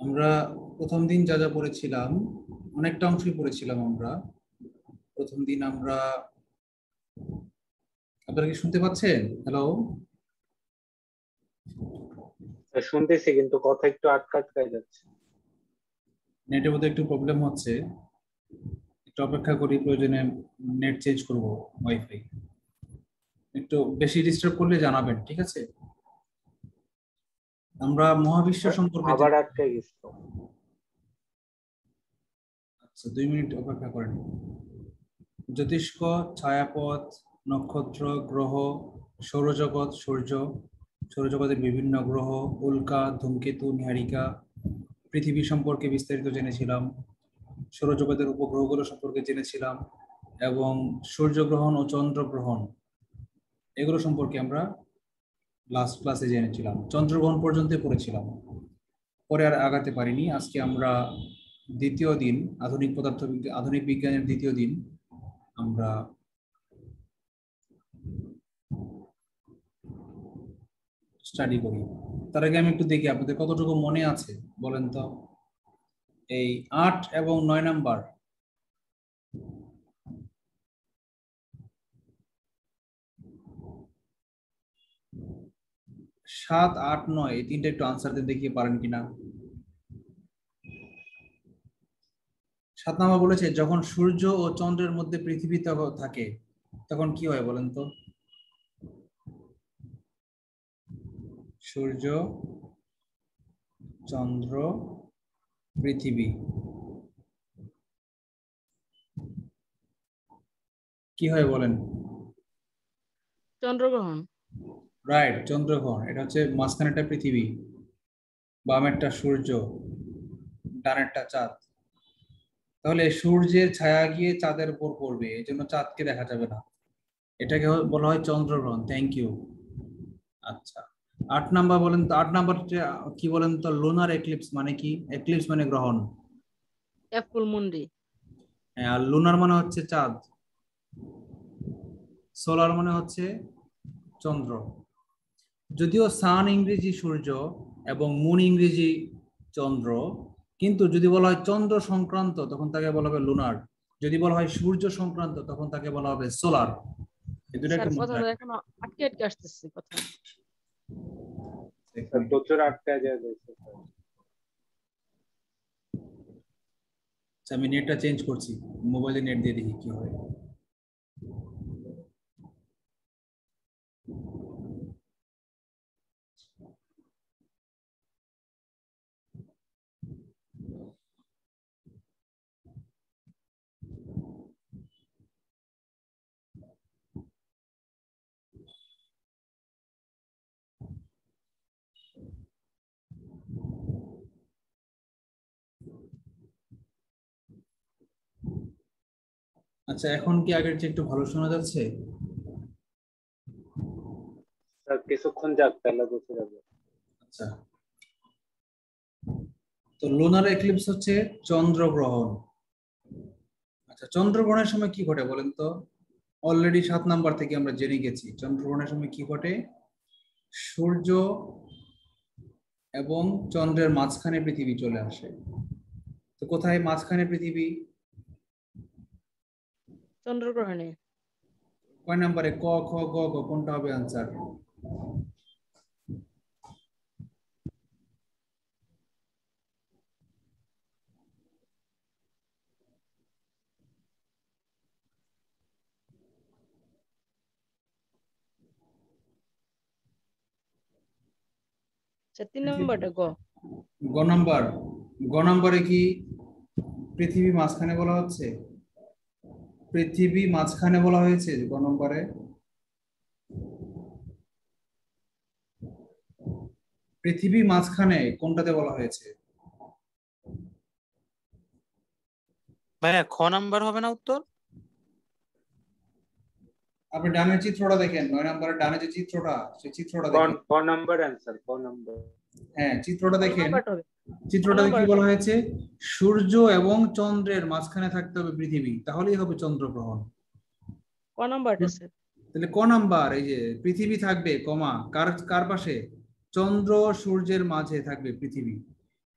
আমরা প্রথম দিন যা যা পড়েছিলাম অনেকটা অংশই পড়েছিলাম আমরা। প্রথম দিন আমরা, আপনারা কি শুনতে পাচ্ছেন? হ্যালো, শুনতেছি কিন্তু কথা একটু আটকা আটকাই যাচ্ছে। নেটের মধ্যে একটু প্রবলেম হচ্ছে, একটু অপেক্ষা করি, প্রয়োজনে নেট চেঞ্জ করব, ওয়াইফাই। একটু বেশি ডিস্টার্ব করলে জানাবেন, ঠিক আছে? আমরা মহাবিশ্ব সম্পর্কে আবার আটকাই গেছে। আচ্ছা, 2 মিনিট অপেক্ষা করেন। জ্যোতিষ্ক, ছায়াপথ, নক্ষত্র, গ্রহ, সৌরজগৎ, সূর্য, সৌরজগতের বিভিন্ন গ্রহ, উল্কা, ধূমকেতু, নীহারিকা, পৃথিবী সম্পর্কে বিস্তারিত জেনেছিলাম, সৌরজগতের উপগ্রহগুলো সম্পর্কে জেনেছিলাম, এবং সূর্যগ্রহণ ও চন্দ্রগ্রহণ এগুলো সম্পর্কে আমরা লাস্ট ক্লাসে জেনেছিলাম। চন্দ্রগ্রহণ পর্যন্ত পড়েছিলাম, পরে আর আগাতে পারিনি। আজকে আমরা দ্বিতীয় দিন, আধুনিক বিজ্ঞানের দ্বিতীয় দিন আমরা স্টাডি করি। তার আগে আমি একটু দেখি আপনাদের কতটুকু মনে আছে বলেন তো। এই 8 এবং 9 নাম্বার, 7, 8, 9 এই তিনটা একটু আনসার দিয়ে দেখিয়ে পারেন কিনা। 7 নাম্বার বলেছে, যখন সূর্য ও চন্দ্রের মধ্যে পৃথিবী থাকে তখন কি হয় বলেন তো। সূর্য, চন্দ্র, পৃথিবী, কি হয় বলেন? চন্দ্রগ্রহণ। রাইট, চন্দ্রগ্রহণ। এটা হচ্ছে মাঝখানেরটা পৃথিবী, বামেরটা সূর্য, ডানেরটা চাঁদ। তাহলে সূর্যের ছায়া গিয়ে চাঁদের উপর পড়বে, এই জন্য চাঁদকে দেখা যাবে না। এটাকে বলা হয় চন্দ্রগ্রহণ। Thank you. আচ্ছা, 8 নাম্বার বলেন তো। 8 নাম্বার কি বলেন তো? লুনার এক্লিপস মানে কি? এক্লিপস মানে গ্রহণ। ফুল মুন্ডি। হ্যাঁ, আর লুনার মানে হচ্ছে চাঁদ, সোলার মানে হচ্ছে চন্দ্র। যদিও সান ইংরেজি সূর্য এবং মুন ইংরেজি চন্দ্র, কিন্তু যদি বলা হয় চন্দ্র সংক্রান্ত তখন তাকে বলা হবে লুনার, যদি বলা হয় সূর্য সংক্রান্ত তখন তাকে বলা হবে সোলার। এই দুটো স্যার একটু মনে কথা রাখবেন। এখন আটকে আটকে আসতেছে কথা। প্রচুর আটকায় যায় বলছে স্যার। আচ্ছা, আমি নেটটা চেঞ্জ করছি, মোবাইলে নেট দিয়ে দেখি কি হয়। আচ্ছা, এখন কি আগের চেয়ে একটু ভালো শোনা যাচ্ছে? স্যার কিছুক্ষণ যাক তাহলে বুঝে যাবে। আচ্ছা, তো লুনার এক্লিপস হচ্ছে চন্দ্রগ্রহণ। আচ্ছা, চন্দ্রগ্রহণের সময় কি ঘটে বলেন তো? অলরেডি 7 নাম্বার থেকে আমরা জেনে গেছি চন্দ্রগ্রহণের সময় কি ঘটে। সূর্য এবং চন্দ্রের মাঝখানে পৃথিবী চলে আসে। তো কোথায় মাঝখানে পৃথিবী? চন্দ্রগ্রহণে। কয় নাম্বারে? ক, খ, গ, ঘ, কোনটা হবে আনসার? আচ্ছা, 3 নম্বরটা গ। গ নাম্বার। গ নাম্বারে কি পৃথিবী মাঝখানে বলা হচ্ছে? পৃথিবী মাঝখানে বলা হয়েছে গ নম্বরে। পৃথিবী মাঝখানে কোনটাতে বলা হয়েছে? ভাইয়া খ নাম্বার হবে না উত্তর? আপনি ডানের চিত্রটা দেখেন, 9 নম্বরের ডানে যে চিত্রটা, সেই চিত্রটা দেখেন। ক নাম্বার অ্যান্সার, ক নাম্বার। হ্যাঁ, চিত্রটা দেখেন। নাম্বারটা হবে। চিত্রটাতে কি বলা হয়েছে? সূর্য এবং চন্দ্রের মাঝখানে থাকতে হবে পৃথিবী, তাহলেই হবে চন্দ্রগ্রহণ। ক নাম্বারটা স্যার? তাহলে ক নাম্বার, এই যে পৃথিবী থাকবে কমা কার কার পাশে? চন্দ্র সূর্যের মাঝে থাকবে পৃথিবী।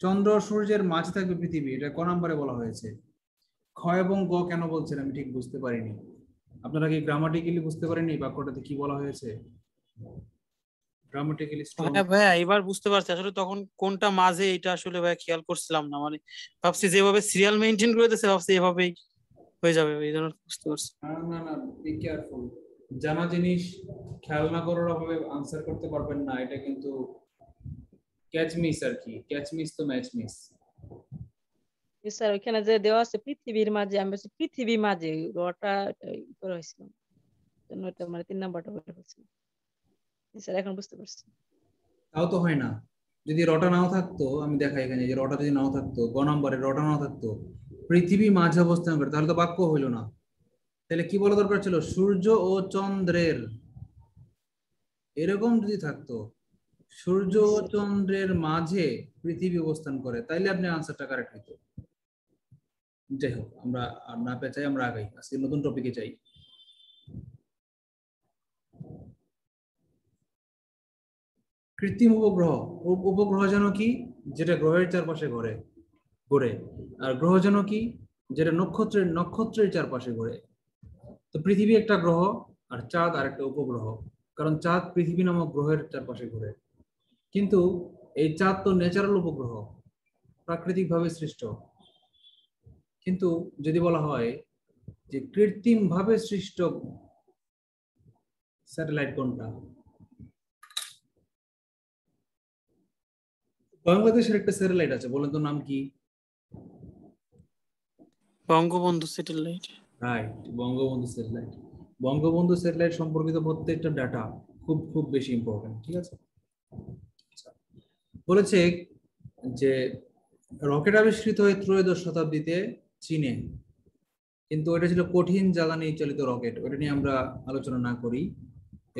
চন্দ্র ও সূর্যের মাঝে থাকবে পৃথিবী, এটা ক নম্বরে বলা হয়েছে? খ এবং গ কেন বলছেন আমি ঠিক বুঝতে পারিনি। আপনারা কি গ্রামাটিক্যালি বুঝতে পারেননি বাক্যটাতে কি বলা হয়েছে? Grammatically strong. হ্যাঁ ভাইয়া এবার বুঝতে পারছি আসলে তখন কোনটা মাঝে এটা আসলে ভাইয়া খেয়াল করছিলাম না, মানে ভাবছি যেভাবে সিরিয়াল মেনটেন করে দিতেছে ভাবছি এভাবেই হয়ে যাবে, এই জন্য বুঝতে পারছি। না না না, বি কেয়ারফুল। জানা জিনিস খেয়াল না করার অভাবে আনসার করতে পারবেন না, এটা কিন্তু ক্যাচ মিস আর কি। ক্যাচ মিস তো ম্যাচ মিস। স্যার ওইখানে যে দেওয়া আছে পৃথিবীর মাঝে, আমি বলছি পৃথিবী মাঝে রটা করা হয়েছিল, জন্য ওটা মানে 3 নাম্বারটা বলে ফেলছিলাম। স্যার এখন বুঝতে পারছি। তাও তো হয় না। যদি রটা নাও থাকতো, আমি দেখাই এখানে যে রটা যদি নাও থাকতো, গ নম্বরে রটা নাও থাকতো, পৃথিবী মাঝে অবস্থান করে, তাহলে তো বাক্য হইলো না। তাহলে কি বলা দরকার ছিল? সূর্য ও চন্দ্রের, এরকম যদি থাকতো সূর্য ও স্যার চন্দ্রের মাঝে পৃথিবী অবস্থান করে, তাইলে আপনি আনসারটা কারেক্ট হইতো। যাই হোক, আমরা আর না পেঁচাই, আমরা আগাই, আজকে নতুন টপিকে চাই। কৃত্রিম উপগ্রহ। উপগ্রহ যেন কি? যেটা গ্রহের চারপাশে ঘোরে ঘোরে। আর গ্রহ যেন কি? যেটা নক্ষত্রের চারপাশে ঘোরে। তো পৃথিবী একটা গ্রহ, আর চাঁদ আর একটা উপগ্রহ। কারণ চাঁদ পৃথিবী নামক গ্রহের চারপাশে ঘোরে। কিন্তু এই চাঁদ তো ন্যাচারাল উপগ্রহ, প্রাকৃতিক ভাবে সৃষ্ট। কিন্তু যদি বলা হয় যে কৃত্রিম ভাবে সৃষ্ট স্যাটেলাইট কোনটা? বাংলাদেশের একটা স্যাটেলাইট আছে, বলেন তো নাম কি? Bangabandhu satellite. Right, Bangabandhu satellite. Bangabandhu satellite সম্পর্কিত প্রত্যেকটা ডাটা খুব খুব বেশি ইম্পর্টেন্ট, ঠিক আছে? আচ্ছা, বলেছে যে রকেট আবিষ্কৃত হয় ত্রয়োদশ শতাব্দীতে চীনে, কিন্তু ওটা ছিল কঠিন জ্বালানি চালিত রকেট, ওটা নিয়ে আমরা আলোচনা না করি।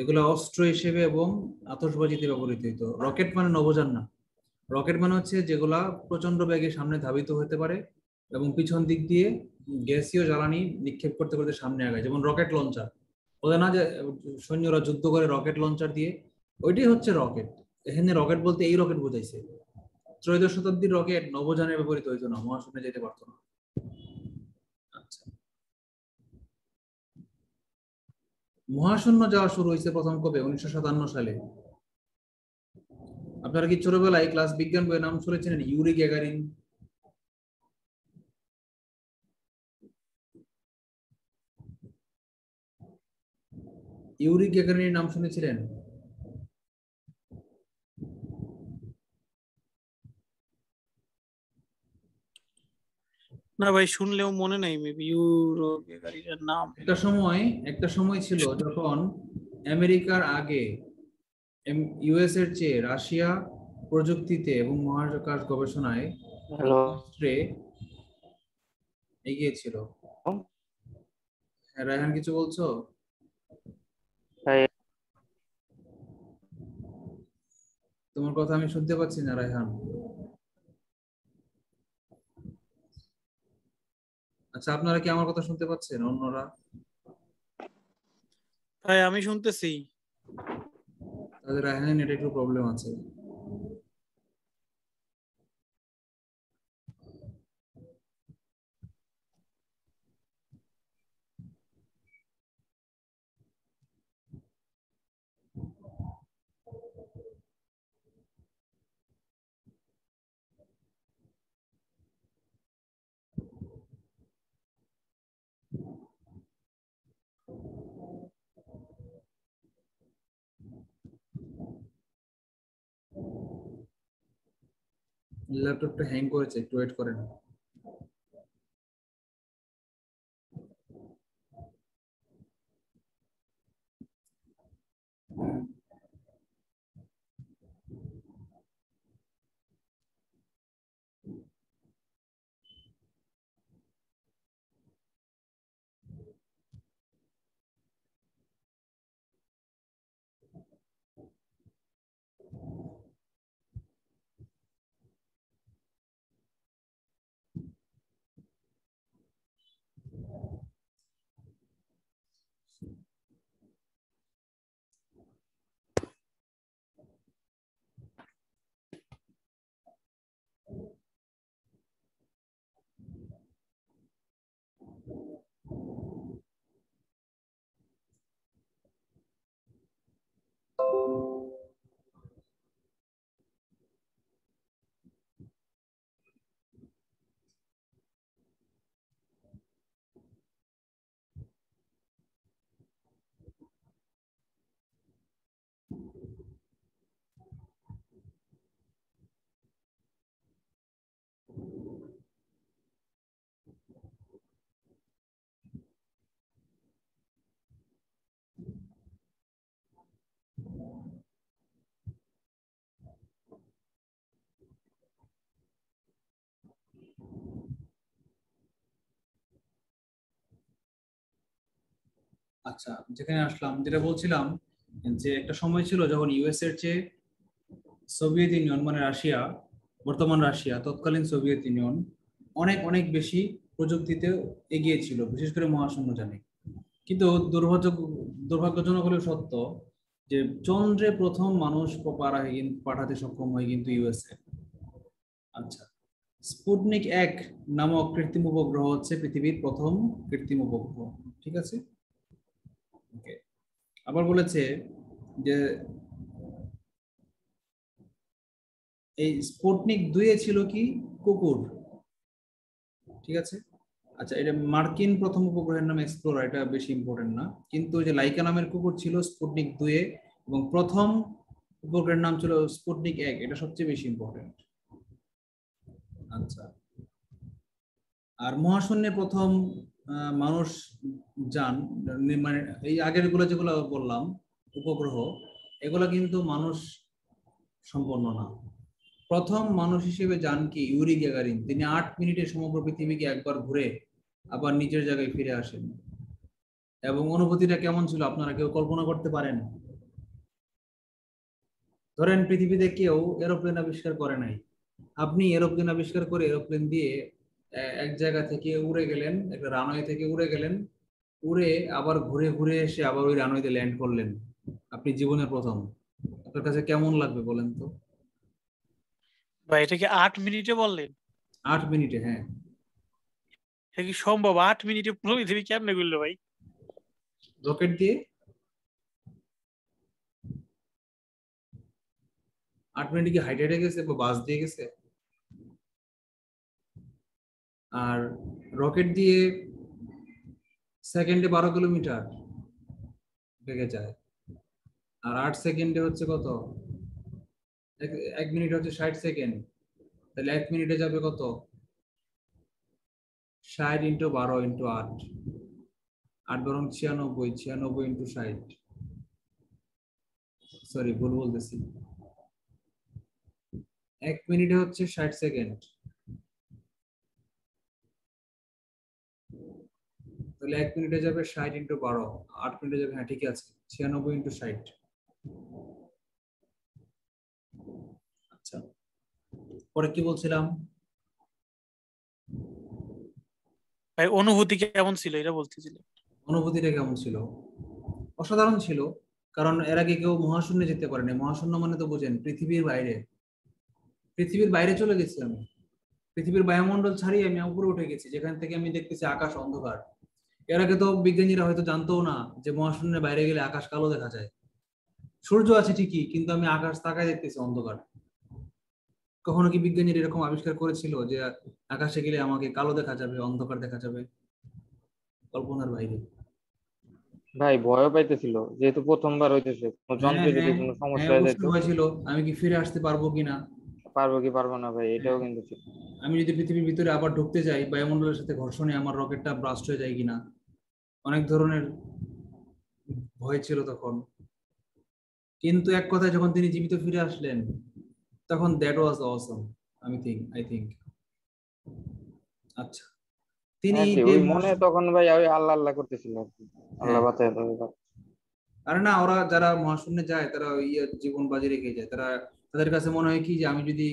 এগুলো অস্ত্র হিসেবে এবং আতশবাজিতে ব্যবহৃত হতো। রকেট মানে নভোযান না। রকেট মানে হচ্ছে যেগুলা প্রচন্ড বেগে সামনে ধাবিত হতে পারে এবং পিছন দিক দিয়ে গ্যাসীয় জ্বালানি নিক্ষেপ করতে করতে সামনে আগায়, যেমন রকেট লঞ্চার। ওদের না যে সৈন্যরা যুদ্ধ করে রকেট লঞ্চার দিয়ে, ওইটাই হচ্ছে রকেট। এখানে রকেট বলতে এই রকেট বোঝাইছে। ত্রয়োদশ শতাব্দীর রকেট নভোযানে ব্যবহৃত হইতো না, মহাশূন্যে যেতে পারতো না। আচ্ছা, মহাশূন্য যাওয়া শুরু হয়েছে প্রথম কবে? 1957 সালে। আপনারা কি ছোটবেলায় ক্লাস বিজ্ঞান বইয়ের নাম শুনেছেন? Yuri Gagarin. ইউরি গ্যাগারিনের নাম শুনেছিলেন? না ভাই শুনলেও মনে নাই, মেবি ইউরো গাড়িটার নাম। একটা সময় ছিল যখন আমেরিকার আগে ইউএস এর চেয়ে রাশিয়া প্রযুক্তিতে এবং মহাকাশ গবেষণায় হ্যালো। যুক্তরাষ্ট্রে এগিয়ে ছিল। হ্যাঁ, রায়হান কিছু বলছো? তোমার কথা আমি শুনতে পাচ্ছি না রায়হান। আচ্ছা, আপনারা কি আমার কথা শুনতে পাচ্ছেন? অন্যরা? ভাই আমি শুনতেছি। তাদের রায়হানের নেটে একটু প্রবলেম আছে। ল্যাপটপটা হ্যাং করেছে, একটু ওয়েট করেন। আচ্ছা, যেখানে আসলাম, যেটা বলছিলাম যে একটা সময় ছিল যখন ইউএস এর চেয়ে সোভিয়েত ইউনিয়ন মানে রাশিয়া, বর্তমান রাশিয়া, তৎকালীন সোভিয়েত ইউনিয়ন অনেক অনেক বেশি প্রযুক্তিতে এগিয়ে ছিল, বিশেষ করে মহাশূন্যযানে। কিন্তু দুর্ভাগ্যজনক হলেও সত্য যে চন্দ্রে প্রথম মানুষ পাঠাতে সক্ষম হয় কিন্তু ইউএসএ। আচ্ছা, স্পুটনিক 1 নামক কৃত্রিম উপগ্রহ হচ্ছে পৃথিবীর প্রথম কৃত্রিম উপগ্রহ। ঠিক আছে, ওকে। আবার বলেছে যে এই স্পুটনিক 2 ছিল কি কুকুর। ঠিক আছে, আচ্ছা, এটা মার্কিন প্রথম উপগ্রহের নাম এক্সপ্লোরার, এটা বেশি ইম্পর্টেন্ট না। কিন্তু ওই যে লাইকা নামের কুকুর ছিল স্পুটনিক 2 এবং প্রথম উপগ্রহের নাম ছিল স্পুটনিক 1, এটা সবচেয়ে বেশি ইম্পর্টেন্ট। আচ্ছা, আর মহাশূন্যে প্রথম মানুষ যান, মানে এই আগের গুলো যেগুলো বললাম উপগ্রহ, এগুলো কিন্তু মানুষ সম্পন্ন না। প্রথম মানুষ হিসেবে যান কি ইউরি গ্যাগারিন, তিনি 8 মিনিটে সমগ্র পৃথিবীকে একবার ঘুরে আবার নিজের জায়গায় ফিরে আসেন। এবং অনুভূতিটা কেমন ছিল আপনারা কেউ কল্পনা করতে পারেন? ধরেন পৃথিবীতে কেউ এরোপ্লেন আবিষ্কার করে নাই, আপনি এরোপ্লেন আবিষ্কার করে এরোপ্লেন দিয়ে এক জায়গা থেকে উড়ে গেলেন, একটা রানওয়ে থেকে উড়ে গেলেন, উড়ে আবার ঘুরে ঘুরে এসে আবার ওই রানওয়েতে ল্যান্ড করলেন, আপনি জীবনের প্রথম। আপনার কাছে কেমন লাগবে বলেন তো? ভাই এটা কি 8 মিনিটে বললেন? 8 মিনিটে, হ্যাঁ। এটা কি সম্ভব? 8 মিনিটে পুরো পৃথিবী কেমনে ঘুরলো ভাই? রকেট দিয়ে 8 মিনিটে কি হাইটে হেঁটে গেছে বা বাস দিয়ে গেছে? আর রকেট দিয়ে সেকেন্ডে 12 কিলোমিটার বেগে যায়, আর 8 সেকেন্ডে হচ্ছে কত? 1 মিনিট হচ্ছে 60 সেকেন্ড, তাহলে 1 মিনিটে যাবে কত? 60 × 12 × 8, 8 বরং 96, 96 × 60, সরি ভুল বলতেছি। 1 মিনিটে হচ্ছে 60 সেকেন্ড, তাহলে 1 মিনিটে যাবে 60 × 12, 8 মিনিটে যাবে, হ্যাঁ ঠিকই আছে, 96 × 60। আচ্ছা, পরে কি বলছিলাম? ভাই অনুভূতি কেমন ছিল এটা বলতেছিলেন। অনুভূতিটা কেমন ছিল? অসাধারণ ছিল, কারণ এর আগে কেউ মহাশূন্যে যেতে পারেনি। মহাশূন্য মানে তো বোঝেন পৃথিবীর বাইরে, পৃথিবীর বাইরে চলে গেছি আমি, পৃথিবীর বায়ুমণ্ডল ছাড়িয়ে আমি উপরে উঠে গেছি, যেখান থেকে আমি দেখতেছি আকাশ অন্ধকার। এর আগে তো বিজ্ঞানীরা হয়তো জানতো না যে মহাশূন্যের বাইরে গেলে আকাশ কালো দেখা যায়। সূর্য আছে ঠিকই, কিন্তু আমি আকাশ তাকায় দেখতেছি অন্ধকার। কখনো কি বিজ্ঞানীরা এরকম আবিষ্কার করেছিল যে আকাশে গেলে আমাকে কালো দেখা যাবে, অন্ধকার দেখা যাবে? কল্পনার বাইরে। ভাই ভয় পাইতেছিল যেহেতু প্রথমবার হইতেছে, কোনো হ্যাঁ, যন্ত্রে যদি হ্যাঁ, কোনো সমস্যা হ্যাঁ, হয়ে অবশ্যই যেত, ভয় ছিল, আমি কি ফিরে আসতে পারবো কিনা, পারবো কি পারবো না ভাই, এটাও কিন্তু ছিল। আমি যদি পৃথিবীর ভিতরে আবার ঢুকতে যাই, বায়ুমণ্ডলের সাথে ঘর্ষণে আমার রকেটটা ব্লাস্ট হয়ে যায় কিনা, অনেক ধরনের ভয় ছিল তখন। কিন্তু এক কথায় যখন তিনি জীবিত ফিরে আসলেন, তখন that was Assam, I think. আচ্ছা, তিনি হ্যাঁ জি, যে ওই মনে তখন ভাই ওই আল্লাহ আল্লাহ করতেছিল আর কি, আল্লাহ হ্যাঁ, বাঁচায় দেবে। আরে না, ওরা যারা মহাশূন্যে যায় তারা জীবন বাজি রেখে যায়। তাদের কাছে মনে হয় কি যে আমি যদি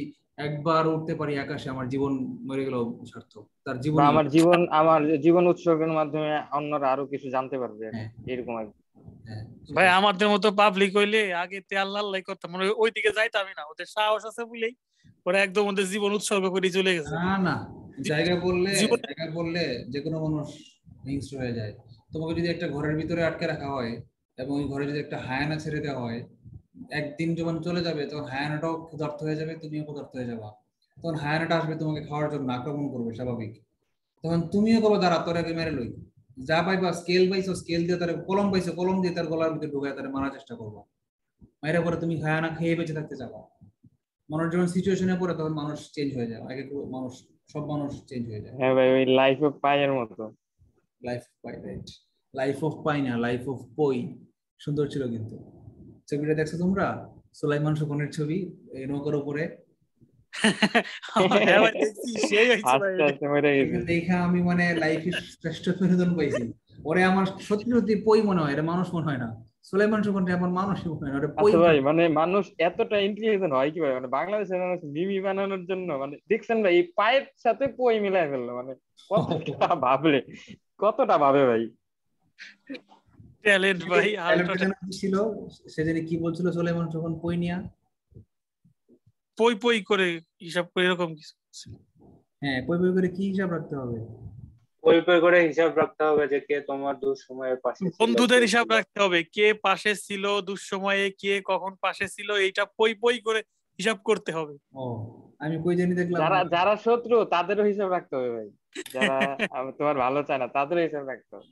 একবার উঠতে পারি আকাশে, আমার জীবন মরে গেল সার্থক, তার বা জীবনই। আমার জীবন উৎসর্গের মাধ্যমে অন্যরা আরো কিছু জানতে পারবে আর কি, হ্যাঁ, এরকম আর কি। হ্যাঁ, ভাই সেটাই। আমাদের মতো পাবলিক হইলে আগে তে আল্লাহ আল্লাহ করতাম, মানে ওই দিকে যাইতামই না। ওদের সাহস আছে বলেই ওরা একদম ওদের জীবন উৎসর্গ করে চলে গেছে। না, না, জায়গা জীবনে বললে যে কোনো মানুষ হিংস্র হয়ে যায়। তোমাকে যদি একটা ঘরের ভিতরে আটকে রাখা হয় এবং ওই ঘরে যদি একটা হায়ানা ছেড়ে দেওয়া হয়, একদিন যখন চলে যাবে তখন হায়ানাটাও ক্ষুধার্ত হয়ে যাবে, তুমিও ক্ষুধার্ত হয়ে যাবা। তখন হায়ানাটা আসবে তোমাকে খাওয়ার জন্য, আক্রমণ করবে স্বাভাবিক। তখন তুমিও কবে দাঁড়া, তোর আগে মেরে লই। যা পাইবা, স্কেল পাইছো, স্কেল দিয়ে তার কলম পাইছো, কলম দিয়ে তার গলার ভিতরে ঢুকায় তার মারার চেষ্টা করবা। মায়ের পরে তুমি হায়ানা খেয়ে বেঁচে থাকতে যাবা। মানুষ যখন সিচুয়েশনে পড়ে তখন মানুষ চেঞ্জ হয়ে যায়, আগে মানুষ, সব মানুষ চেঞ্জ হয়ে যায়। হ্যাঁ ভাই, ওই লাইফ অফ পাইয়ের মতো। Life of pi, right. Life of পাই না, লাইফ অফ পই। সুন্দর ছিল কিন্তু। ছবিটা দেখছো তোমরা? সুলাইমান শকুনের ছবি, এই নৌকার উপরে। হ্যাঁ ভাই দেখছি, সেই হয়েছে ভাই আস্তে এটা। আস্তে মরে গেছে। এটা দেখে আমি মানে লাইফে শ্রেষ্ঠ বিনোদন পাইছি। ওরে আমার সত্যি সত্যি পই মনে হয়, এটা মানুষ মনে হয় না। সুলাইমান শকুনটা আমার মানুষই মনে হয় না, ওটা পই আচ্ছা মনে ভাই, হয়। মানে মানুষ এতটা ইন্টেলিজেন্ট হয় কি ভাই? মানে বাংলাদেশের মানুষ মিমি বানানোর জন্য মানে দেখছেন ভাই, এই পায়ের সাথে পই মিলাই ফেললো, মানে কতটা ভাবলে, কতটা ভাবে ভাই। ট্যালেন্ট ভাই, আল্ট্রা। ডায়লগটা যেন কি ছিল, সে যেন কি বলছিল সুলাইমান শকুন পই নিয়া? পই পই করে হিসাব করে এরকম কিছু। হ্যাঁ, পই পই করে কি হিসাব রাখতে হবে? পই পই করে হিসাব রাখতে হবে যে কে তোমার দুঃসময়ের পাশে ছিল, বন্ধুদের কে হিসাব ছিল। রাখতে হবে, কে পাশে ছিল দুঃসময়ে, কে কখন পাশে ছিল, এইটা পই পই করে হিসাব করতে হবে। ও, আমি কই জানি দেখলাম। যারা যারা শত্রু তাদেরও হিসাব রাখতে হবে ভাই, যারা তোমার ভালো চায় না তাদেরও হিসাব রাখতে হবে।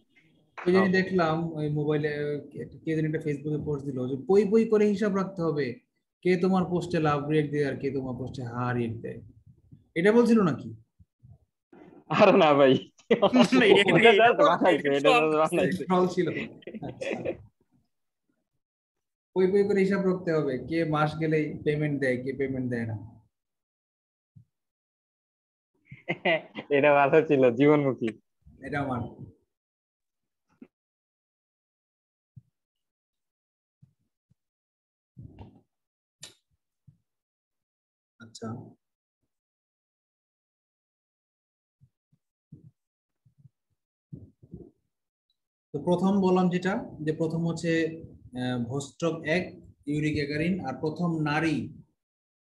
কই জানি দেখলাম ওই মোবাইলে, কে জানি একটা ফেসবুকে পোস্ট দিল যে পই পই করে হিসাব রাখতে হবে, কে তোমার পোস্টে লাভ রিয়েক্ট দেয় আর কে তোমার পোস্টে হা রিয়েক্ট দেয়। এটা বলছিল নাকি? আর না ভাই, এটা এটা just বানাইছে, এটা just বানাইছে। ট্রল ছিল। আচ্ছা, পই পই করে হিসাব রাখতে হবে, কে মাস গেলেই পেমেন্ট দেয়, কে পেমেন্ট দেয় না। এটা ভালো ছিল, জীবনমুখী। এটা আমার। আচ্ছা, তো প্রথম বললাম যেটা, যে প্রথম হচ্ছে ভোস্টক 1 ইউরি গ্যাগারিন, আর প্রথম নারী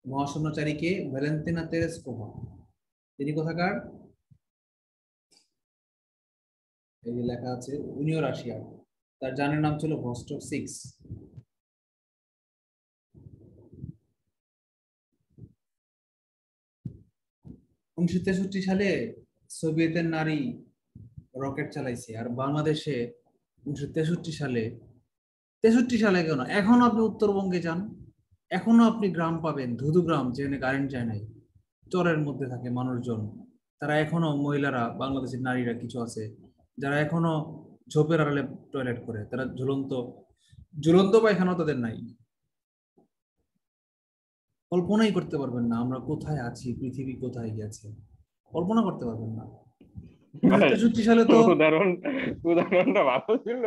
মহাশূন্যচারীকে ভ্যালেন্তিনা তেরেস্কোভা। তিনি কোথাকার? এই যে লেখা আছে উনিও রাশিয়ার। তার যানের নাম ছিল ভোস্টক 6। 1963 সালে সোভিয়েতের নারী রকেট চালাইছে, আর বাংলাদেশে 1963 সালে, 63 সালে কেন, এখনো আপনি উত্তরবঙ্গে যান, এখনো আপনি গ্রাম পাবেন, ধুধু গ্রাম, যেখানে কারেন্ট যায় নাই, চরের মধ্যে থাকে মানুষজন, তারা এখনো, মহিলারা, বাংলাদেশের নারীরা কিছু আছে যারা এখনো ঝোপের আড়ালে টয়লেট করে, তারা ঝুলন্ত ঝুলন্ত পায়খানা তাদের নাই। কল্পনাই করতে পারবেন না আমরা কোথায় আছি, পৃথিবী কোথায় গেছে, কল্পনা করতে পারবেন না। 1963 সালে তো উদাহরণটা ভালো ছিল।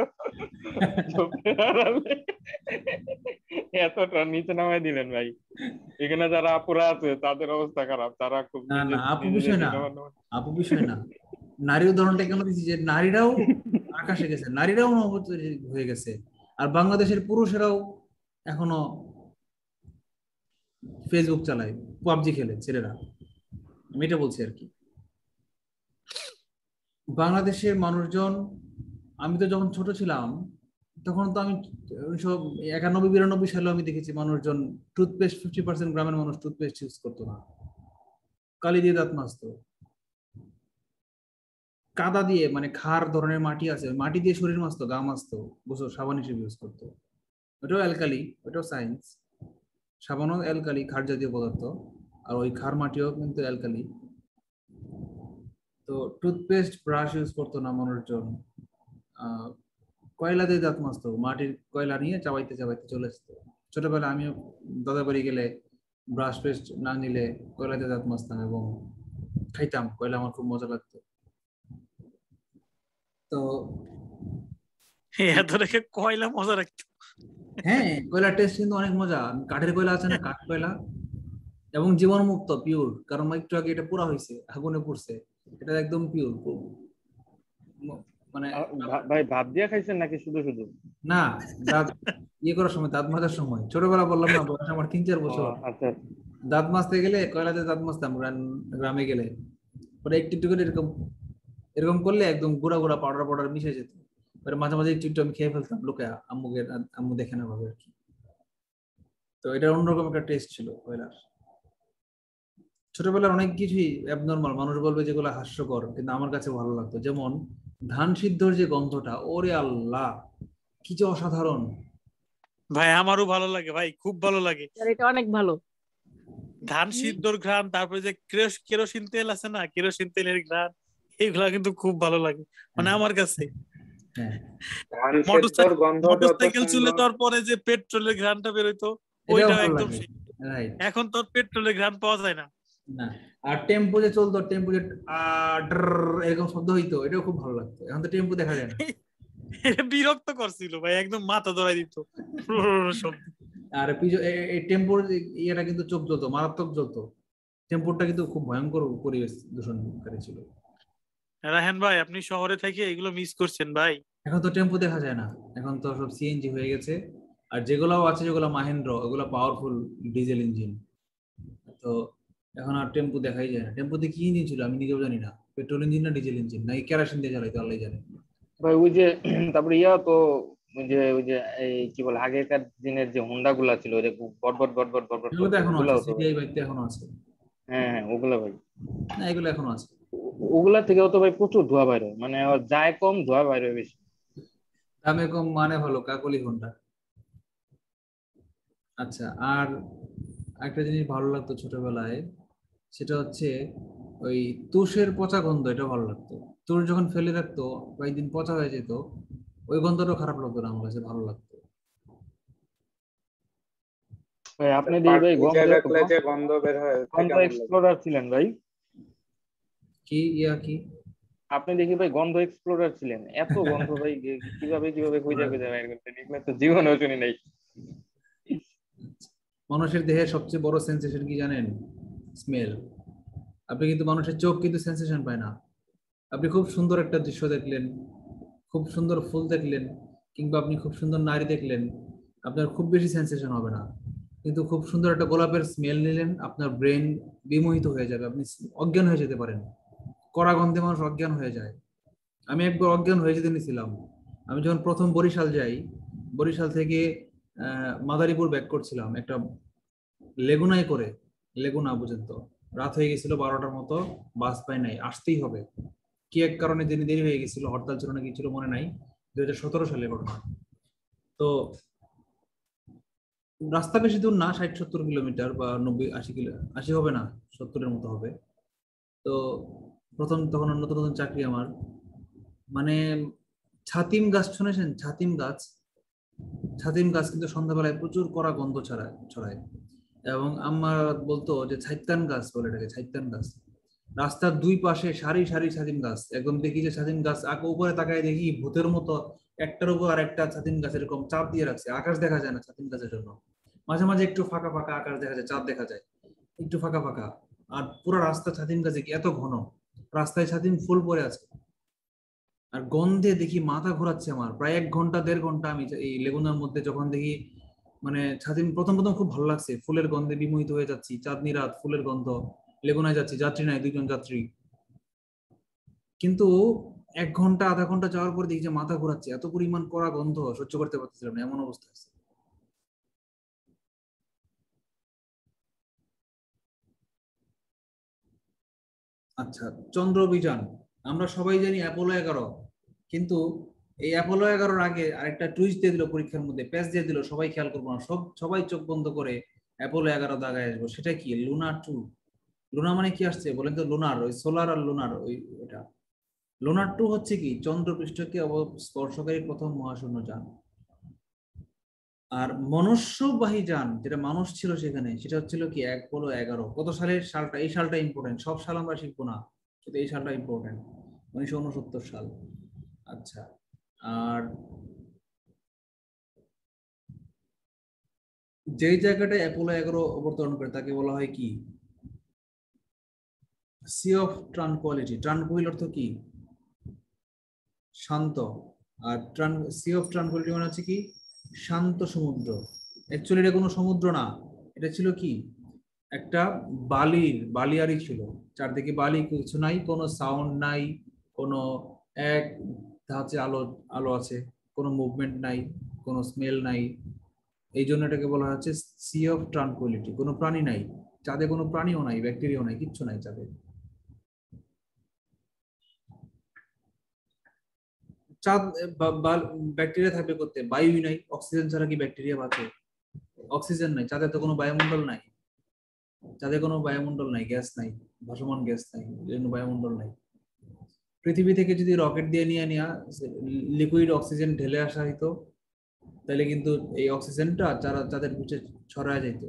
এতটা নিচে নামাই দিলেন ভাই। এখানে যারা আপুরা আছে তাদের অবস্থা খারাপ, তারা খুব না না, আপু নিজেদের বিষয় না, আপু বিষয় না, নারী উদাহরণটা কেন দিচ্ছি, যে নারীরাও আকাশে গেছে, নারীরাও নভোত হয়ে গেছে, আর বাংলাদেশের পুরুষেরাও এখনো ফেসবুক চালায়, পাবজি খেলে ছেলেরা। আমি এটা বলছি আর কি। বাংলাদেশের মানুষজন, আমি তো যখন ছোট ছিলাম তখন তো আমি 1991-92 সালে আমি দেখেছি মানুষজন টুথপেস্ট, 50% গ্রামের মানুষ টুথপেস্ট ইউজ করতো না, কালি দিয়ে দাঁত মাজতো, কাদা দিয়ে, মানে খার ধরনের মাটি আছে, ওই মাটি দিয়ে শরীর মাজতো, গা মাজতো, গোসল সাবান হিসেবে ইউজ করতো। ওটাও অ্যালকালি, ওটাও সায়েন্স। সাবানও অ্যালকালি, ক্ষার জাতীয় পদার্থ, আর ওই ক্ষার মাটিও কিন্তু অ্যালকালি। তো টুথপেস্ট, ব্রাশ ইউজ করতো না মানুষজন, কয়লা দিয়ে দাঁত মাজতো, মাটির কয়লা নিয়ে চাবাইতে চাবাইতে চলে আসতো। ছোটবেলায় আমিও দাদা বাড়ি গেলে ব্রাশ পেস্ট না নিলে কয়লা দিয়ে দাঁত মাজতাম এবং খাইতাম, কয়লা আমার খুব মজা লাগতো। তো এত রেখে কয়লা মজা রাখতো। হ্যাঁ, কয়লার টেস্ট কিন্তু অনেক মজা। কাঠের কয়লা আছে না, কাঠ কয়লা, এবং জীবাণুমুক্ত, পিওর, কারণ একটু আগে এটা পোড়া হয়েছে, আগুনে পুড়ছে, এটা একদম পিওর। মানে ভাই ভাত দিয়া খাইছেন নাকি শুধু শুধু? না, দাঁত ইয়ে করার সময়, দাঁত মাজার সময়, ছোটবেলা বললাম না, বয়স আমার 3-4 ও বছর, আচ্ছা। দাঁত মাজতে গেলে কয়লাতে দাঁত মাজতাম গ্রামে গেলে, পরে একটু একটু করে এরকম এরকম করলে একদম গুঁড়া গুঁড়া পাউডার পাউডার মিশে যেত, পরে মাঝে মাঝে একটু একটু আমি খেয়ে ফেলতাম লোকে, আম্মুকে, আম্মু দেখে না ভাবে আর কি। তো এটা অন্যরকম একটা টেস্ট ছিল কয়লার। ছোটবেলার অনেক কিছুই অ্যাবনর্মাল, মানুষ বলবে যেগুলো হাস্যকর, কিন্তু আমার কাছে ভালো লাগতো। যেমন ধান সিদ্ধর যে গন্ধটা, ওরে আল্লাহ, কি যে অসাধারণ। ভাই আমারও ভালো লাগে ভাই, খুব ভালো লাগে। আর এটা অনেক ভালো। ধান সিদ্ধর ঘ্রাণ, তারপরে যে কেরোসিন তেল আছে না, কেরোসিন তেলের ঘ্রাণ, এইগুলা কিন্তু খুব ভালো লাগে মানে আমার কাছে। হ্যাঁ, ধান সেদ্ধর গন্ধ যত মোটরসাইকেল চুলে সুন্দর। দেওয়ার পরে যে পেট্রোলের ঘ্রাণটা বেরোইতো, এটাও ওইটাও ভালো একদম লাগে। সেই। রাইট। এখন তো পেট্রোলের ঘ্রাণ পাওয়া যায় না। না, আর টেম্পো যে চলতো, টেম্পো যে এরকম শব্দ হইতো, এটাও খুব ভালো লাগতো। এখন তো টেম্পো দেখা যায় না। এটা বিরক্ত করছিল ভাই, একদম মাথা ধরাই দিত শব্দ। আর এই টেম্পোর ইয়েটা কিন্তু চোখ জ্বলতো, মারাত্মক জ্বলতো। টেম্পোটা কিন্তু খুব ভয়ঙ্কর পরিবেশ দূষণকারী ছিল। রাহেন ভাই, আপনি শহরে থেকে এগুলো মিস করছেন ভাই। এখন তো টেম্পো দেখা যায় না, এখন তো সব সিএনজি হয়ে গেছে। আর যেগুলোও আছে, যেগুলো মাহেন্দ্র, ওগুলো পাওয়ারফুল ডিজেল ইঞ্জিন। তো এখন আর টেম্পো দেখাই যায় না। টেম্পোতে কি ইঞ্জিন ছিল আমি নিজেও জানি না, পেট্রোল ইঞ্জিন না ডিজেল ইঞ্জিন, নাকি কেরোসিন দিয়ে চালাইতো আল্লাহ জানে। ভাই ওই যে তারপরে তো ওই যে এই কি বলে আগেকার দিনের যে হোন্ডা গুলা ছিল, ওই যে বটবট বটবট বটবট এগুলো তো করতো, এখনো ওগুলা আছে, হতো ভাই। সিটিআই বাইক তো এখনো আছে। হ্যাঁ হ্যাঁ, ওগুলা ভাই। না, এগুলো এখনো আছে। ওগুলা থেকেও তো ভাই প্রচুর ধোঁয়া বাইর হয়, মানে আবার যায় কম, ধোঁয়া বাইর হয় বেশি। দামে কম মানে ভালো, কাকলি হোন্ডা। আচ্ছা, আর একটা জিনিস ভালো লাগতো ছোটবেলায়, সেটা হচ্ছে ওই তুষের পচা গন্ধ, এটা ভালো লাগতো। তুষ যখন ফেলে রাখতো কয়েকদিন পচা হয়ে যেত, ওই গন্ধটাও খারাপ লাগতো না, আমার কাছে ভালো লাগতো। ভাই আপনি দেখি পাট ভাই ভিজা রাখলে যে গন্ধ বের হয়, ওটা গন্ধ কেমন লাগে? এক্সপ্লোরার ছিলেন ভাই। কি ইয়া কি? আপনি দেখি ভাই গন্ধ এক্সপ্লোরার ছিলেন, এত গন্ধ ভাই, কিভাবে কিভাবে খুঁজে খুঁজে বাইর করতেন, এগুলো তো জীবনেও শুনি নাই। মানুষের দেহের সবচেয়ে বড় সেন্সেশন কি জানেন? স্মেল। আপনি কিন্তু, মানুষের চোখ কিন্তু সেন্সেশন পায় না। আপনি খুব সুন্দর একটা দৃশ্য দেখলেন, খুব সুন্দর ফুল দেখলেন, কিংবা আপনি খুব সুন্দর নারী দেখলেন, আপনার খুব বেশি সেন্সেশন হবে না। কিন্তু খুব সুন্দর একটা গোলাপের স্মেল নিলেন, আপনার ব্রেন বিমোহিত হয়ে যাবে, আপনি অজ্ঞান হয়ে যেতে পারেন। কড়া গন্ধে মানুষ অজ্ঞান হয়ে যায়। আমি একবার অজ্ঞান হয়ে যেতে নিয়েছিলাম। আমি যখন প্রথম বরিশাল যাই, বরিশাল থেকে মাদারীপুর ব্যাক করছিলাম একটা লেগুনায় করে। লেগুনা বুঝেন তো, রাত হয়ে গেছিল 12টার মতো, বাস পাই নাই, আসতেই হবে। কি এক কারণে দিনে দেরি হয়ে গেছিল, হরতাল ছিল না কি ছিল মনে নাই, 2017 সালে ঘটনা। তো রাস্তা বেশি দূর না, 60-70 কিলোমিটার বা 90-80 কিলো, 80 হবে না, 70-এর মতো হবে। তো প্রথম তখন নতুন নতুন চাকরি আমার, মানে ছাতিম গাছ শুনেছেন? ছাতিম গাছ, ছাতিম গাছ কিন্তু সন্ধ্যাবেলায় প্রচুর কড়া গন্ধ ছড়ায়। এবং আম্মা বলতো যে ছাইতান গাছ বলে, এটাকে ছাইতান গাছ। রাস্তার দুই পাশে সারি সারি ছাতিম গাছ, একদম দেখি যে ছাতিম গাছ, উপরে তাকায় দেখি ভূতের মতো একটার উপর আর একটা ছাতিম গাছ এরকম চাপ দিয়ে রাখছে। আকাশ দেখা যায় না ছাতিম গাছের জন্য, মাঝে মাঝে একটু ফাঁকা ফাঁকা আকাশ দেখা যায়, চাঁদ দেখা যায় একটু ফাঁকা ফাঁকা। আর পুরো রাস্তা ছাতিম গাছে কি এত ঘন, রাস্তায় ছাতিম ফুল পড়ে আছে। আর গন্ধে দেখি মাথা ঘোরাচ্ছে আমার, প্রায় 1 ঘন্টা 1.5 ঘন্টা আমি এই লেগুনার মধ্যে যখন দেখি, মানে ছাতিম প্রথম প্রথম খুব ভালো লাগছে, ফুলের গন্ধে বিমোহিত হয়ে যাচ্ছি, চাঁদনি রাত, ফুলের গন্ধ, লেগুনায় যাচ্ছি, যাত্রী নাই, 2জন যাত্রী। কিন্তু 1 ঘন্টা 1/2 ঘন্টা যাওয়ার পর দেখি যে মাথা ঘোরাচ্ছে, এত পরিমাণ কড়া গন্ধ সহ্য করতে পারতেছিলাম না, এমন অবস্থা আছে। আচ্ছা, চন্দ্র অভিযান, আমরা সবাই জানি অ্যাপোলো 11, কিন্তু এই অ্যাপোলো 11-র আগে আরেকটা টুইস্ট দিয়ে দিল পরীক্ষার মধ্যে, প্যাচ দিয়ে দিল, সবাই খেয়াল করবো না, সবাই চোখ বন্ধ করে অ্যাপোলো 11 দাগায় আসবো। সেটা কি? লুনা 2। লুনা মানে কি আসছে বলেন তো? লুনার, ওই সোলার আর লুনার, ওই এটা। লুনার 2 হচ্ছে কি, চন্দ্রপৃষ্ঠকে স্পর্শকারী প্রথম মহাশূন্য যান। আর মনুষ্যবাহী যান, যেটা মানুষ ছিল সেখানে, সেটা হচ্ছিল কি অ্যাপোলো 11। কত সালের সালটা? এই সালটা ইম্পর্টেন্ট, সব সাল আমরা শিখবো না, কিন্তু এই সালটা ইম্পর্টেন্ট, 1969 সাল। আচ্ছা, আর যেই জায়গাটায় অ্যাপোলো 11 অবতরণ করে তাকে বলা হয় কি? C of ট্রানকুইলিটি। ট্রানকুইল অর্থ কি? শান্ত। আর সি অফ ট্রানকুইলিটি মানে হচ্ছে কি? শান্ত সমুদ্র। অ্যাকচুয়ালি এটা কোনো সমুদ্র না, এটা ছিল কি, একটা বালিয়ারি ছিল। চারদিকে বালি, কিছু নাই, কোনো সাউন্ড নাই, কোনো এক ধাঁচে আলো আলো আছে, কোনো মুভমেন্ট নাই, কোনো স্মেল নাই। এই জন্য এটাকে বলা হচ্ছে সি অফ ট্রানকুইলিটি। কোনো প্রাণী নাই চাঁদে, কোনো প্রাণীও নাই, ব্যাকটেরিয়াও নাই, কিচ্ছু নাই চাঁদে। চাঁদ ব্যাকটেরিয়া থাকবে করতে, বায়ুই নাই, অক্সিজেন ছাড়া কি ব্যাকটেরিয়া বাঁচে? অক্সিজেন নাই চাঁদে, তো কোনো বায়ুমণ্ডল নাই, চাঁদে কোনো বায়ুমণ্ডল নাই, গ্যাস নাই, ভাসমান গ্যাস নাই, এই জন্য বায়ুমণ্ডল নাই। পৃথিবী থেকে যদি রকেট দিয়ে নিয়ে লিকুইড অক্সিজেন ঢেলে আসা হইতো, তাহলে কিন্তু এই অক্সিজেনটা যারা চাঁদের পিঠে ছড়ায় যেত।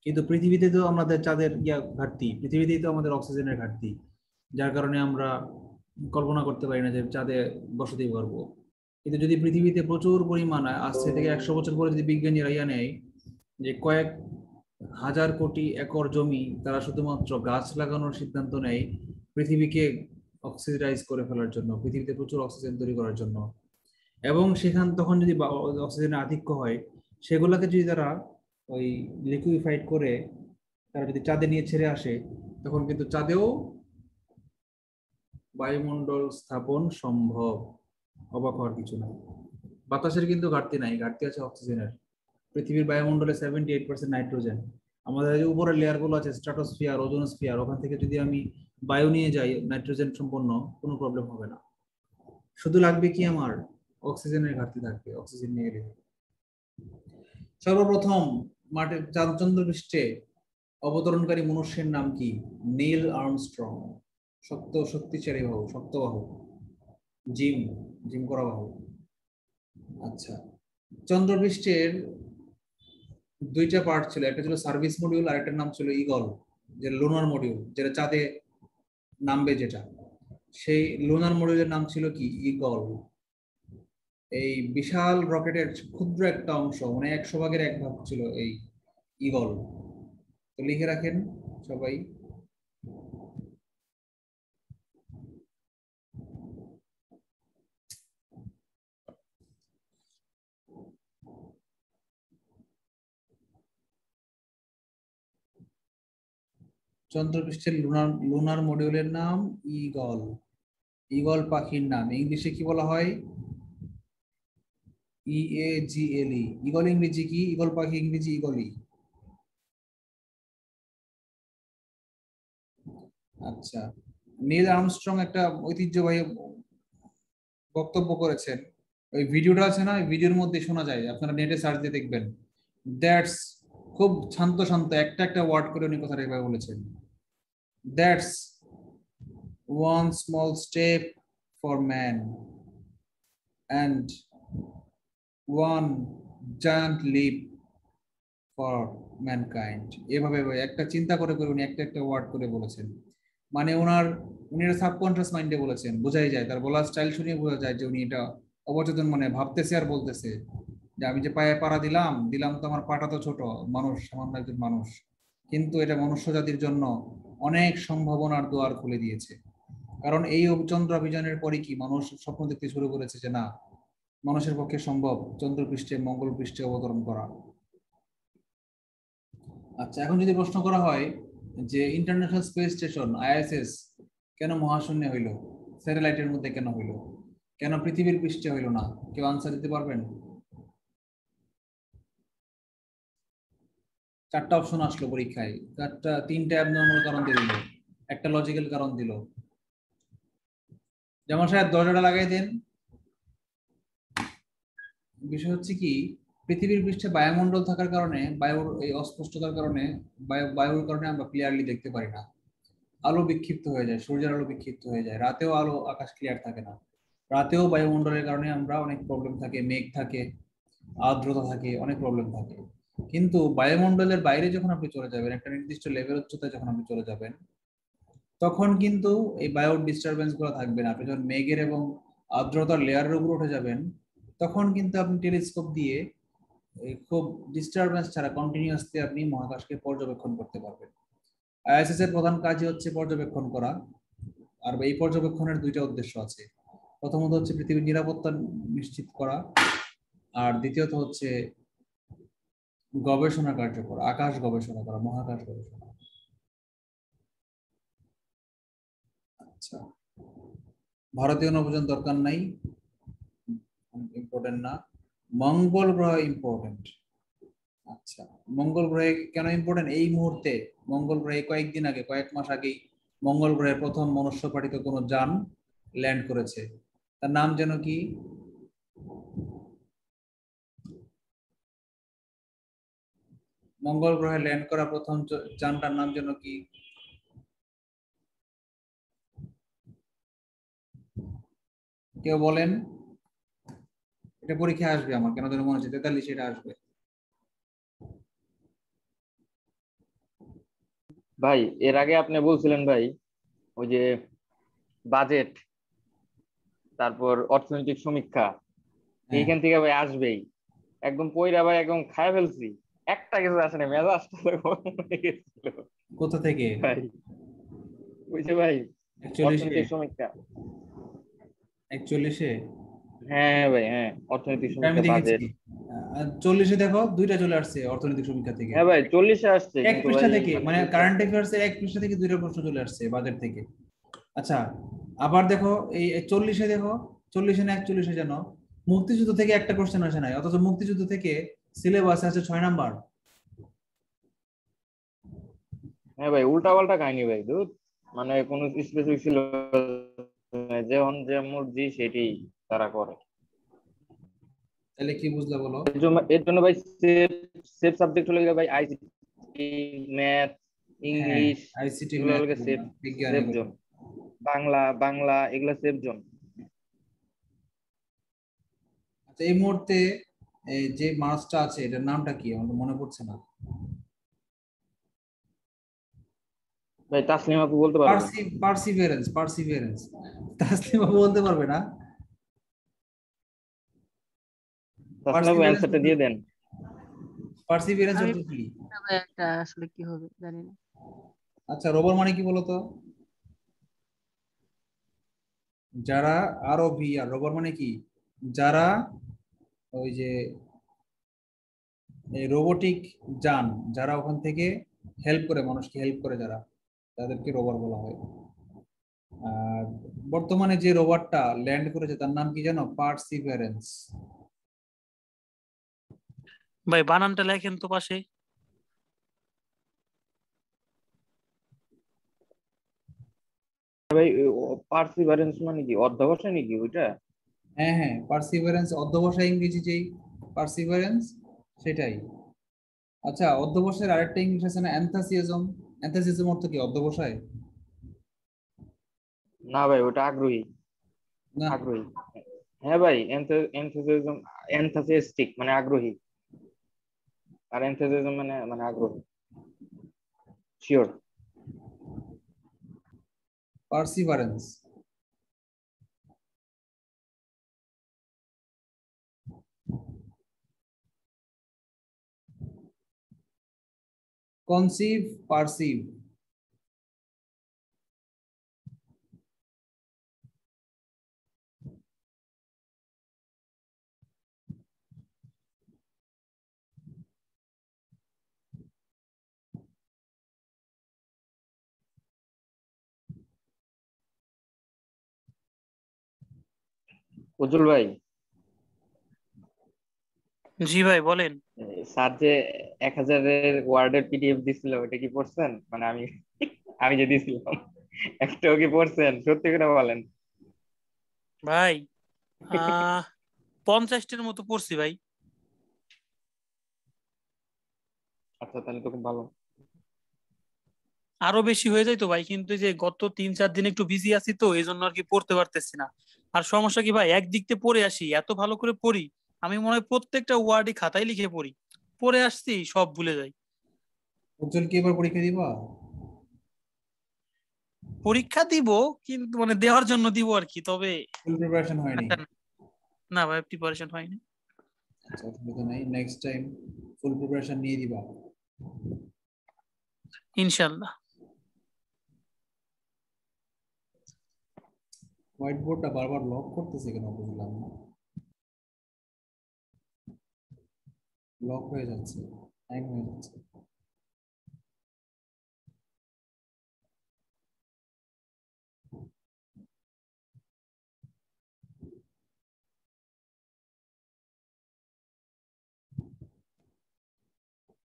কিন্তু পৃথিবীতে তো আমাদের চাঁদের ঘাটতি, পৃথিবীতেই তো আমাদের অক্সিজেনের ঘাটতি, যার কারণে আমরা কল্পনা করতে পারি না যে চাঁদে বসতি করবো। কিন্তু যদি পৃথিবীতে প্রচুর পরিমাণ আজ থেকে 100 বছর পরে যদি বিজ্ঞানীরা নেয় যে কয়েক হাজার কোটি একর জমি তারা শুধুমাত্র গাছ লাগানোর সিদ্ধান্ত নেয় পৃথিবীকে অক্সিডাইজ করে ফেলার জন্য, পৃথিবীতে প্রচুর অক্সিজেন তৈরি করার জন্য, এবং তখন যদি অক্সিজেনের আধিক্য হয়, সেগুলোকে যদি তারা ওই লিকুইফাইড করে তারা যদি চাঁদে নিয়ে ছেড়ে আসে, তখন কিন্তু চাঁদেও বায়ুমণ্ডল স্থাপন সম্ভব। অবাক হওয়ার কিছু নাই। বাতাসের কিন্তু ঘাটতি নাই, ঘাটতি আছে অক্সিজেনের। পৃথিবীর বায়ুমণ্ডলে 78% নাইট্রোজেন। আমাদের যে উপরের লেয়ার গুলো আছে স্ট্রাটোস্ফিয়ার, ওজোনোস্ফিয়ার, ওখান থেকে যদি আমি বায়ু নিয়ে যাই নাইট্রোজেন সম্পন্ন, কোনো প্রবলেম হবে না। শুধু লাগবে কি আমার অক্সিজেনের ঘাটতি থাকবে, অক্সিজেন নিয়ে গেলে। সর্বপ্রথম মাঠে চন্দ্রপৃষ্ঠে অবতরণকারী মনুষ্যের নাম কি? Neil Armstrong. শক্তিশালী বাহু, শক্তবাহু, জিম করা বাহু। আচ্ছা, চন্দ্রপৃষ্ঠের দুইটা পার্ট ছিল, একটা ছিল সার্ভিস মডিউল আর একটার নাম ছিল ইগল, যেটা লুনার মডিউল, যেটা চাঁদে নামবে যেটা, সেই লুনার মডিউলের নাম ছিল কি? ইগল। এই বিশাল রকেটের ক্ষুদ্র একটা অংশ, মানে 100 ভাগের 1 ভাগ ছিল এই ইগল। তো লিখে রাখেন সবাই। চন্দ্রপৃষ্ঠের লুনার মডিউলের নাম ইগল। ইগল পাখির নাম ইংলিশে কি বলা হয়? EAGLE। ইগল ইংরেজি কি? ইগল পাখি ইংরেজি ইগলই। আচ্ছা, নীল আর্মস্ট্রং একটা ঐতিহ্যবাহী বক্তব্য করেছেন। ওই ভিডিওটা আছে না, ওই ভিডিওর মধ্যে শোনা যায়, আপনারা নেটে সার্চ দিয়ে দেখবেন। দ্যাটস, খুব শান্ত শান্ত একটা একটা ওয়ার্ড করে উনি কথাটা এভাবে বলেছেন। That's one small step for man and one giant leap for mankind। এভাবে একটা চিন্তা করে করে উনি একটা একটা ওয়ার্ড করে বলেছেন। মানে উনি এটা সাবকনশিয়াস মাইন্ডে বলেছেন, বোঝাই যায়, তার বলার স্টাইল শুনে বোঝা যায় যে উনি এটা অবচেতন মনে ভাবতেছে আর বলতেছে যে আমি যে পায়ে পাড়া দিলাম তো আমার পাটা তো ছোট, মানুষ, সামান্য একজন মানুষ, কিন্তু এটা মনুষ্য জাতির জন্য অনেক সম্ভাবনার দুয়ার খুলে দিয়েছে। কারণ এই চন্দ্র অভিযানের পরে কি মানুষ স্বপ্ন দেখতে শুরু করেছে যে না, মানুষের পক্ষে সম্ভব চন্দ্রপৃষ্ঠে, মঙ্গল পৃষ্ঠে অবতরণ করা। আচ্ছা, এখন যদি প্রশ্ন করা হয় যে ইন্টারন্যাশনাল স্পেস স্টেশন ISS কেন মহাশূন্যে হইল, স্যাটেলাইটের মধ্যে কেন হইল, কেন পৃথিবীর পৃষ্ঠে হইল না? কেউ আনসার দিতে পারবেন? 4টা অপশন আসলো পরীক্ষায়, 3টা অ্যাবনর্মাল কারণ দিল, একটা লজিক্যাল কারণ দিল। যেমন সাহেব দরজাটা লাগাই দেন। বিষয় হচ্ছে কি, পৃথিবীর পৃষ্ঠে বায়ুমণ্ডল থাকার কারণে, বায়ুর এই অস্পষ্টতার কারণে, বায়ুর কারণে আমরা ক্লিয়ারলি দেখতে পারি না। আলো বিক্ষিপ্ত হয়ে যায়, সূর্যের আলো বিক্ষিপ্ত হয়ে যায়, রাতেও আলো, আকাশ ক্লিয়ার থাকে না। রাতেও বায়ুমণ্ডলের কারণে আমরা অনেক প্রবলেম থাকে, মেঘ থাকে, আর্দ্রতা থাকে, অনেক প্রবলেম থাকে। কিন্তু বায়ুমণ্ডলের বাইরে যখন আপনি চলে যাবেন, একটা নির্দিষ্ট লেভেল উচ্চতায় যখন আপনি চলে যাবেন, তখন কিন্তু এই বায়ুর ডিস্টারবেন্স গুলো থাকবে না। আপনি যখন মেঘের এবং আর্দ্রতার লেয়ারের উপর উঠে যাবেন, তখন কিন্তু আপনি টেলিস্কোপ দিয়ে খুব ডিস্টারবেন্স ছাড়া কন্টিনিউয়াসলি আপনি মহাকাশকে পর্যবেক্ষণ করতে পারবেন। ISS এর প্রধান কাজই হচ্ছে পর্যবেক্ষণ করা। আর এই পর্যবেক্ষণের 2টা উদ্দেশ্য আছে। প্রথমত হচ্ছে পৃথিবীর নিরাপত্তা নিশ্চিত করা, আর দ্বিতীয়ত হচ্ছে গবেষণা কার্য করা, আকাশ গবেষণা করা, মহাকাশ গবেষণা। আচ্ছা, ভারতীয় নৌযান দরকার নাই, ইম্পর্টেন্ট না। মঙ্গল গ্রহ ইম্পর্টেন্ট। আচ্ছা, মঙ্গল গ্রহে কেন ইম্পর্টেন্ট? এই মুহূর্তে মঙ্গল গ্রহে কয়েকদিন আগে, কয়েক মাস আগেই মঙ্গল গ্রহে প্রথম মনুষ্য পাঠিত কোনো যান ল্যান্ড করেছে। তার নাম যেন কি? মঙ্গল গ্রহে ল্যান্ড করা প্রথম যানটার নাম যেন কি? কেউ বলেন? এটা পরীক্ষা আসবে আমার, কেন যেন মনে হচ্ছে 43 এটা আসবে। ভাই এর আগে আপনি বলছিলেন ভাই ওই যে বাজেট, তারপর অর্থনৈতিক সমীক্ষা, হ্যাঁ, এইখান থেকে ভাই আসবেই। একদম পয়রা ভাই একদম খায় ফেলছি, একটা কিছু আসে না, মেজাজটা তো গরম হয়ে গেছিল কোথা থেকে? ভাই। বুঝছে ভাই, 41-এ? অর্থনৈতিক সমীক্ষা। 41-এ? হ্যাঁ ভাই, হ্যাঁ, অর্থনৈতিক এটা আমি সমীক্ষা, দেখেছি। বাজেট। 40-এ দেখো দুইটা চলে আসছে অর্থনৈতিক সমীক্ষা থেকে। হ্যাঁ ভাই, 40-এ আসছে, এক কিন্তু পৃষ্ঠা ভাই থেকে, মানে মানে বুঝতে কারেন্ট পারছি না। অ্যাফেয়ার্স এর এক পৃষ্ঠা থেকে দুইটা প্রশ্ন চলে আসছে বাজেট থেকে। আচ্ছা, আবার দেখো এই 40-এ দেখো, 40-এ না 41-এ যেন মুক্তিযুদ্ধ থেকে একটা কোশ্চেন আসে নাই, অথচ মুক্তিযুদ্ধ থেকে সিলেবাস আছে 6 নাম্বার। হ্যাঁ ভাই, উল্টা পাল্টা কাহিনী ভাই, দুধ মানে কোনো স্পেসিফিক ছিল না, যেমন যে মর্জি সেটি তারা করে। তাহলে কি বুঝলে বলো? এর জন্য ভাই সেফ সেফ সাবজেক্ট হলো গিয়ে ভাই আইসিটি, ম্যাথ, হ্যাঁ, ইংলিশ, আইসিটি, এগুলো ম্যাথ, হলো সেফ বিজ্ঞান সেফ এগুলো। জোন। বাংলা বাংলা এগুলো সেফ জোন। আচ্ছা, এই মুহূর্তে এই যে মাছটা আছে এটার নামটা কি আমার তো মনে পড়ছে না। ভাই তাসলিম আপু বলতে পারবে। Perseverance, perseverance. তাসলিমা বলতে পারবে না? তাসলিম আপু পার্সিভিয়ারেন্স, অ্যান্সারটা দিয়ে দেন। পার্সিভিয়ারেন্স আমি অর্থ কি? তবে একটা আসলে কি হবে জানি না। আচ্ছা, রোবর মানে কি বলতো? যারা, আর ও ভি আর, রোবর মানে কি? যারা ওই যে এই রোবোটিক যান, যারা ওখান থেকে হেল্প করে, মানুষকে হেল্প করে যারা, তাদেরকে রোবর বলা হয়। আর বর্তমানে যে রোবটটা ল্যান্ড করেছে তার নাম কি জানো? পার্সিভিয়ারেন্স। ভাই বানানটা লেখেন তো পাশে। ভাই পার্সিভারেন্স মানে কি, অধ্যবসায় নাকি ওইটা? হ্যাঁ হ্যাঁ, পার্সিভিয়ারেন্স অধ্যবসায়, ইংরেজি যেই পার্সিভিয়ারেন্স সেটাই। আচ্ছা, অধ্যবসায়ের আরেকটা ইংলিশ আছে না, অ্যান্থাসিয়াজম। অ্যান্থাসিয়াজম অর্থ কি? অধ্যবসায়? না ভাই, ওটা আগ্রহী, না। আগ্রহী। হ্যাঁ ভাই, এনথুজিয়াজম, এনথুজিয়াস্টিক মানে আগ্রহী, আর এনথুজিয়াজম মানে মানে আগ্রহী। Sure. Perseverance. Conceive, perceive. Ujjwal ভাই, জি ভাই বলেন। স্যার যে 1000-এর ওয়ার্ডের পিডিএফ দিছিল ওটা কি পড়ছেন? মানে আমি আমি যে দিছিলাম, একটাও কি পড়ছেন? সত্যি করে বলেন। ভাই 50টার মতো পড়ছি ভাই। আচ্ছা, তাহলে তো খুব ভালো। আরো বেশি হয়ে যায় তো ভাই, কিন্তু এই যে গত 3-4 দিন একটু বিজি আছি তো এই জন্য আর কি পড়তে পারতেছি না। আর সমস্যা কি ভাই, একদিক দিয়ে পড়ে আসি, এত ভালো করে পড়ি, আমি মনে হয় প্রত্যেকটা ওয়ার্ডই খাতায় লিখে পড়ি, পড়ে আসছি সব ভুলে যাই। উজ্জ্বল কি এবার পরীক্ষা দিবা? পরীক্ষা দিব, কিন্তু মানে দেওয়ার জন্য দিব আর কি, তবে ফুল প্রিপারেশন হয়নি? আচ্ছা, না ভাই প্রিপারেশন হয়নি। আচ্ছা, অসুবিধা নাই, নেক্সট টাইম ফুল প্রিপারেশন নিয়ে দিবা। ইনশাল্লাহ। হোয়াইট বোর্ডটা বারবার লক করতেছে কেন বুঝলাম না। লক হয়ে যাচ্ছে, হ্যাং হয়ে যাচ্ছে।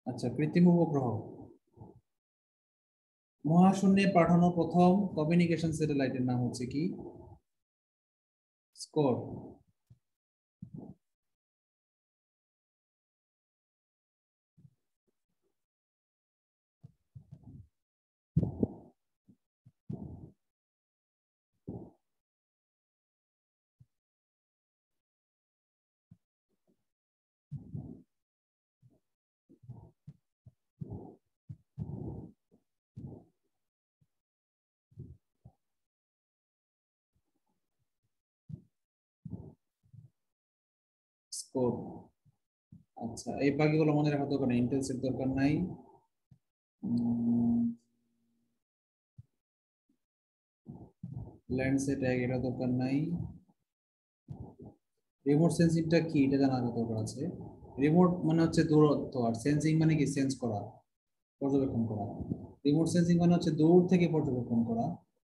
আচ্ছা, কৃত্রিম উপগ্রহ। মহাশূন্যে পাঠানো প্রথম কমিউনিকেশন স্যাটেলাইটের নাম হচ্ছে কি? স্কোর। স্কোর। আচ্ছা, এই বাকিগুলো মনে রাখার দরকার নেই, ইন্টেল সেট দরকার নাই। ল্যান্ডসেট এটা দরকার নাই। রিমোট সেন্সিংটা কি এটা জানার দরকার আছে। রিমোট মানে হচ্ছে দূরত্ব, আর সেন্সিং মানে কি সেন্স করা, পর্যবেক্ষণ করা। রিমোট সেন্সিং মানে হচ্ছে দূর থেকে পর্যবেক্ষণ করা,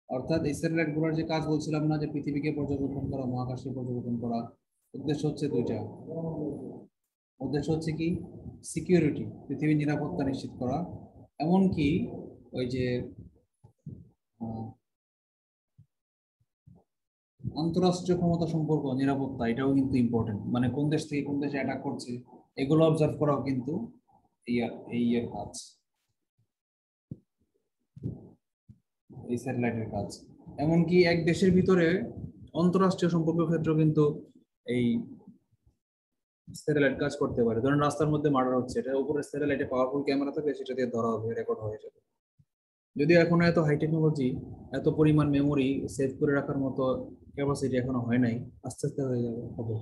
অর্থাৎ এই স্যাটেলাইট গুলোর যে কাজ বলছিলাম না, যে পৃথিবীকে পর্যবেক্ষণ করা, মহাকাশকে পর্যবেক্ষণ করা, উদ্দেশ্য হচ্ছে দুইটা। উদ্দেশ্য হচ্ছে কি সিকিউরিটি, পৃথিবীর নিরাপত্তা নিশ্চিত করা, এমনকি ওই যে আন্তঃরাষ্ট্রীয় ক্ষমতা সম্পর্ক নিরাপত্তা, এটাও কিন্তু ইম্পর্টেন্ট। মানে কোন দেশ থেকে কোন দেশে অ্যাটাক করছে এগুলো অবজার্ভ করাও কিন্তু এই কাজ, এই স্যাটেলাইটের কাজ। এমনকি এক দেশের ভিতরে অন্তঃরাষ্ট্রীয় সম্পর্কের ক্ষেত্রেও কিন্তু এই স্যাটেলাইট কাজ করতে পারে। ধরেন রাস্তার মধ্যে মার্ডার হচ্ছে, এটা উপরে স্যাটেলাইটে পাওয়ারফুল ক্যামেরা থাকে, সেটা দিয়ে ধরা হবে, রেকর্ড হয়ে যাবে। যদিও এখন এত হাই টেকনোলজি, এত পরিমাণ মেমোরি সেভ করে রাখার মতো ক্যাপাসিটি এখনো হয় নাই, আস্তে আস্তে হয়ে যাবে, হবে।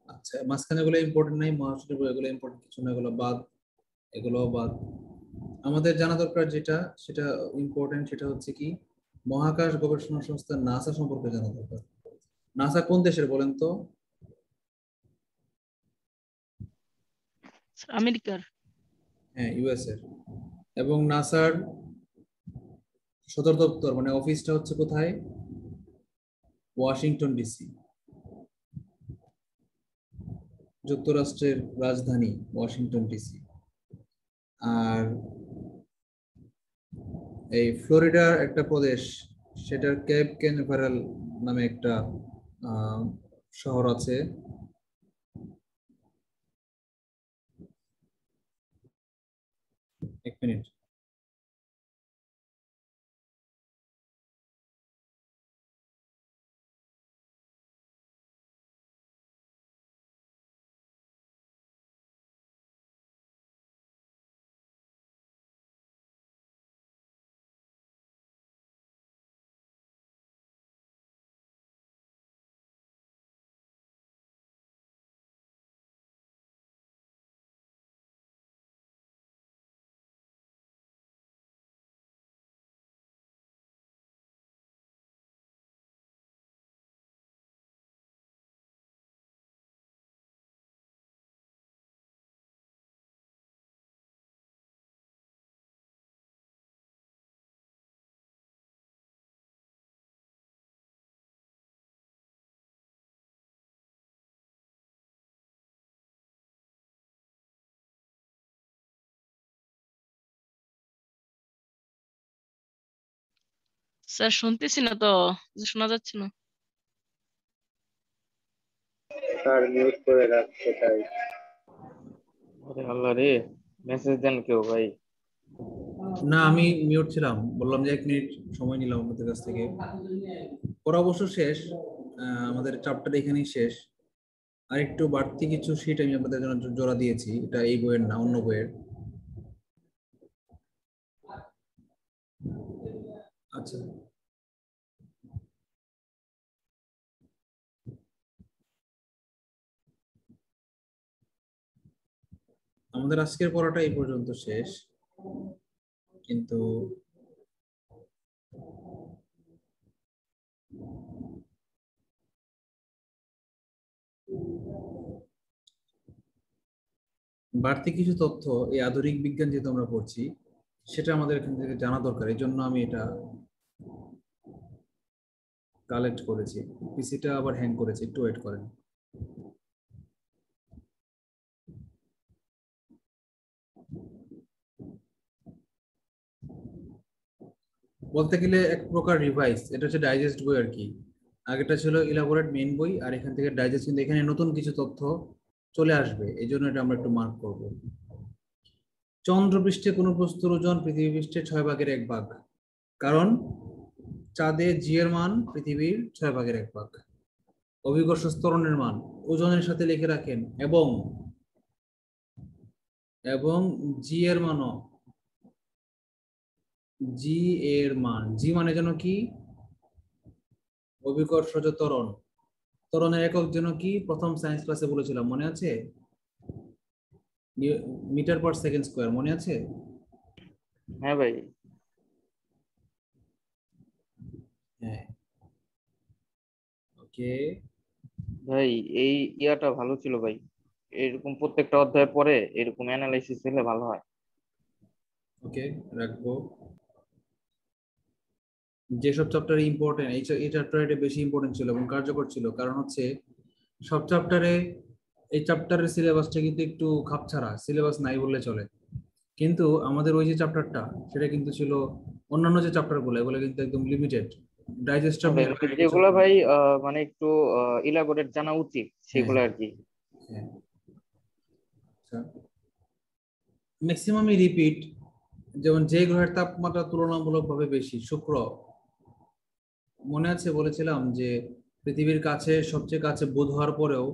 আচ্ছা, মাঝখানে এগুলো ইম্পর্টেন্ট নাই, মহাসূচি এগুলো ইম্পর্টেন্ট কিছু না, এগুলো বাদ, এগুলো বাদ। আমাদের জানা দরকার যেটা, সেটা ইম্পর্টেন্ট, সেটা হচ্ছে কি মহাকাশ গবেষণা সংস্থা নাসা সম্পর্কে জানা দরকার। নাসা কোন দেশের বলেন তো? আমেরিকার। হ্যাঁ, ইউএস এর। এবং নাসার সদর দপ্তর মানে অফিসটা হচ্ছে কোথায়? ওয়াশিংটন ডিসি, যুক্তরাষ্ট্রের রাজধানী ওয়াশিংটন ডিসি। আর এই ফ্লোরিডার একটা প্রদেশ, সেটার কেপ ক্যানাভারাল নামে একটা শহর আছে। এক মিনিট, স্যার শুনতেছি না তো, শোনা যাচ্ছে না। স্যার মিউট করে রাখতে চাই। আরে আল্লাহ রে, মেসেজ দেন কেউ ভাই। না আমি মিউট ছিলাম, বললাম যে 1 মিনিট সময় নিলাম আপনাদের কাছ থেকে। পড়া অবশ্য শেষ, আমাদের চ্যাপ্টার এখানেই শেষ। আর একটু বাড়তি কিছু শীট আমি আপনাদের জন্য জোড়া দিয়েছি, এটা এই বইয়ের না, অন্য বইয়ের। আচ্ছা, আমাদের আজকের পড়াটা এই পর্যন্ত শেষ, কিন্তু বাড়তি কিছু তথ্য এই আধুনিক বিজ্ঞান যেহেতু আমরা পড়ছি, সেটা আমাদের এখান থেকে জানা দরকার। এই জন্য আমি এটা কালেক্ট করেছি। পিসিটা আবার হ্যাং করেছি, একটু ওয়েট করেন। বলতে গেলে এক প্রকার রিভাইস, এটা হচ্ছে ডাইজেস্ট বই আর কি। আগেটা ছিল ইলাবোরেট মেইন বই, আর এখান থেকে ডাইজেস্ট, কিন্তু এখানে নতুন কিছু তথ্য চলে আসবে, এই জন্য এটা আমরা একটু মার্ক করব। চন্দ্রপৃষ্ঠে কোনো বস্তুর ওজন পৃথিবী পৃষ্ঠে 6/1 ভাগ, কারণ চাঁদে জি এর মান পৃথিবীর 6/1 ভাগ। অভিকর্ষ ত্বরণের মান ওজনের সাথে লিখে রাখেন, এবং এবং জি এর মানও, জি এর মান, জি মানে যেন কি, অভিকর্ষজ ত্বরণ। ত্বরণের একক যেন কি, প্রথম সায়েন্স ক্লাসে বলেছিলাম, মনে আছে? মিটার পার সেকেন্ড স্কয়ার, মনে আছে? হ্যাঁ ভাই। হ্যাঁ, ওকে। ভাই এই ইয়াটা ভালো ছিল ভাই, এরকম প্রত্যেকটা অধ্যায় পরে এরকম অ্যানালাইসিস হলে ভালো হয়। ওকে, রাখবো। যেসব চ্যাপ্টার ইম্পর্টেন্ট, এই চ্যাপ্টারটা বেশি ইম্পর্টেন্ট ছিল এবং কার্যকর ছিল, কারণ হচ্ছে সব চ্যাপ্টারে, এই চ্যাপ্টারের সিলেবাসটা কিন্তু একটু খাপছাড়া, সিলেবাস নাই বললে চলে। কিন্তু আমাদের ওই যে চ্যাপ্টারটা, সেটা কিন্তু ছিল, অন্যান্য যে চ্যাপ্টারগুলো এগুলো কিন্তু একদম লিমিটেড, ডাইজেস্ট হ্যাঁ আপনি ভাই, মানে যেগুলা ভাই মানে একটু ইলাবোরেট জানা উচিত হ্যাঁ, সেগুলো আর কি। হ্যাঁ, আচ্ছা। ম্যাক্সিমামই রিপিট, যেমন যে গ্রহের তাপমাত্রা তুলনামূলকভাবে বেশি, শুক্র। মনে আছে বলেছিলাম যে পৃথিবীর কাছে, সবচেয়ে কাছে বুধ হওয়ার পরেও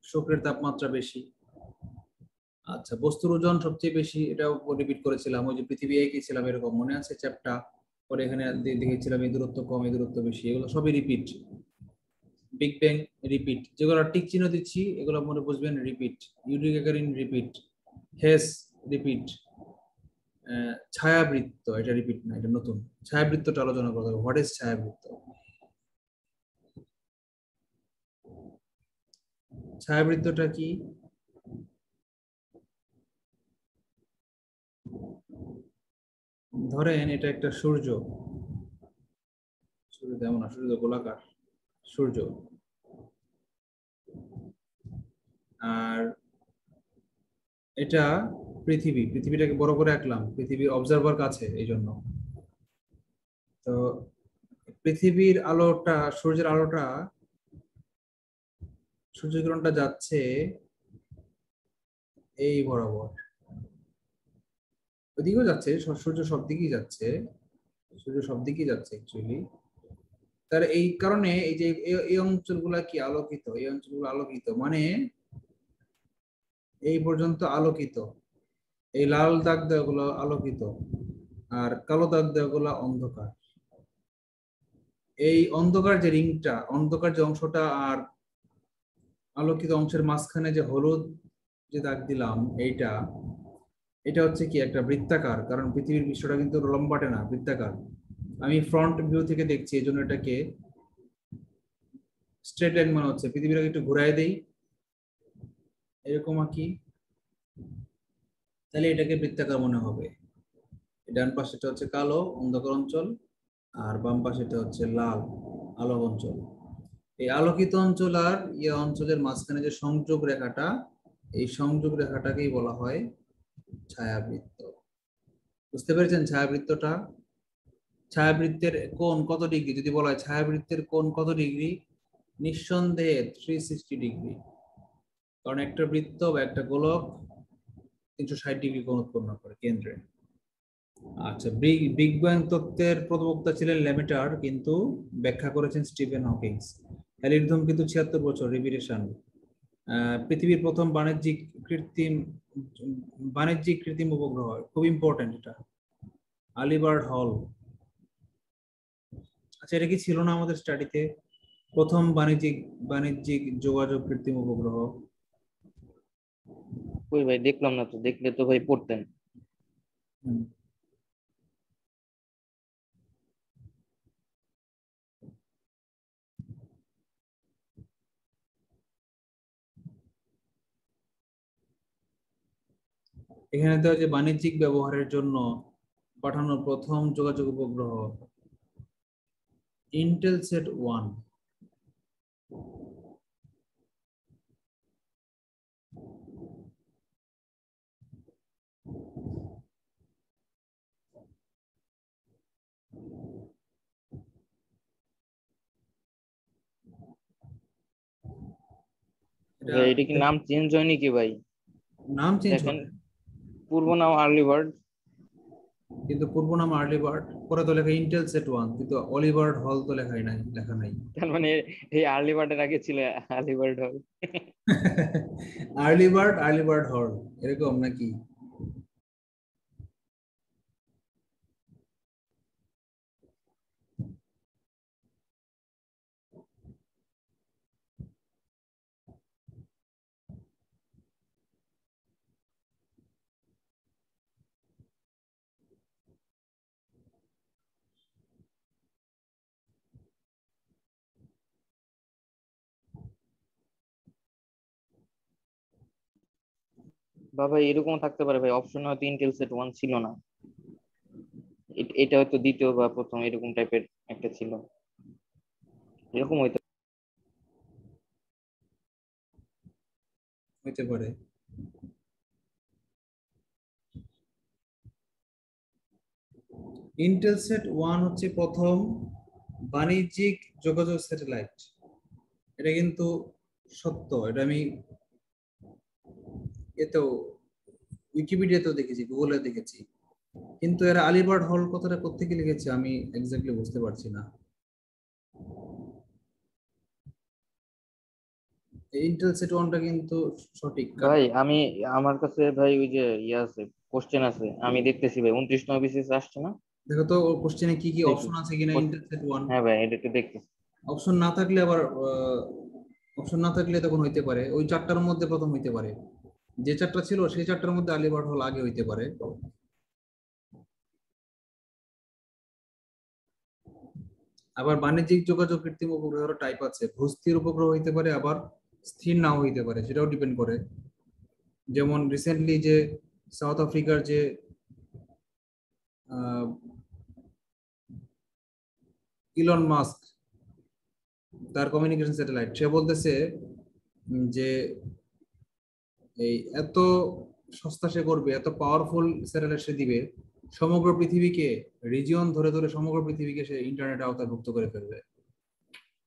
শুক্রের তাপমাত্রা বেশি। আচ্ছা, বস্তুর ওজন সবচেয়ে বেশি, এটাও রিপিট করেছিলাম, ওই যে পৃথিবী এঁকেছিলাম এরকম, মনে আছে চ্যাপ্টার? পরে এখানে দেখেছিলাম এই দূরত্ব কম, এই দূরত্ব বেশি, এগুলো সবই রিপিট। বিগ ব্যাং রিপিট, যেগুলো টিক চিহ্ন দিচ্ছি এগুলো মনে বুঝবেন repeat. Yuri Gagarin repeat, Hess repeat. ছায়াবৃত্ত, এটা রিপিট না, এটা নতুন। ছায়াবৃত্তটা আলোচনা করতে হবে, হোয়াট ইজ ছায়াবৃত্ত। ছায়াবৃত্তটা কি? ধরেন এটা একটা সূর্য, সূর্য তেমন না, সূর্য গোলাকার, সূর্য। আর এটা পৃথিবী, পৃথিবীটাকে বড় করে আঁকলাম, পৃথিবীর অবজারভার কাছে, এই জন্য। তো পৃথিবীর আলোটা, সূর্যের আলোটা, সূর্যকিরণটা যাচ্ছে এই বরাবর, ওইদিকেও যাচ্ছে, সূর্য সব দিকেই যাচ্ছে, সূর্য সব দিকেই যাচ্ছে অ্যাকচুয়ালি। তার এই কারণে এই যে এই অঞ্চলগুলা কি আলোকিত, এই অঞ্চলগুলো আলোকিত, মানে এই পর্যন্ত আলোকিত, এই লাল দাগ দেওয়াগুলো আলোকিত, আর কালো দাগ দেওয়াগুলো অন্ধকার। এই অন্ধকার যে রিংটা, অন্ধকার যে অংশটা আর আলোকিত অংশের মাঝখানে যে হলুদ যে দাগ দিলাম, এইটা, এটা হচ্ছে কি একটা বৃত্তাকার, কারণ পৃথিবীর পৃষ্ঠটা কিন্তু লম্বাটে না, বৃত্তাকার। আমি ফ্রন্ট ভিউ থেকে দেখছি, এই জন্য এটাকে স্ট্রেট লাইন মনে হচ্ছে। পৃথিবীটাকে একটু ঘুরাই দেই, এরকম আঁকি, তাহলে এটাকে বৃত্তাকার মনে হবে। ডান পাশেটা হচ্ছে কালো অন্ধকার অঞ্চল, আর বাম পাশেটা হচ্ছে লাল আলো অঞ্চল। এই আলোকিত অঞ্চল আর ইয়ে অঞ্চলের মাঝখানে যে সংযোগ রেখাটা, এই সংযোগ রেখাটাকেই বলা হয় ছায়াবৃত্ত। বুঝতে পেরেছেন ছায়াবৃত্তটা? ছায়াবৃত্তের কোণ কত ডিগ্রি, যদি বলা হয় ছায়াবৃত্তের কোণ কত ডিগ্রি, নিঃসন্দেহে 360 ডিগ্রি, কারণ একটা বৃত্ত বা একটা গোলক 360 ডিগ্রি কোণ উৎপন্ন করে কেন্দ্রে। আচ্ছা, বিগ ব্যাং তত্ত্বের প্রবক্তা ছিলেন লেমেটার, কিন্তু ব্যাখ্যা করেছেন স্টিফেন হকিংস। হ্যালির ধূম কিন্তু 76 বছর, রিপিটেশন। পৃথিবীর প্রথম বাণিজ্যিক কৃত্রিম উপগ্রহ, খুব ইম্পর্টেন্ট এটা, আলিবার্ড হল। আচ্ছা, এটা কি ছিল না আমাদের স্টাডিতে, প্রথম বাণিজ্যিক যোগাযোগ কৃত্রিম উপগ্রহ? ওই ভাই দেখলাম না তো, দেখলে তো ভাই পড়তেন। হুম। এখানে দেওয়া যে বাণিজ্যিক ব্যবহারের জন্য পাঠানো প্রথম যোগাযোগ উপগ্রহ ইন্টেলসেট 1। এটা ভাই এটা কি নাম চেঞ্জ হয়নি কি ভাই? নাম চেঞ্জ দেখেন হবে, পূর্ব নাম আর্লি বার্ড। কিন্তু পূর্ব নাম আর্লি বার্ড, পরে তো লেখা ইন্টেল সেট 1, কিন্তু অলিভার হল তো লেখা নাই। তার মানে এই আর্লি বার্ডের আগে ছিল আর্লি বার্ড হল। আর্লি বার্ড হল এরকম নাকি? বাবা এরকম থাকতে পারে ভাই, অপশন হয়তো ইন্টেল সেট 1 ছিল না, এটা হয়তো দ্বিতীয় বা প্রথম এরকম টাইপের একটা ছিল, এরকম হয়তো। হইতে পারে। ইন্টেল সেট 1 হচ্ছে প্রথম বাণিজ্যিক যোগাযোগ স্যাটেলাইট। এটা কিন্তু সত্য, এটা আমি এতেও উইকিপিডিয়াতেও দেখেছি, গুগলে দেখেছি। কিন্তু এরা আলিবার্ড হল কথাটা কোত্থেকে লিখেছে আমি এক্স্যাক্টলি বুঝতে পারছি না। ইন্টেল সেট 1টা কিন্তু সঠিক। ভাই আমি আমার কাছে ভাই ওই যে ইয়ে আছে, কোশ্চেন আছে, আমি দেখতেছি ভাই 29 বিসিএস আসছে না, দেখো তো কোশ্চেনে কি কি দেখি। অপশন আছে কিনা ইন্টেল সেট 1। হ্যাঁ ভাই এটা একটু দেখতেছি। অপশন না থাকলে আবার অপশন না থাকলে তখন হইতে পারে ওই চারটার মধ্যে প্রথম হইতে পারে, যে চারটা ছিল সেই চারটার মধ্যে আলিবার্ড হল আগে হইতে পারে। আবার বাণিজ্যিক যোগাযোগ কৃত্রিম উপগ্রহের টাইপ আছে, ভূস্থির উপগ্রহ হইতে পারে, আবার স্থির নাও হইতে পারে, সেটাও ডিপেন্ড করে। যেমন রিসেন্টলি যে সাউথ আফ্রিকার যে ইলন মাস্ক, তার কমিউনিকেশন স্যাটেলাইট, সে বলতেছে যে এই এত সস্তা সে করবে, এত পাওয়ারফুল স্যাটেলাইট সে দিবে, সমগ্র পৃথিবীকে রিজিয়ন ধরে ধরে সমগ্র পৃথিবীকে সে ইন্টারনেট আওতাভুক্ত করে ফেলবে,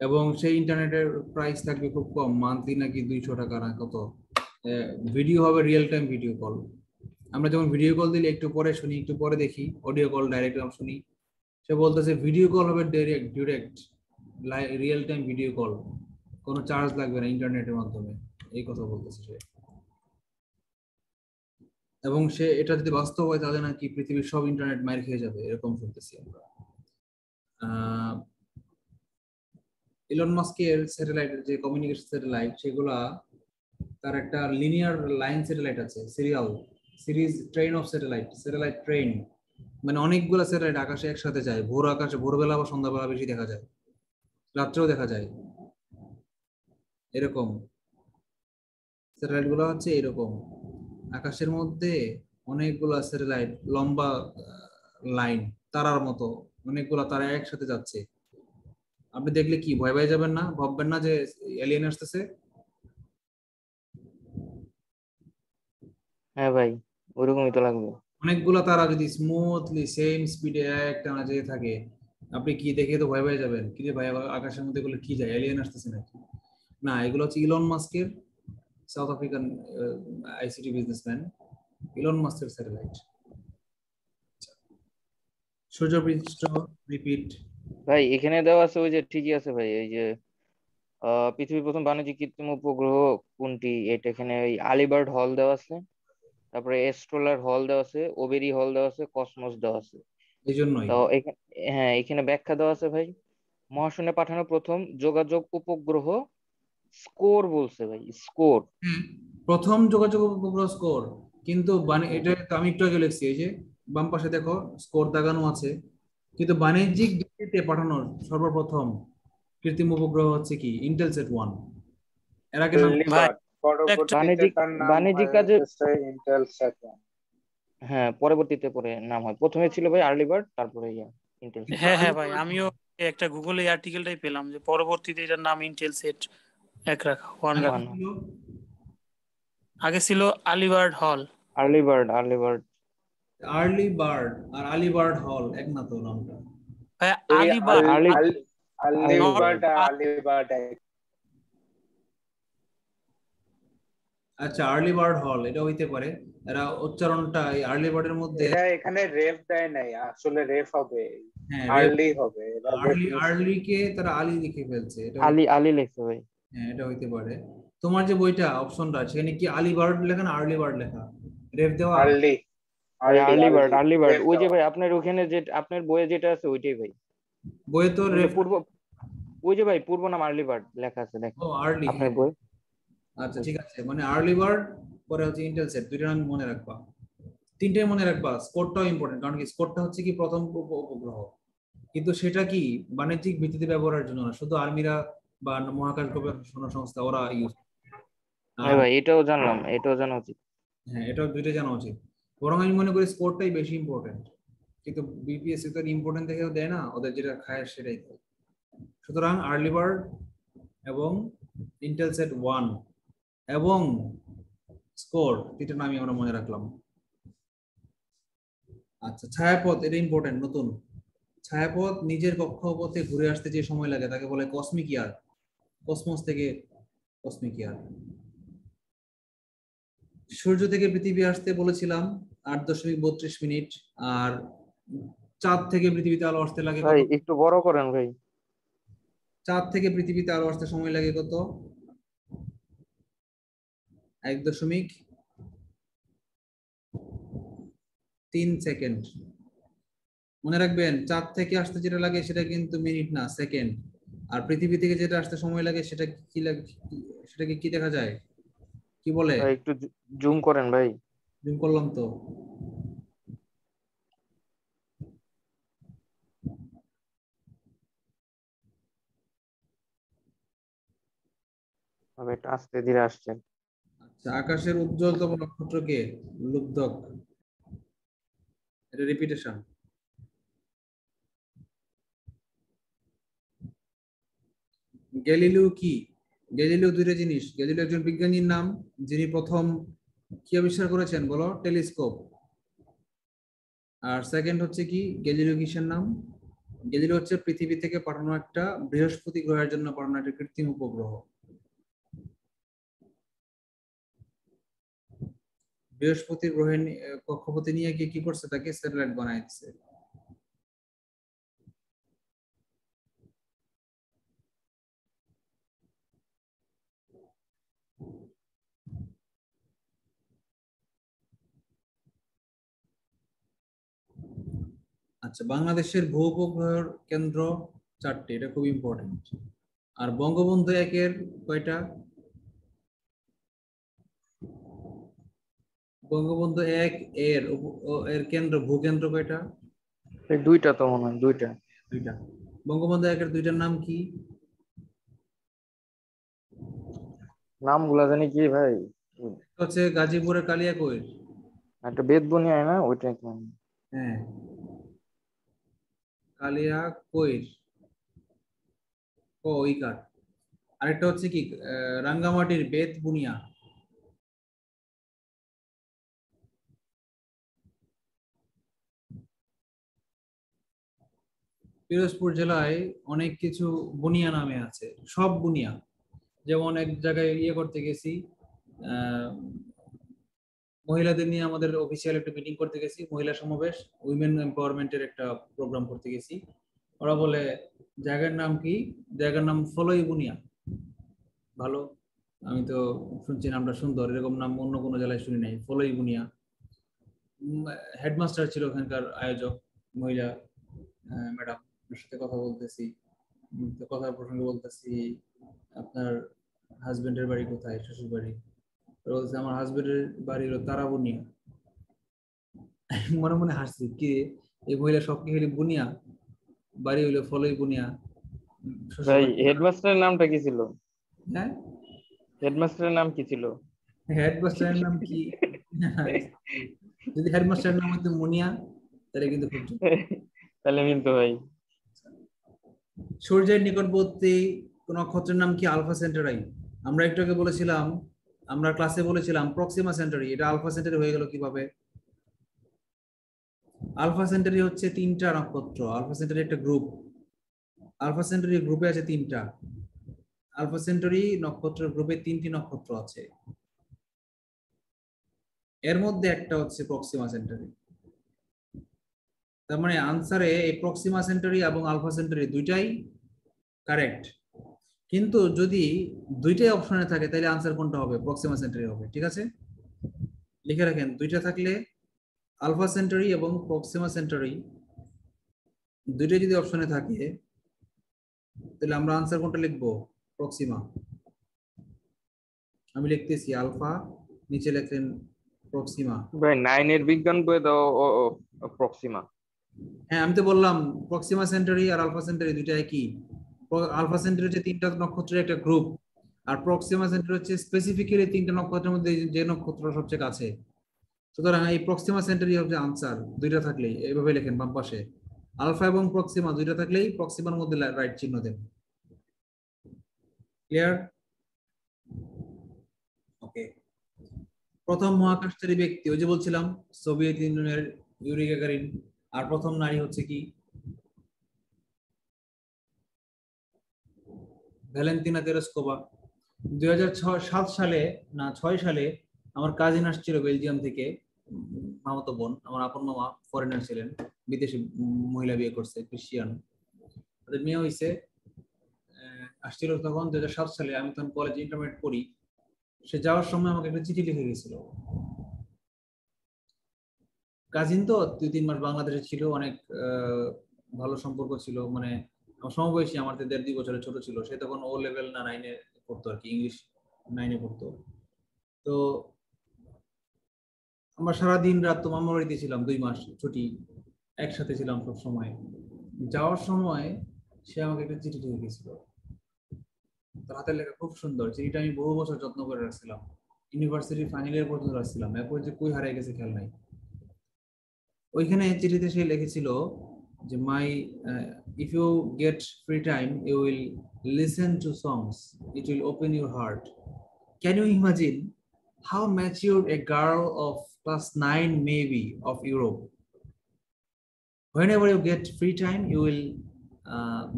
এবং সেই ইন্টারনেটের প্রাইস থাকবে খুব কম, মান্থলি নাকি 200 টাকা না কত। ভিডিও হবে রিয়েল টাইম ভিডিও কল। আমরা যেমন ভিডিও কল দিলে একটু পরে শুনি, একটু পরে দেখি, অডিও কল ডাইরেক্ট শুনি। সে বলতেছে ভিডিও কল হবে direct real time video call, কোনো চার্জ লাগবে না ইন্টারনেটের মাধ্যমে, এই কথা বলতেছে সে। এবং সে এটা যদি বাস্তব হয় তাহলে নাকি পৃথিবীর সব ইন্টারনেট মাইর খেয়ে যাবে, এরকম শুনতেছি আমরা। ইলন মাস্কের স্যাটেলাইটের যে কমিউনিকেশন স্যাটেলাইট, সেগুলা তার একটা লিনিয়ার লাইন স্যাটেলাইট আছে, series train of satellite train, মানে অনেকগুলো স্যাটেলাইট আকাশে একসাথে যায়, আকাশে ভোরবেলা বা সন্ধ্যাবেলা বেশি দেখা যায়, রাত্রেও দেখা যায়। এরকম স্যাটেলাইট গুলো হচ্ছে এরকম, আকাশের মধ্যে অনেকগুলা স্যাটেলাইট, লম্বা লাইন, তারার মতো অনেকগুলা তারা একসাথে যাচ্ছে। আপনি দেখলে কি ভয় পেয়ে যাবেন না? ভাববেন না যে এলিয়েন আসতেছে? হ্যাঁ ভাই ওরকমই তো লাগবে। অনেকগুলা তারা যদি স্মুথলি সেম স্পিডে একটা না যেতে থাকে, আপনি কি দেখে তো ভয় পেয়ে যাবেন, কি রে ভাই আকাশের মধ্যে এগুলো কি যায়, এলিয়েন আসতেছে নাকি? না, এগুলো হচ্ছে ইলন মাস্কের, south African ICT businessman Elon মাস্কের স্যাটেলাইট। সূর্যপৃষ্ঠ রিপিট। ভাই এখানে দেওয়া আছে ওই যে ঠিকই আছে ভাই, এই যে পৃথিবীর প্রথম বাণিজ্যিক কৃত্রিম উপগ্রহ কোনটি, এটা এখানে ওই আলিবার্ড হল দেওয়া আছে, তারপরে এস্ট্রোলার হল দেওয়া আছে, ওবেরি হল দেওয়া আছে, কসমস দেওয়া আছে। এই জন্যই তো এখানে, হ্যাঁ এখানে ব্যাখ্যা দেওয়া আছে ভাই, মহাশূন্যে পাঠানো প্রথম যোগাযোগ উপগ্রহ স্কোর বলছে ভাই, স্কোর। প্রথম যোগাযোগ উপগ্রহ স্কোর, কিন্তু এটা তো আমি একটু আগে লিখছি, এই যে বাম পাশে দেখো স্কোর দাগানো আছে, কিন্তু বাণিজ্যিক ভিত্তিতে পাঠানোর সর্বপ্রথম কৃত্রিম উপগ্রহ হচ্ছে কি ইন্টেল সেট 1। এর আগে নাম ভাই পরবর্তীতে বাণিজ্যিক তার নাম বাণিজ্যিক হয় কাজে, হচ্ছে ইন্টেল সেট 1। হ্যাঁ পরবর্তীতে পরে নাম হয়, প্রথমে ছিল ভাই আর্লি বার্ড, তারপরে ইন্টেল। হ্যাঁ হ্যাঁ ভাই, আমিও একটা গুগলে আর্টিকেলটাই পেলাম যে পরবর্তীতে এটার নাম ইন্টেল সেট এক রাখা, ওয়ান রাখা। আগে ছিল আলিবার্ড হল। Early bird. আর্লি বার্ড আর আলি বার্ড হল এক না তো নামটা? ভাই এই আলিবার্ড আর্লি আলিবার্ড আচ্ছা, আর্লি বার্ড হল এটা হইতে পারে। এরা উচ্চারণটা এই আর্লি বার্ডের মধ্যে, এটা এখানে রেফ দেয় নাই, আসলে রেফ হবে, হ্যাঁ আর্লি হবে, এটা রেফ আর্লি, মিস। আর্লি কে তারা আলি লিখে ফেলছে, এটা আলি আলি লেখছে ভাই। হ্যাঁ এটা হইতে পারে। তোমার যে বইটা অপশনটা সেখানে কি আলি বার্ড লেখা না আর্লি বার্ড লেখা, রেফ দেওয়া? আর্লি, ভাই early, early bird, early early bird রেফ ওই যে দেওয়া। ভাই আপনার ওখানে যে আপনার বইয়ে যেটা আছে ওইটাই ভাই। বইয়ে তো ওই যে রেফ, পূর্ব, ওই যে ভাই পূর্ব নাম আর্লি বার্ড লেখা আছে ও দেখেন আর্লি, আপনার হ্যাঁ। বই। আচ্ছা ঠিক আছে, মানে আর্লি বার্ড পরে হচ্ছে ইন্টেল সেট, দুইটা নাম মনে রাখবা, তিনটাই মনে রাখবা। স্কোরটাও ইম্পর্টেন্ট, কারণ কি স্কোরটা হচ্ছে কি প্রথম উপগ্রহ, কিন্তু সেটা কি বাণিজ্যিক ভিত্তিতে ব্যবহারের জন্য না, শুধু আর্মিরা বা মহাকাশ গবেষণা সংস্থা ওরা ইউজ। হ্যাঁ আর ভাই এটাও জানলাম, এটাও জানা উচিত। হ্যাঁ এটাও দুইটা জানা উচিত, বরং আমি মনে করি স্কোরটাই বেশি ইম্পর্টেন্ট, কিন্তু বিপিএসসি তো ইম্পর্টেন্ট দেখেও দেয় না, ওদের যেটা খায় সেটাই দেয়। সুতরাং আর্লি বার্ড এবং ইন্টেল সেট 1 এবং স্কোর, তিনটা নামই আমরা মনে রাখলাম। আচ্ছা, ছায়াপথ এটা ইম্পর্টেন্ট, নতুন। ছায়াপথ নিজের কক্ষপথে ঘুরে আসতে যে সময় লাগে তাকে বলে কসমিক ইয়ার, কসমস থেকে কসমিক ইয়ার। সূর্য থেকে পৃথিবী আসতে বলেছিলাম 8.32 মিনিট, আর চাঁদ থেকে পৃথিবীতে আলো আসতে লাগে ভাই কত? একটু বড় করেন ভাই। চাঁদ থেকে পৃথিবীতে আলো আসতে সময় লাগে কত? 1.3 সেকেন্ড। মনে রাখবেন, চাঁদ থেকে আসতে যেটা লাগে সেটা কিন্তু মিনিট না, সেকেন্ড। আর পৃথিবী থেকে যেটা আসতে সময় লাগে সেটা কি লাগে, সেটাকে কি দেখা যায়, কি বলে? ভাই একটু জুম করেন ভাই। জুম করলাম তো। ভাই একটু আস্তে ধীরে আসছেন। আচ্ছা, আকাশের উজ্জ্বলতম নক্ষত্রকে? লুব্ধক, এটা রিপিটেশন। গ্যালিলিও কি? গ্যালিলিও দুইটা জিনিস, গ্যালিলিও একজন বিজ্ঞানীর নাম, যিনি প্রথম কি আবিষ্কার করেছেন বলো? টেলিস্কোপ। আর সেকেন্ড হচ্ছে কি, গ্যালিলিও কিসের নাম? গ্যালিলিও হচ্ছে পৃথিবী থেকে পাঠানো একটা, বৃহস্পতি গ্রহের জন্য পাঠানো একটা কৃত্রিম উপগ্রহ। বৃহস্পতি গ্রহের কক্ষপথে নিয়ে গিয়ে কি করছে, তাকে স্যাটেলাইট বানাই দিচ্ছে। আচ্ছা, বাংলাদেশের ভূ উপগ্রহের কেন্দ্র 4টি, এটা খুব ইম্পর্টেন্ট। আর বঙ্গবন্ধু 1-এর কয়টা? বঙ্গবন্ধু 1 এর এর কেন্দ্র, ভূকেন্দ্র কয়টা? এই দুইটা তো মনে হয়, দুইটা। দুইটা। বঙ্গবন্ধু 1-এর দুইটার নাম কি? নামগুলা জানি কি ভাই। একটা হচ্ছে গাজীপুরের কালিয়াকৈর, একটা বেদবুনিয়া না ওইটা কি? হ্যাঁ কালিয়াকৈর, ও ইকার। আরেকটা হচ্ছে কি রাঙ্গামাটির বেত বুনিয়া। পিরোজপুর জেলায় অনেক কিছু বুনিয়া নামে আছে, সব বুনিয়া। যেমন এক জায়গায় ইয়ে করতে গেছি, আহ, মহিলাদের নিয়ে আমাদের অফিসিয়াল একটা মিটিং করতে গেছি, মহিলা সমাবেশ, উইমেন এম্পাওয়ারমেন্টের একটা প্রোগ্রাম করতে গেছি। ওরা বলে জায়গার নাম কি? জায়গার নাম ফলই বুনিয়া। ভালো, আমি তো শুনছি নামটা সুন্দর, এরকম নাম অন্য কোনো জেলায় শুনি নাই, ফলই বুনিয়া। হেডমাস্টার ছিল ওখানকার আয়োজক, মহিলা ম্যাডাম, ওর সাথে কথা বলতেছি, তো কথার প্রসঙ্গে বলতেছি আপনার হাজবেন্ডের বাড়ি কোথায়, শ্বশুর বাড়ি? তো বলছে আমার হাজবেন্ডের বাড়ি হলো তারাবুনিয়া। মনে মনে হাসছি, কি রে, এই মহিলা সব কি হইলে বুনিয়া, বাড়ি হইলো ফলই বুনিয়া, শ্বশুর ভাই বাড়ি। হেডমাস্টারের নামটা কি ছিল? হ্যাঁ, হেডমাস্টারের নাম কি ছিল? হেডমাস্টারের নাম কি? যদি হেডমাস্টারের নাম হতো মুনিয়া তাহলে কিন্তু খুব জোর। তাহলে কিন্তু ভাই। সূর্যের নিকটবর্তী নক্ষত্রের নাম কি? Alpha Centauri. আমরা একটু আগে বলেছিলাম, আমরা ক্লাসে বলেছিলাম প্রক্সিমা সেন্টারি, এটা আলফা সেন্টারি হয়ে গেল কিভাবে? আলফা সেন্টারি হচ্ছে 3টা নক্ষত্র, আলফা সেন্টারি একটা গ্রুপ, আলফা সেন্টারি গ্রুপে আছে 3টা। আলফা সেন্টারি নক্ষত্রের গ্রুপে 3টি নক্ষত্র আছে। এর মধ্যে একটা হচ্ছে প্রক্সিমা সেন্টারি। তার মানে আনসারে এই প্রক্সিমা সেন্টারি এবং আলফা সেন্টারি দুইটাই কারেক্ট। কিন্তু যদি দুইটাই অপশনে থাকে তাহলে আনসার কোনটা হবে? প্রক্সিমা সেন্টারি হবে। ঠিক আছে, লিখে রাখেন, দুইটা থাকলে আলফা সেন্টারি এবং প্রক্সিমা সেন্টারি দুইটাই যদি অপশনে থাকে তাহলে আমরা আনসার কোনটা লিখবো? প্রক্সিমা। আমি লিখতেছি আলফা, নিচে লেখেন প্রক্সিমা। ভাই 9 এর বিজ্ঞান বই দাও প্রক্সিমা। হ্যাঁ, আমি তো বললাম প্রক্সিমা সেন্টারি আর আলফা সেন্টারি দুইটা একই। আলফা সেন্টারি হচ্ছে তিনটা নক্ষত্রের একটা গ্রুপ, আর প্রক্সিমা সেন্টারি হচ্ছে স্পেসিফিক্যালি তিনটা নক্ষত্রের মধ্যে যে নক্ষত্র সবচেয়ে কাছে। সুতরাং এই প্রক্সিমা সেন্টারি হচ্ছে আনসার, দুইটা থাকলেই এইভাবে লেখেন বাম পাশে, আলফা এবং প্রক্সিমা দুইটা থাকলেই প্রক্সিমার মধ্যে রাইট চিহ্ন দেন। ক্লিয়ার? ওকে। প্রথম মহাকাশচারী ব্যক্তি ওই যে বলছিলাম সোভিয়েত ইউনিয়নের ইউরি গাগারিন। আর প্রথম নারী হচ্ছে কি? Valentina Tereshkova. 2007 সালে না 6 সালে আমার কাজিন আসছিল বেলজিয়াম থেকে, মামাতো বোন, আমার আপন মামা ফরেনার ছিলেন, বিদেশি মহিলা বিয়ে করছে, ক্রিশ্চিয়ান, তাদের মেয়ে হয়েছে। আসছিল তখন 2007 সালে, আমি তখন কলেজে ইন্টারমিডিয়েট পড়ি। সে যাওয়ার সময় আমাকে একটা চিঠি লিখে গেছিল। কাজিন তো 2-3 মাস বাংলাদেশে ছিল, অনেক ভালো সম্পর্ক ছিল, মানে আমার সমবয়সী, আমার 1.5-2 বছরের ছোট ছিল। সে তখন ও লেভেল না 9-এ পড়তো আর কি, ইংলিশ 9-এ পড়তো। তো আমরা সারাদিন রাত তো মামার বাড়িতে ছিলাম, 2 মাস ছুটি, একসাথে ছিলাম সব সময়। যাওয়ার সময় সে আমাকে একটা চিঠি লিখে গেছিল, তার হাতের লেখা খুব সুন্দর। চিঠিটা আমি বহু বছর যত্ন করে রাখছিলাম, ইউনিভার্সিটি ফাইনাল ইয়ার পর্যন্ত রাখছিলাম, এরপর যে কই হারিয়ে গেছে খেয়াল নাই। ওইখানে চিঠিতে সে লিখেছিল যে if you get free time you will listen to songs, it will open your heart. Can you imagine how mature a girl of class 9 may be of Europe? Whenever you get free time you will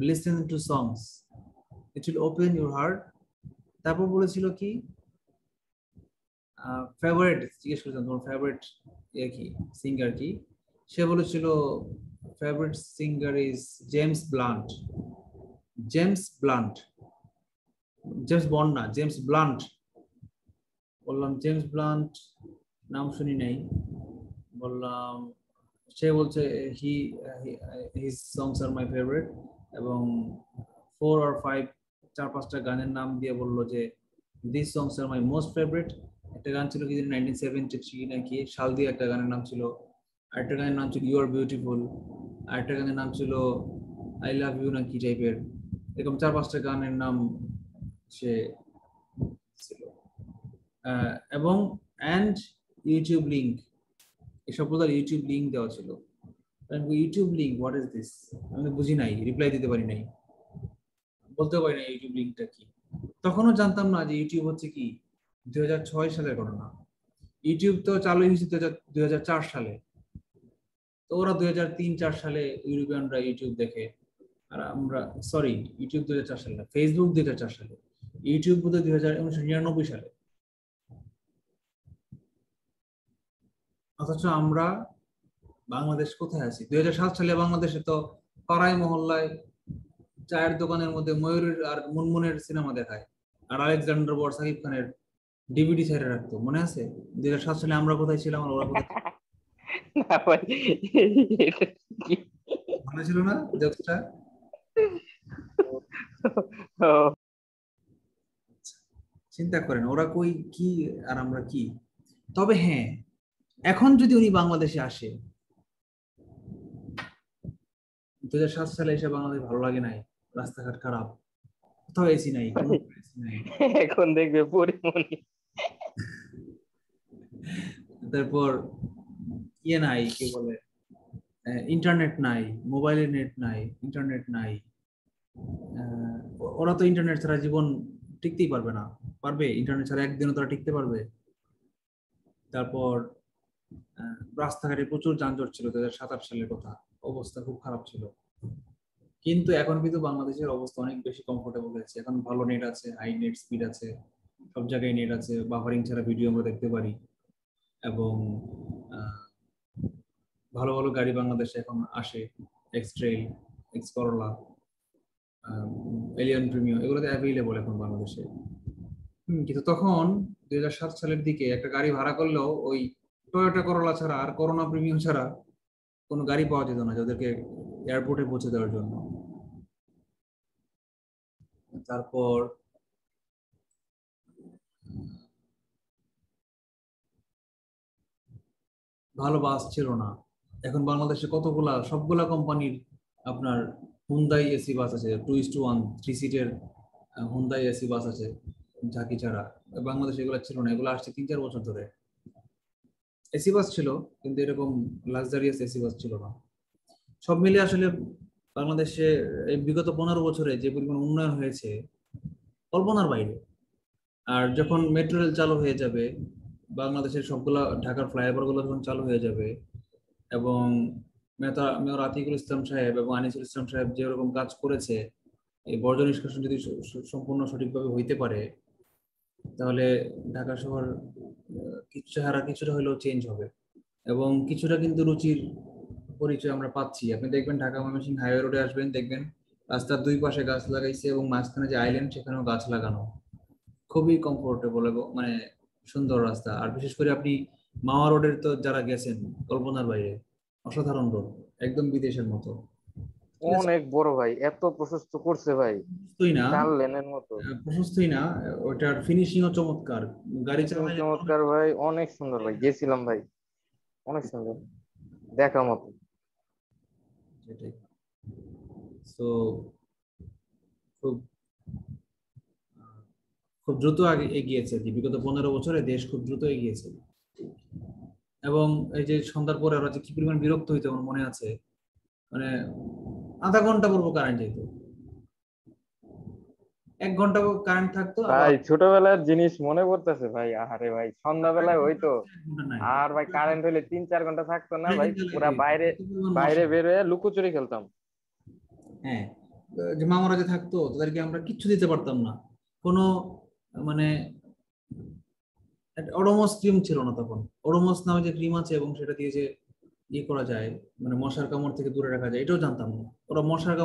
listen to songs, it will open your heart. তারপর বলেছিল কি, favourite জিজ্ঞেস করেছিলাম তোমার favourite কি singer কি, সে বলেছিল favourite singer is James blunt. James blunt, James bond না, জেমস ব্লান্ট। বললাম জেমস ব্লান্ট নাম শুনি নাই। বললাম, সে বলছে his songs are my favourite, এবং 4 or 5 4-5টা গানের নাম দিয়ে বললো যে this songs are my most favourite. একটা গান ছিল কি 1973 নাকি সাল দিয়ে একটা গানের নাম ছিল, আরেকটা গানের নাম ছিল ইউ আর বিউটিফুল, আরেকটা গানের নাম ছিল আই লাভ ইউ নাকি টাইপের, এরকম 4-5টা গানের নাম সে ছিল। এবং অ্যান্ড ইউটিউব লিঙ্ক, এসব বোধহয় ইউটিউব লিঙ্ক দেওয়া ছিল। YouTube link, what is this? আমি বুঝি নাই, রিপ্লাই দিতে পারি নাই, বলতে পারি না ইউটিউব লিঙ্কটা কি। তখনও জানতাম না যে ইউটিউব হচ্ছে কি 2006 সালের ঘটনা। ইউটিউব তো চালু হয়েছে 2004 সালে। তো ওরা 2003-4 সালে ইউরোপিয়ানরা ইউটিউব দেখে, আর আমরা সরি ইউটিউব 2004 সালে, ফেসবুক 2004 সালে, ইউটিউব বোধহয় 1999 সালে। অথচ আমরা বাংলাদেশ কোথায় আছি? 2007 সালে বাংলাদেশে তো পাড়ায় মহল্লায় চায়ের দোকানের মধ্যে ময়ূরের আর মুনমুনের সিনেমা দেখায়, আর আলেকজান্ডার বড় সাকিব খানের ডিভিডি ছেড়ে রাখতো, মনে আছে? 2007 সালে আমরা কোথায় ছিলাম আর ওরা কোথায়? না ভাই, এটা কি? মনে ছিল না জোকসটা? চিন্তা করেন ওরা কই কি আর আমরা কি। তবে হ্যাঁ, এখন যদি উনি বাংলাদেশে আসে, 2007 সালে এসে বাংলাদেশ ভালো লাগে নাই, রাস্তাঘাট খারাপ, কোথাও এসি নাই, কোনো এসি নাই, এখন দেখবে পরিমণি, তারপর ইয়ে নাই, কি বলে, ইন্টারনেট নাই, মোবাইলের নেট নাই, ইন্টারনেট নাই। ওরা তো ইন্টারনেট ছাড়া জীবন টিকতেই পারবে না। পারবে? ইন্টারনেট ছাড়া একদিনও তারা টিকতে পারবে? তারপর রাস্তাঘাটে প্রচুর যানজট ছিল 2007-8 সালের কথা, অবস্থা খুব খারাপ ছিল। কিন্তু এখন কিন্তু বাংলাদেশের অবস্থা অনেক বেশি কমফোর্টেবল হয়েছে, এখন ভালো নেট আছে, হাই নেট স্পিড আছে, সব জায়গায় নেট আছে, বাফারিং ছাড়া ভিডিও আমরা দেখতে পারি। এবং ভালো ভালো গাড়ি বাংলাদেশে এখন আসে, X trail, X Corolla, Allion premium, এগুলো অ্যাভেলেবল এখন বাংলাদেশে। কিন্তু তখন 2007 সালের দিকে একটা গাড়ি ভাড়া করলেও ওই টয়োটা করোলা ছাড়া আর করোনা প্রিমিয়াম ছাড়া কোনো গাড়ি পাওয়া যেত না যাদেরকে এয়ারপোর্টে পৌঁছে দেওয়ার জন্য। তারপর ভালো বাস ছিল না। এখন বাংলাদেশে কতগুলা, সবগুলা কোম্পানির আপনার হুন্দাই এসি বাস আছে, 2:1 3 সিটের হুন্দাই এসি বাস আছে ঝাঁকি ছাড়া। বাংলাদেশে এগুলো ছিল না, এগুলো আসছে 3-4 বছর ধরে। এসি বাস ছিল কিন্তু এরকম লাক্সারিয়াস এসি বাস ছিল না। সব মিলিয়ে আসলে বাংলাদেশে এই বিগত 15 বছরে যে পরিমাণ উন্নয়ন হয়েছে কল্পনার বাইরে। আর যখন মেট্রো রেল চালু হয়ে যাবে, বাংলাদেশের সবগুলা ঢাকার ফ্লাইওভার গুলো যখন চালু হয়ে যাবে, এবং মেয়র আতিকুল ইসলাম সাহেব এবং আনিসুল ইসলাম সাহেব যেরকম কাজ করেছে, এই বর্জ্য নিষ্কাশন যদি সম্পূর্ণ সঠিকভাবে হইতে পারে, তাহলে ঢাকা শহর কিছুটা হলেও চেঞ্জ হবে। এবং কিছুটা কিন্তু রুচির পরিচয় আমরা পাচ্ছি। আপনি দেখবেন ঢাকা ময়মনসিংহ হাইওয়ে রোডে আসবেন, দেখবেন রাস্তার দুই পাশে গাছ লাগাইছে এবং মাঝখানে যে আইল্যান্ড সেখানেও গাছ লাগানো, খুবই কমফোর্টেবল এবং মানে সুন্দর রাস্তা। আর বিশেষ করে আপনি মাওয়া রোডের তো যারা গেছেন, কল্পনার বাইরে, অসাধারণ রোড, একদম বিদেশের মতো। অনেক বড় ভাই, এত প্রশস্ত করছে ভাই, প্রশস্তই না, 4 লেনের মতো। প্রশস্তই না, ওটার ফিনিশিংও চমৎকার, গাড়ি চালানো চমৎকার ভাই, অনেক সুন্দর ভাই, গেছিলাম ভাই, অনেক সুন্দর, দেখার মতো। সেটাই। তো খুব খুব দ্রুত আগে এগিয়েছে আর কি, বিগত 15 বছরে দেশ খুব দ্রুত এগিয়েছে। এবং এই যে সন্ধ্যার পরে ওরা যে কি পরিমাণ বিরক্ত হইতো আমার মনে আছে, মানে আধা ঘন্টা পূর্ব কারেন্ট যেত, 1 ঘন্টা কারেন্ট থাকতো, আবার ভাই ছোটবেলার জিনিস মনে পড়তেছে ভাই, আহারে ভাই, সন্ধ্যাবেলায় হইতো। 1 ঘন্টা নাই। আর ভাই কারেন্ট হইলে 3-4 ঘন্টা থাকতো না ভাই, সাইকেল পুরা চালাইতে বাইরে হইতো, এত পরিমাণ বাইরে মশা। বের হয়ে লুকোচুরি খেলতাম। হ্যাঁ, যে মামারা যে থাকতো তাদেরকে আমরা কিচ্ছু দিতে পারতাম না, কোনো মানে ওডোমস ক্রিম ছিল না তখন। ওডোমস নামে যে ক্রিম আছে এবং সেটা দিয়ে যে ইয়ে করা যায়, মানে মশার কামড় থেকে দূরে রাখা যায়, এটাও জানতাম না। ওরা মশার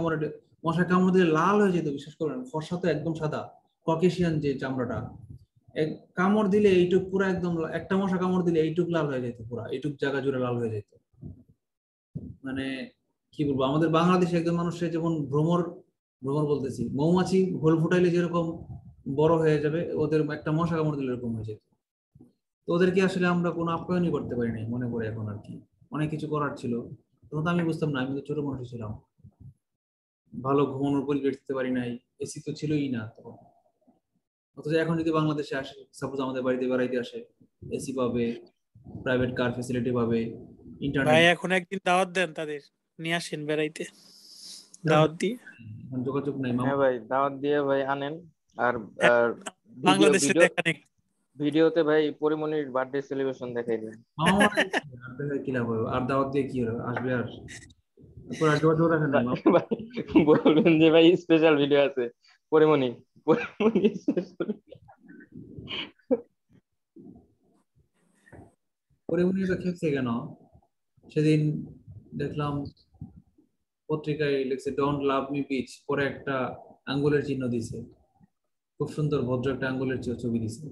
কামড় দিলে লাল হয়ে যেত, বিশেষ করে ফর্সা তো একদম সাদা, ককেশিয়ান যে চামড়াটা, এক কামড় দিলে এইটুক পুরো একদম, একটা মশা কামড় দিলে এইটুক লাল হয়ে যেত, পুরো এইটুক জায়গা জুড়ে লাল হয়ে যেত। মানে কি বলবো, আমাদের বাংলাদেশে একজন মানুষের যেমন ভ্রমর, ভ্রমর বলতেছি, মৌমাছি ঘোল ফুটাইলে যেরকম বড় হয়ে যাবে, ওদের একটা মশা কামড় দিলে এরকম হয়ে যেত। তো ওদেরকে আসলে আমরা কোনো আপ্যায়নই করতে পারি নাই, মনে পড়ে এখন আর কি। অনেক কিছু করার ছিল, তখন তো আমি বুঝতাম না, আমি তো ছোট মানুষ ছিলাম। ভালো ঘুমানোর পরিবেশ দিতে পারি নাই, এসি তো ছিলই না তখন। অথচ এখন যদি বাংলাদেশে আসে, সাপোজ আমাদের বাড়িতে বেড়াইতে আসে, এসি পাবে, প্রাইভেট কার ফ্যাসিলিটি পাবে, ইন্টারনেট। ভাই এখন একদিন দাওয়াত দেন, তাদের নিয়ে আসেন বেড়াইতে, দাওয়াত দিয়ে। এখন যোগাযোগ নাই মামা। হ্যাঁ ভাই, দাওয়াত দিয়ে ভাই আনেন। আর আর ভিডিও বাংলাদেশে ভিডিও দেখান একটু। ভিডিওতে ভাই পরিমনির বার্থডে সেলিব্রেশন দেখাই দিন। মামা মারা গেছে, আর দেখা কি লাভ হবে, আর দাওয়াত দিয়ে কি হবে, আসবে আর তারপর আর যোগাযোগ রাখে নাই মামা। ভাই বলবেন যে ভাই স্পেশাল ভিডিও আছে, পরিমনি পরিমনি special। পরিমণি তো খেপছে কেন, সেদিন দেখলাম পত্রিকায় লিখছে ডোন্ট লাভ মি বিচ, পরে একটা আঙ্গুলের চিহ্ন দিছে, খুব সুন্দর ভদ্র একটা আঙ্গুলের ছবি দিছে।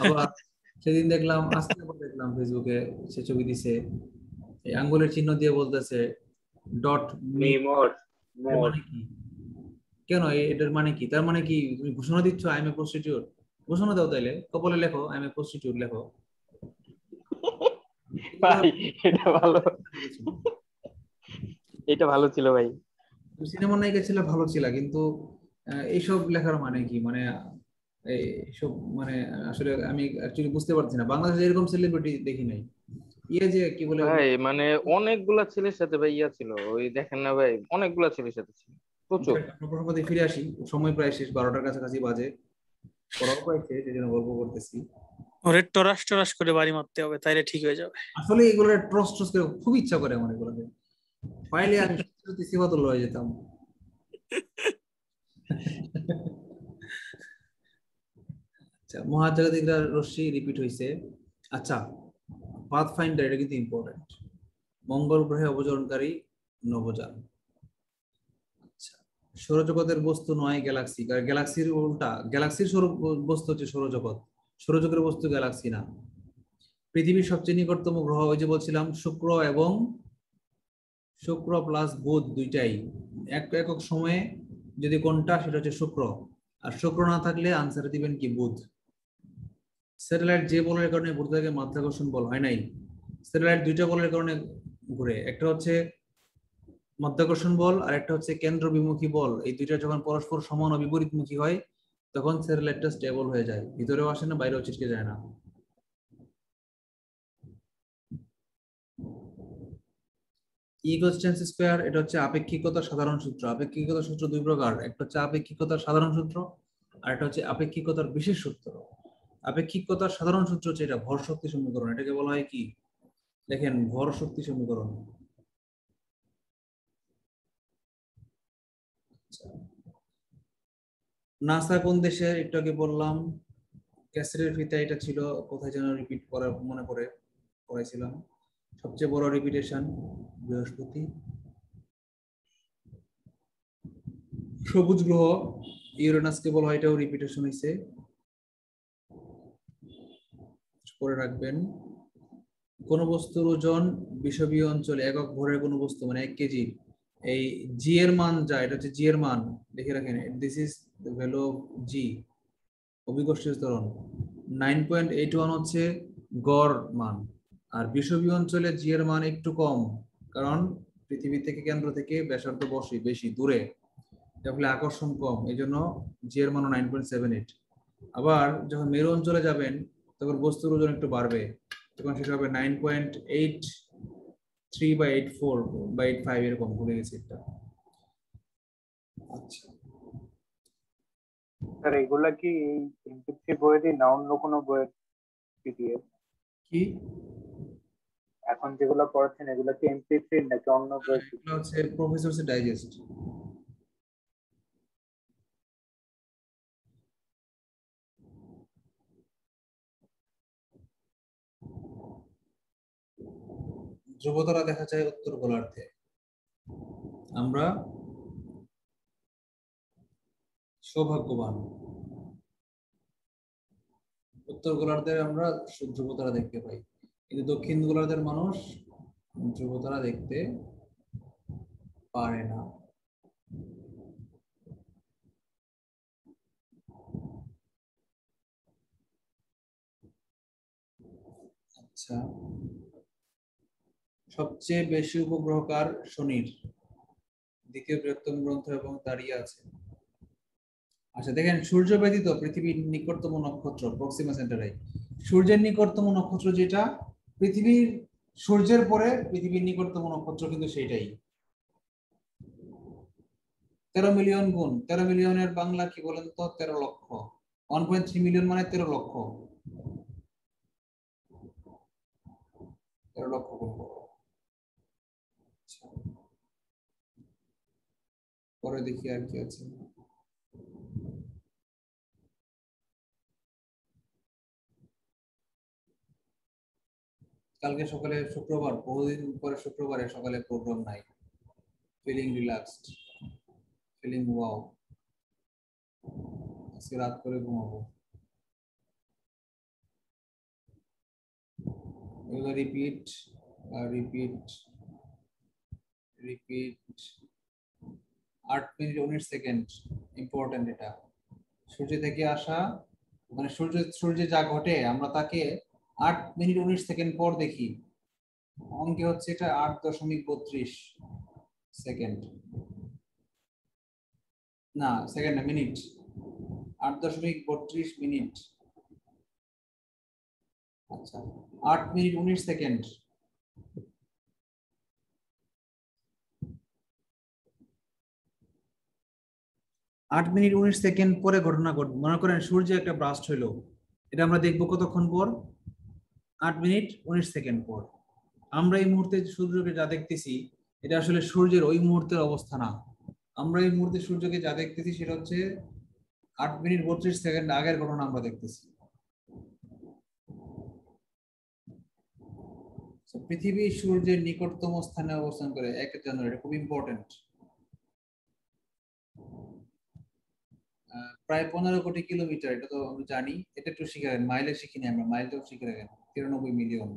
আবার সেদিন দেখলাম, আজকে আবার দেখলাম ফেসবুকে সে ছবি দিছে, এই আঙ্গুলের চিহ্ন দিয়ে বলতেছে ডট মি। মি মোর এর মোর মানে কি, কেন এটার মানে কি, তার মানে কি তুমি ঘোষণা দিচ্ছ আই এম এ প্রস্টিটিউট? ঘোষণা দাও তাইলে, কপালে লেখো আই এম এ প্রস্টিটিউট লেখো। ভাই এটা ভালো, এটা ভালো ছিল ভাই। সিনেমা নায়িকা ছিল, ভালো ছিল, কিন্তু এইসব লেখার মানে কি, মানে এইসব মানে আসলে আমি অ্যাকচুয়ালি বুঝতে পারছি না, বাংলাদেশে এরকম সেলিব্রিটি দেখি নাই। ইয়ে যে কি বলে ভাই মানে অনেকগুলা ছেলের সাথে ভাই ইয়া ছিল, ওই দেখেন না ভাই, অনেকগুলা ছেলের সাথে ছিল, প্রচুর। প্রসঙ্গে ফিরে আসি, সময় প্রায় শেষ, 12টার কাছাকাছি বাজে, পড়াও প্রায় শেষ, এই জন্য গল্প করতেছি। ওরে টরাস টরাস করে বাড়ি মারতে হবে, তাইলে ঠিক হয়ে যাবে। আসলে এগুলো ট্রস ট্রস করে খুব ইচ্ছা করে আমার এগুলোকে, পাইলে আমি সত্যি সিফাতুল হয়ে যেতাম। আচ্ছা, মহাজাগতিকরা রশ্মি রিপিট হয়েছে। আচ্ছা, পাথফাইন্ডার এটা কিন্তু ইম্পর্টেন্ট। মঙ্গল গ্রহে অবতরণকারী নভোযান। আচ্ছা, সৌরজগতের বস্তু নয় গ্যালাক্সি, গ্যালাক্সির উল্টা, গ্যালাক্সির বস্তু হচ্ছে সৌরজগৎ, সৌরজগতের বস্তু গ্যালাক্সি না। পৃথিবীর সবচেয়ে নিকটতম গ্রহ ওই যে বলছিলাম শুক্র, এবং শুক্র প্লাস বুধ দুইটাই একক সময়ে যদি কোনটা, সেটা হচ্ছে শুক্র। আর শুক্র না থাকলে আনসার দিবেন কি বুধ। স্যাটেলাইট যে বলের কারণে ঘুরতে থাকে মাধ্যাকর্ষণ বল হয় নাই। স্যাটেলাইট দুইটা বলের কারণে ঘুরে, একটা হচ্ছে মাধ্যাকর্ষণ বল আর একটা হচ্ছে কেন্দ্র বিমুখী বল। এই দুইটা যখন পরস্পর সমান ও বিপরীতমুখী হয় তখন স্যাটেলাইটটা স্টেবল হয়ে যায়, ভিতরেও আসে না বাইরেও ছিটকে যায় না। ইগোস্টেন্স স্কয়ার এটা হচ্ছে আপেক্ষিকতার সাধারণ সূত্র। আপেক্ষিকতার সূত্র দুই প্রকার, একটা হচ্ছে আপেক্ষিকতার সাধারণ সূত্র আর একটা হচ্ছে আপেক্ষিকতার বিশেষ সূত্র। আপেক্ষিকতার সাধারণ সূত্র হচ্ছে এটা ভর শক্তি সমীকরণ, এটাকে বলা হয় কি দেখেন ভর শক্তি সমীকরণ। নাসা কোন দেশে একটু আগে বললাম, ক্যাসেটের ফিতা এটা ছিল, কোথায় যেন রিপিট করা মনে করে করাইছিলাম। সবচেয়ে বড় রিপিটেশন বৃহস্পতি। সবুজ গ্রহ ইউরেনাসকে বলা হয়, এটাও রিপিটেশন হয়েছে, করে রাখবেন। কোন বস্তুর ওজন বিষুবীয় অঞ্চলে একক ভরের কোন বস্তু মানে 1 কেজি, এই জি এর মান যা, এটা হচ্ছে জি এর মান, লিখে রাখেন this is the value of G. অভিকর্ষীয় ত্বরণ 9.81 হচ্ছে গড় মান। আর বিষুবীয় অঞ্চলে জি এর মান একটু কম, কারণ পৃথিবী থেকে কেন্দ্র থেকে ব্যাসার্ধ বেশি দূরে, তাহলে আকর্ষণ কম, এই জন্য জি এর মান 9.78। আবার যখন মেরু অঞ্চলে যাবেন তখন বস্তুর ওজন একটু বাড়বে, তখন সেটা হবে 9.83 বা 84 বা 85 এরকম, ভুলে গেছি এটা। আচ্ছা স্যার এগুলা কি এই এমপিসি বইয়েরই না অন্য কোনো বইয়ের পিডিএফ? কি এখন যেগুলো পড়াচ্ছেন এগুলা কি এমপিসি নাকি অন্য বইয়ের এগুলো PDF? হচ্ছে প্রফেসরস ডাইজেস্ট। ধ্রুবতারা দেখা যায় উত্তর গোলার্ধে। আমরা সৌভাগ্যবান, উত্তর গোলার্ধের আমরা ধ্রুবতারা দেখতে পাই, কিন্তু দক্ষিণ গোলার্ধের মানুষ ধ্রুবতারা দেখতে পারে না। আচ্ছা, সবচেয়ে বেশি উপগ্রহ কার? শনির, দ্বিতীয় বৃহত্তম গ্রন্থ এবং দাঁড়িয়ে আছে। আচ্ছা দেখেন, সূর্য ব্যতীত পৃথিবীর নিকটতম নক্ষত্র প্রক্সিমা সেন্টারাই, সূর্যের নিকটতম নক্ষত্র যেটা পৃথিবীর, সূর্যের পরে পৃথিবীর নিকটতম নক্ষত্র কিন্তু সেইটাই। 13 মিলিয়ন গুণ, 13 মিলিয়নের বাংলা কি বলেন তো? 13 লক্ষ। 1.3 মিলিয়ন মানে 13 লক্ষ, 13 লক্ষ গুণ। আচ্ছা, পরে দেখি আর কি আছে। কালকে সকালে শুক্রবার, বহুদিন পরে শুক্রবারে সকালে প্রোগ্রাম নাই, ফিলিং রিল্যাক্সড, ফিলিং ওয়াও। আজকে রাত করে ঘুমাবো। এগুলো repeat repeat repeat. 8 minute 19 second, important এটা। সূর্য থেকে আসা মানে সূর্যে যা ঘটে আমরা তাকে 8 মিনিট 19 সেকেন্ড পর দেখি। অঙ্কে হচ্ছে এটা 8.32 সেকেন্ড, না সেকেন্ড না, মিনিট। 8.32 মিনিট। আচ্ছা, 8 মিনিট 19 সেকেন্ড। আট মিনিট 19 সেকেন্ড পরে ঘটনা ঘটবে। মনে করেন সূর্যে একটা ব্রাস্ট হইলো, এটা আমরা দেখবো কতক্ষণ পর? 8 মিনিট 19 সেকেন্ড পর। আমরা এই মুহূর্তে সূর্যকে যা দেখতেছি এটা আসলে সূর্যের ওই মুহূর্তের অবস্থা না। আমরা এই মুহূর্তে সূর্যকে যা দেখতেছি সেটা হচ্ছে 8 মিনিট 32 সেকেন্ড আগের ঘটনা আমরা দেখতেছি। পৃথিবী সূর্যের নিকটতম স্থানে অবস্থান করে 1 জানুয়ারি, এটা খুব ইম্পর্টেন্ট। প্রায় 15 কোটি কিলোমিটার, এটা তো আমরা জানি। এটা একটু শিখে রাখেন, মাইলে শিখিনি আমরা, মাইলটাও শিখে রাখেন। 93 মিলিয়ন।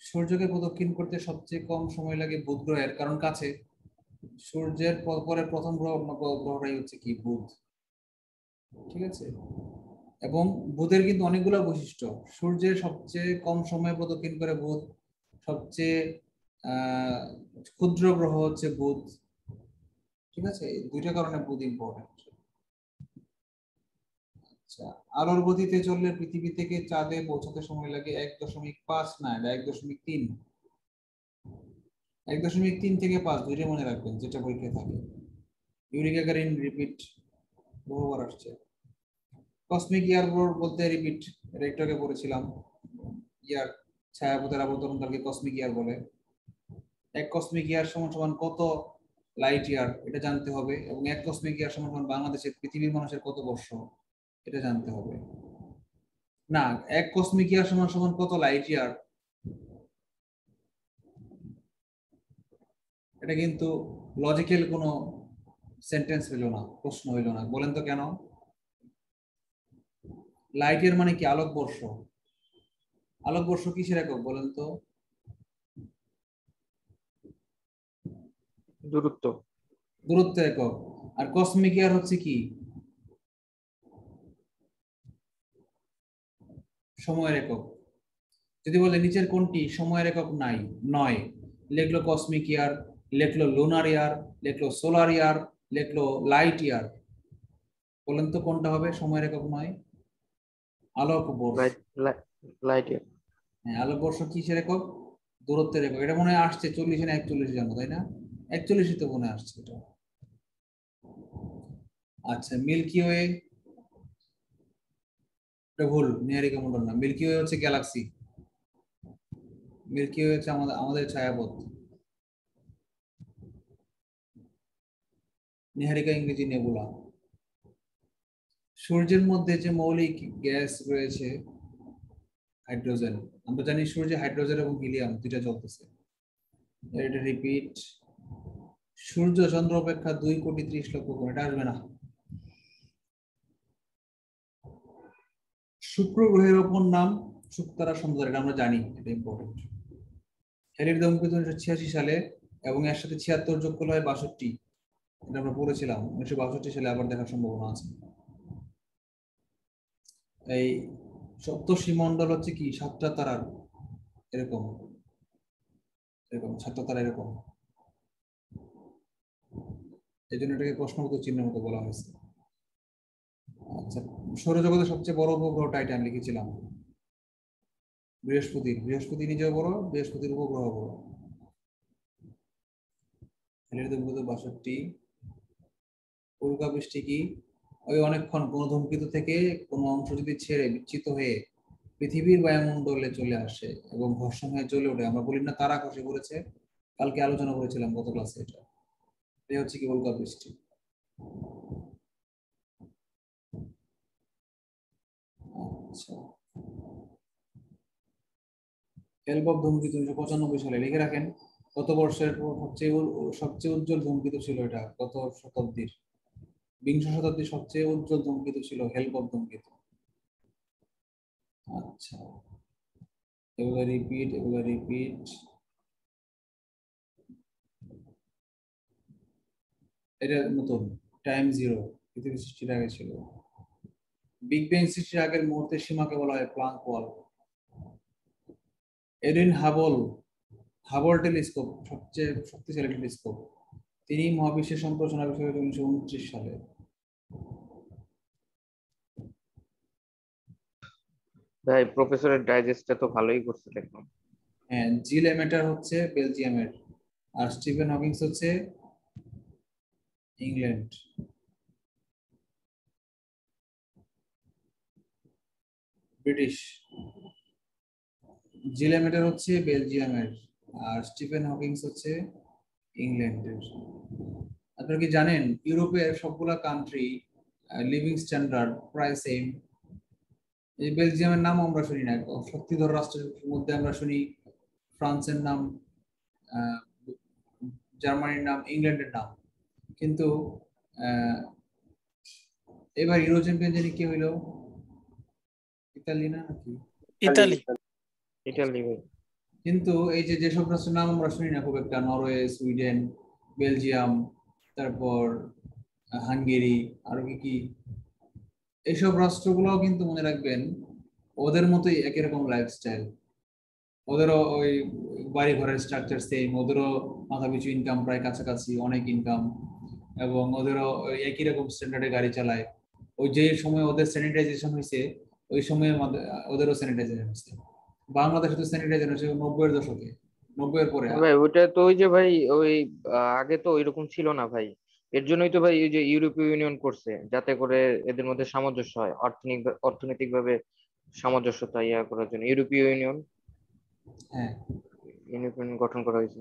সূর্যকে প্রদক্ষিণ করতে সবচেয়ে কম সময় লাগে বুধ গ্রহের, কারণ কাছে। সূর্যের পরে প্রথম গ্রহটাই হচ্ছে কি বুধ, ঠিক আছে। এবং বুধের কিন্তু অনেকগুলো বৈশিষ্ট্য। সূর্যের সবচেয়ে কম সময় প্রদক্ষিণ করে বুধ, সবচেয়ে ক্ষুদ্র গ্রহ হচ্ছে বুধ, ঠিক আছে। এই দুইটা কারণে বুধ ইম্পর্টেন্ট। আচ্ছা, আলোর গতিতে চললে পৃথিবী থেকে চাঁদে পৌঁছাতে সময় লাগে 1.5, না এটা 1.3। 1.3 থেকে 5 দুইটা মনে রাখবেন, যেটা পরীক্ষায় থাকে। ইউরিক অ্যাগারিন রিপিট বহুবার আসছে। কসমিক ইয়ার বলতে রিপিট, এটা একটু আগে পড়েছিলাম। ইয়ার ছায়াপথের আবর্তনকালকে কসমিক ইয়ার বলে। 1 কসমিক ইয়ার সমান সমান কত লাইট ইয়ার, এটা জানতে হবে। এবং 1 কসমিক ইয়ার সমান সমান বাংলাদেশের পৃথিবীর মানুষের কত বর্ষ, এটা জানতে হবে। না, 1 কসমিক ইয়ার সমান সমান কত লাইট ইয়ার, এটা কিন্তু লজিক্যাল কোনো সেন্টেন্স হইল না, প্রশ্ন হইল না। বলেন তো কেন? লাইট ইয়ার মানে কি? আলোকবর্ষ। আলোকবর্ষ কিসের একক বলেন তো? দূরত্ব। দূরত্বের একক। আর কসমিক ইয়ার হচ্ছে কি? সময়ের একক। যদি বলে নিচের কোনটি সময়ের একক নাই, নয়, লিখলো কসমিক ইয়ার, লিখলো লুনার ইয়ার, লিখলো সোলার ইয়ার, লিখলো লাইট ইয়ার। বলেন তো কোনটা হবে সময়ের একক নয়? আলোকবর্ষ। Light year. হ্যাঁ, আলোকবর্ষ কিসের একক? দূরত্বের একক। এটা মনে হয় আসছে 40 না 41 জানো, তাই না? 41 তো মনে আসছে এটা। আচ্ছা, মিল্কি ওয়ে, এটা ভুল, নিহারিকা মন্ডল না। মিল্কি ওয়ে হচ্ছে গ্যালাক্সি। মিল্কি ওয়ে হচ্ছে আমাদের ছায়াপথ। নিহারিকা ইংরেজি নেবুলা। সূর্যের মধ্যে যে মৌলিক গ্যাস রয়েছে হাইড্রোজেন। আমরা জানি সূর্যে হাইড্রোজেন এবং হিলিয়াম দুইটা জ্বলতেছে। এটা রিপিট। সূর্য চন্দ্র অপেক্ষা 2,30,00,000 গুণ, এটা আসবে না। শুক্র গ্রহের অপর নাম শুকতারা সুন্দর, এটা আমরা জানি, এটা ইম্পর্টেন্ট। হ্যালির দম্পতি 1986 সালে, এবং এর সাথে 76 যোগ করলে হয় 62। এটা আমরা পড়েছিলাম 1962 সালে, আবার দেখার সম্ভাবনা আছে। এই সপ্তর্ষি মন্ডল হচ্ছে কি? 7টা তারার এরকম, এরকম 7টা তারা এরকম। এই জন্য এটাকে প্রশ্নবোধক চিহ্নের মতো বলা হয়েছে। আচ্ছা, সৌরজগতের সবচেয়ে বড় উপগ্রহ টাইটান লিখেছিলাম। বৃহস্পতি নিজেও বড়, বৃহস্পতির উপগ্রহ বড়। 62। উল্কাবৃষ্টি কি? ওই অনেকক্ষণ কোন ধূমকেতু থেকে কোনো অংশ যদি ছেড়ে বিচ্যুত হয়ে পৃথিবীর বায়ুমণ্ডলে চলে আসে এবং ঘর্ষণ হয়ে জ্বলে ওঠে, আমরা বলি না তারা খসে পড়েছে? কালকে আলোচনা করেছিলাম গত ক্লাসে। এটা হচ্ছে কি? উল্কাবৃষ্টি। আচ্ছা, হেলবব ধূমকেতু 1995 সালে, লিখে রাখেন। কত বর্ষের সবচেয়ে উজ্জ্বল ধূমকেতু ছিল এটা? কত শতাব্দীর? 20 শতাব্দীর সবচেয়ে উজ্জ্বল ধূমকেতু ছিল হেলবব ধূমকেতু। আচ্ছা, এগুলো রিপিট। এটা নতুন, টাইম জিরো, পৃথিবী সৃষ্টির আগে ছিল। বিগ ব্যাং সৃষ্টির আগের মুহূর্তের সীমাকে বলা হয় প্লাঙ্ক ওয়াল। এডুইন হাবল টেলিস্কোপ সবচেয়ে শক্তিশালী টেলিস্কোপ। তিনি মহাবিশ্বের সম্প্রসারণ আবিষ্কার করেন 1929 সালে। ভাই প্রফেসরের ডাইজেস্টটা তো ভালোই করছে দেখলাম। হ্যাঁ, জিল এমেটার হচ্ছে বেলজিয়ামের, আর স্টিফেন হকিংস হচ্ছে ইংল্যান্ড। ব্রিটিশ। জিল এমেটার হচ্ছে বেলজিয়ামের, আর স্টিফেন হকিংস হচ্ছে ইংল্যান্ডের। আপনারা কি জানেন ইউরোপের সবগুলা কান্ট্রি লিভিং স্ট্যান্ডার্ড প্রায় সেম? এই বেলজিয়ামের নাম আমরা শুনি না, শক্তিধর রাষ্ট্রের মধ্যে আমরা শুনি ফ্রান্সের নাম, জার্মানির নাম, ইংল্যান্ডের নাম। কিন্তু এবার ইউরো চ্যাম্পিয়ন জানি কি হইলো? ইতালি না নাকি? ইতালি। ইটালি ভাই। কিন্তু এই যে যেসব রাষ্ট্রের নাম আমরা শুনি না খুব একটা, নরওয়ে, সুইডেন, বেলজিয়াম, তারপর হাঙ্গেরি, আরো কি কি, এইসব রাষ্ট্রগুলো কিন্তু মনে রাখবেন ওদের মতোই একই রকম লাইফস্টাইল, ওদেরও ওই বাড়ি ঘরের স্ট্রাকচার সেম, ওদেরও মাথা পিছু ইনকাম প্রায় কাছাকাছি, অনেক ইনকাম, এবং ওদেরও ওই একই রকম স্ট্যান্ডার্ডে গাড়ি চালায়। ওই যে সময় ওদের স্যানিটাইজেশন হয়েছে ওই সময় ওদেরও স্যানিটাইজেশন হয়েছে। বাংলাদেশে তো স্যানিটাইজেশন হয়েছে 90-এর দশকে, 90-এর পরে। ভাই ওইটা তো ওই যে ভাই ওই আগে তো ওইরকম ছিল না ভাই। এর জন্যই তো ভাই এই যে ইউরোপীয় ইউনিয়ন করছে, যাতে করে এদের মধ্যে সামঞ্জস্য হয়, অর্থনৈতিক ভাবে সামঞ্জস্যতা ইয়া করার জন্য ইউরোপীয় ইউনিয়ন হ্যাঁ, গঠন করা হয়েছে।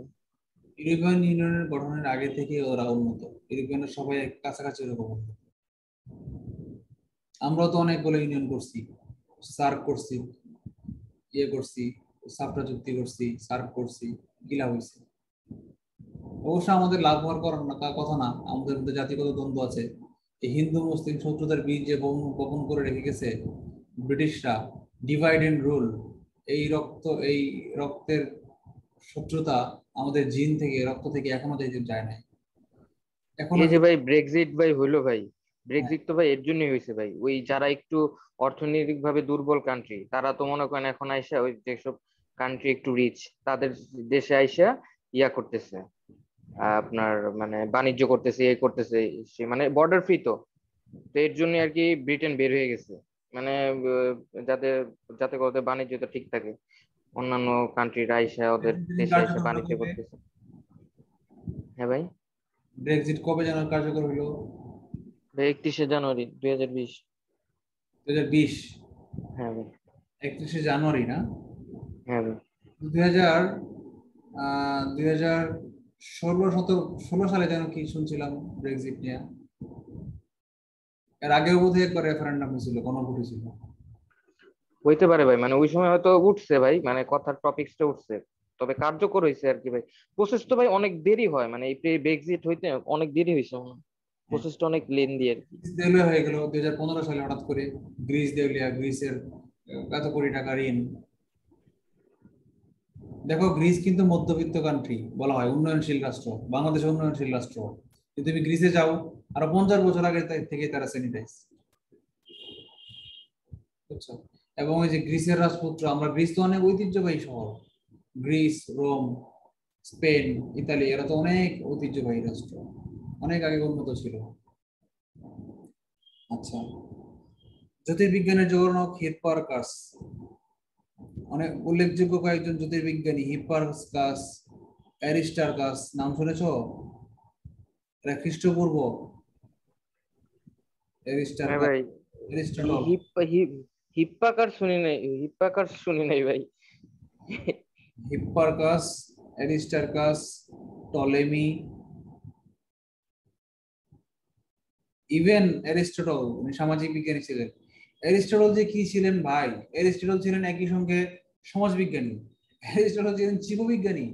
ইউরোপিয়ান ইউনিয়নের গঠনের আগে থেকে ওরা উন্নত, ইউরোপিয়ানরা সবাই কাছাকাছি এরকম উন্নত। আমরাও তো অনেকগুলো ইউনিয়ন করছি, সার্ক করছি, ইয়ে করছি, সাপটা চুক্তি করছি, সার্ক করছি, গিলা হয়েছে। অবশ্য আমাদের লাভ হওয়ার কারণ না, তার কথা না, আমাদের মধ্যে জাতিগত দ্বন্দ্ব আছে। এই হিন্দু মুসলিম শত্রুতার বীজ যে বপন করে রেখে গেছে ব্রিটিশরা, ডিভাইড এন্ড রুল, এই রক্তের শত্রুতা আমাদের জিন থেকে, রক্ত থেকে এখনো যায় নাই। এখনো এই যে ভাই ব্রেক্সিট ভাই হইলো ভাই, ব্রেক্সিট তো ভাই এর জন্যই হয়েছে ভাই। ওই যারা একটু অর্থনৈতিক ভাবে দুর্বল কান্ট্রি, তারা তো মনে করেন এখন আইসা ওই যেসব কান্ট্রি একটু রিচ, তাদের দেশে আইসা ইয়া করতেছে, আপনার মানে বাণিজ্য করতেছে, এ করতেছে, সে মানে বর্ডার ফ্রি তো। তো এর জন্য আর কি ব্রিটেন বের হয়ে গেছে, মানে যাতে যাতে ওদের বাণিজ্যটা ঠিক থাকে, অন্যান্য কান্ট্রির আইসা ওদের দেশে আইসা বাণিজ্য করতেছে। হ্যাঁ ভাই। ব্রেক্সিট কবে যেন কার্যকর হলো? 31শে জানুয়ারি 2020। 2020? হ্যাঁ ভাই। 31শে জানুয়ারি না? হ্যাঁ ভাই। 2016 সালে যেন কি শুনছিলাম ব্রেক্সিট নিয়ে। এর আগেও বোধহয় একবার রেফারেন্ডাম হয়েছিল, গণভোট হয়েছিল। হইতে পারে ভাই, মানে ওই সময় হয়তো উঠছে ভাই, মানে কথার টপিকসটা উঠছে, তবে কার্যকর হয়েছে আর কি ভাই। প্রসেস তো ভাই অনেক দেরি হয়, মানে এই ব্রেক্সিট হইতে অনেক দেরি হয়েছে, প্রসেসটা অনেক লেন্দি আর কি। গ্রিস দেউলিয়া হয়ে গেল 2015 সালে হঠাৎ করে। গ্রিস দেউলিয়া, গ্রিসের কত কোটি টাকা ঋণ। দেখো গ্রিস কিন্তু মধ্যবিত্ত কান্ট্রি বলা হয়, উন্নয়নশীল রাষ্ট্র, বাংলাদেশ উন্নয়নশীল রাষ্ট্র, কিন্তু তুমি গ্রিসে যাও আরো 50 বছর আগে থেকে তারা স্যানিটাইজ, বুঝছো? এবং ওই যে গ্রিসের রাজপুত্র, আমরা গ্রিস তো অনেক ঐতিহ্যবাহী শহর, গ্রিস, রোম, স্পেন, ইতালি, এরা তো অনেক ঐতিহ্যবাহী রাষ্ট্র, অনেক আগে উন্নত ছিল। আচ্ছা, জ্যোতির্বিজ্ঞানের জনক হিপ্পারকাস, অনেক উল্লেখযোগ্য কয়েকজন জ্যোতির্বিজ্ঞানী, হিপ্পারকাস, অ্যারিস্টার্কাস, নাম শুনেছো? এরা খ্রিস্টপূর্ব। হ্যাঁ অ্যারিস্টার্কাস, ভাই। অ্যারিস্টটল, হিপ্পাকার শুনি নাই ভাই। হিপ্পারকাস, অ্যারিস্টার্কাস, টলেমি, ইভেন অ্যারিস্টটল, উনি সামাজিক বিজ্ঞানী ছিলেন। অ্যারিস্টটল যে কি ছিলেন ভাই, অ্যারিস্টটল ছিলেন একই সঙ্গে সমাজবিজ্ঞানী, অ্যারিস্টটল ছিলেন জীববিজ্ঞানী,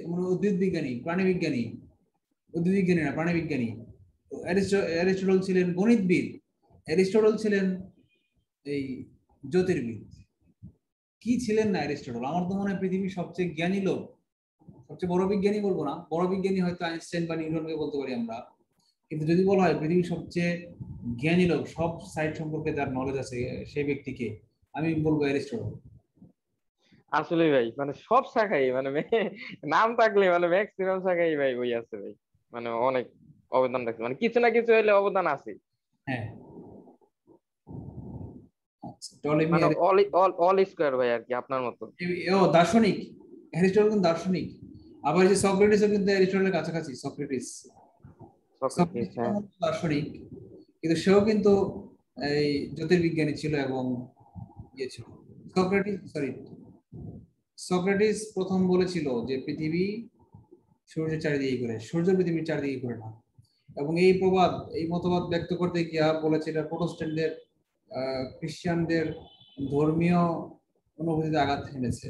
মানে উদ্ভিদ বিজ্ঞানী, প্রাণী বিজ্ঞানী, উদ্ভিদ বিজ্ঞানী না প্রাণী বিজ্ঞানী। অ্যারিস্টটল ছিলেন গণিতবিদ, অ্যারিস্টটল ছিলেন এই জ্যোতির্বিদ। কি ছিলেন না অ্যারিস্টটল! আমার তো মনে হয় পৃথিবীর সবচেয়ে জ্ঞানী লোক, সবচেয়ে বড় বিজ্ঞানী বলবো না, বড় বিজ্ঞানী হয়তো আইনস্টাইন বা নিউটনকে বলতে পারি আমরা, কিন্তু যদি বলা হয় পৃথিবীর সবচেয়ে জ্ঞানী লোক, সব সাইড সম্পর্কে যার নলেজ আছে, সেই ব্যক্তিকে আমি বলবো অ্যারিস্টটল। আসলে ভাই মানে সব শাখায় মানে নাম থাকলে মানে ম্যাক্সিমাম শাখায় ভাই ওই আছে ভাই, মানে অনেক অবদান রাখছে, মানে কিছু না কিছু হলে অবদান আছে। হ্যাঁ, আচ্ছা, টলেমি, মানে অল অল অল স্কোয়ার ভাই আর কি, আপনার মতো। ও দার্শনিক, অ্যারিস্টটল কিন্তু দার্শনিক। আবার যে সক্রেটিসও কিন্তু অ্যারিস্টটলের কাছাকাছি, সক্রেটিস, সক্রেটিস, সক্রেটিস হ্যাঁ। দার্শনিক, কিন্তু সেও কিন্তু এই জ্যোতির্বিজ্ঞানী ছিল এবং ইয়ে ছিল। সক্রেটিস প্রথম বলেছিল যে পৃথিবী সূর্যের চারিদিকে ঘুরে, সূর্য পৃথিবীর চারিদিকে ঘুরে না। এবং এই মতবাদ ব্যক্ত করতে গিয়া বলেছিল প্রোটেস্ট্যান্টদের, খ্রিস্টানদের ধর্মীয় অনুভূতিতে আঘাত হেনেছে।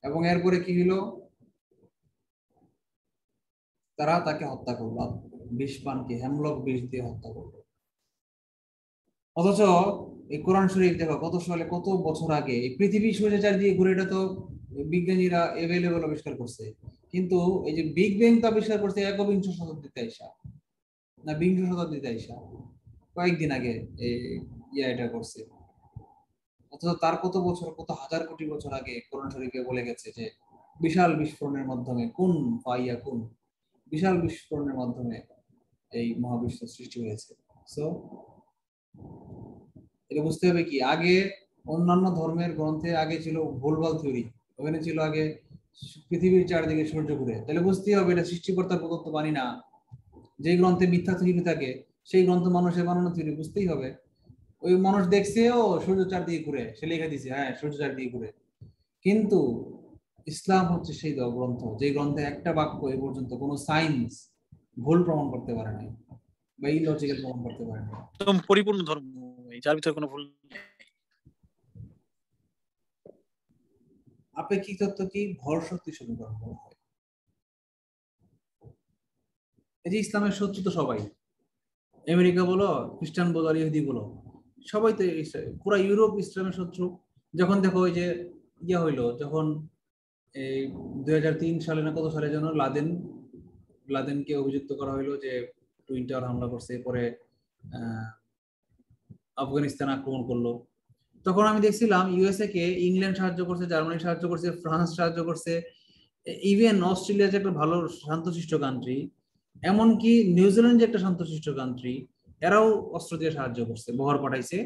এবং এরপরে কি হলো, তারা তাকে হত্যা করলো, বিষ পানকে হেমলক বিষ দিয়ে হত্যা করলো। অথচ এই কোরআন শরীফ দেখো কত সালে, কত বছর আগে এই পৃথিবী সূর্য চারদিকে ঘুরে, এটা তো বিজ্ঞানীরা এভেলেবল আবিষ্কার করছে। কিন্তু এই যে বিগ ব্যাং তো আবিষ্কার করছে একবিংশ শতাব্দীতে আইসা, না বিংশ শতাব্দীতে আইসা, কয়েকদিন আগে এই এটা করছে। অথচ তার কত বছর, কত হাজার কোটি বছর আগে কোরআন শরীফে বলে গেছে যে বিশাল বিস্ফোরণের মাধ্যমে কোন বিশাল বিস্ফোরণের মাধ্যমে এই মহাবিশ্ব সৃষ্টি হয়েছে। সো এটা বুঝতে হবে কি, আগে অন্যান্য ধর্মের গ্রন্থে আগে ছিল ভুলভাল থিওরি, ওখানে ছিল আগে পৃথিবীর চারদিকে সূর্য ঘুরে, তাহলে বুঝতেই হবে এটা সৃষ্টিকর্তার প্রদত্ত বাণী না। যে গ্রন্থে মিথ্যা থিওরি থাকে সেই গ্রন্থ মানুষের বানানো থিওরি, বুঝতেই হবে। ওই মানুষ দেখছে ও সূর্য চারদিকে ঘুরে, সে লিখে দিছে হ্যাঁ সূর্য চারদিকে ঘুরে। কিন্তু ইসলাম হচ্ছে সেই গ্রন্থ, যে গ্রন্থে একটা বাক্য এ পর্যন্ত কোনো সায়েন্স ভুল প্রমাণ করতে পারে নাই বা ইলজিক্যাল প্রমাণ করতে পারে নাই। একদম পরিপূর্ণ ধর্ম, যার ভিতরে কোনো ভুল নেই। আপেক্ষিক তত্ত্ব কি? ভর শক্তি সমীকরণ বলা হয়। এই যে ইসলামের শত্রু তো সবাই, আমেরিকা বলো, খ্রিস্টান বলো, আর ইহুদি বলো, সবাই তো পুরো ইউরোপ ইসলামের শত্রু। যখন দেখো ওই যে হইলো, যখন এই 2003 সালে না কত সালে যেন লাদেনকে অভিযুক্ত করা হইলো যে টুইন টাওয়ার হামলা করছে, পরে আফগানিস্তান আক্রমণ করলো। তখন আমি দেখছিলাম ইউএসএ কে ইংল্যান্ড সাহায্য করছে, জার্মানি সাহায্য করছে, ফ্রান্স সাহায্য করছে, ইভেন অস্ট্রেলিয়া যে একটা ভালো শান্তশিষ্ট কান্ট্রি, এমনকি নিউজিল্যান্ড যে একটা শান্তশিষ্ট কান্ট্রি, এরাও অস্ত্র দিয়ে সাহায্য করছে, বহর পাঠাইছে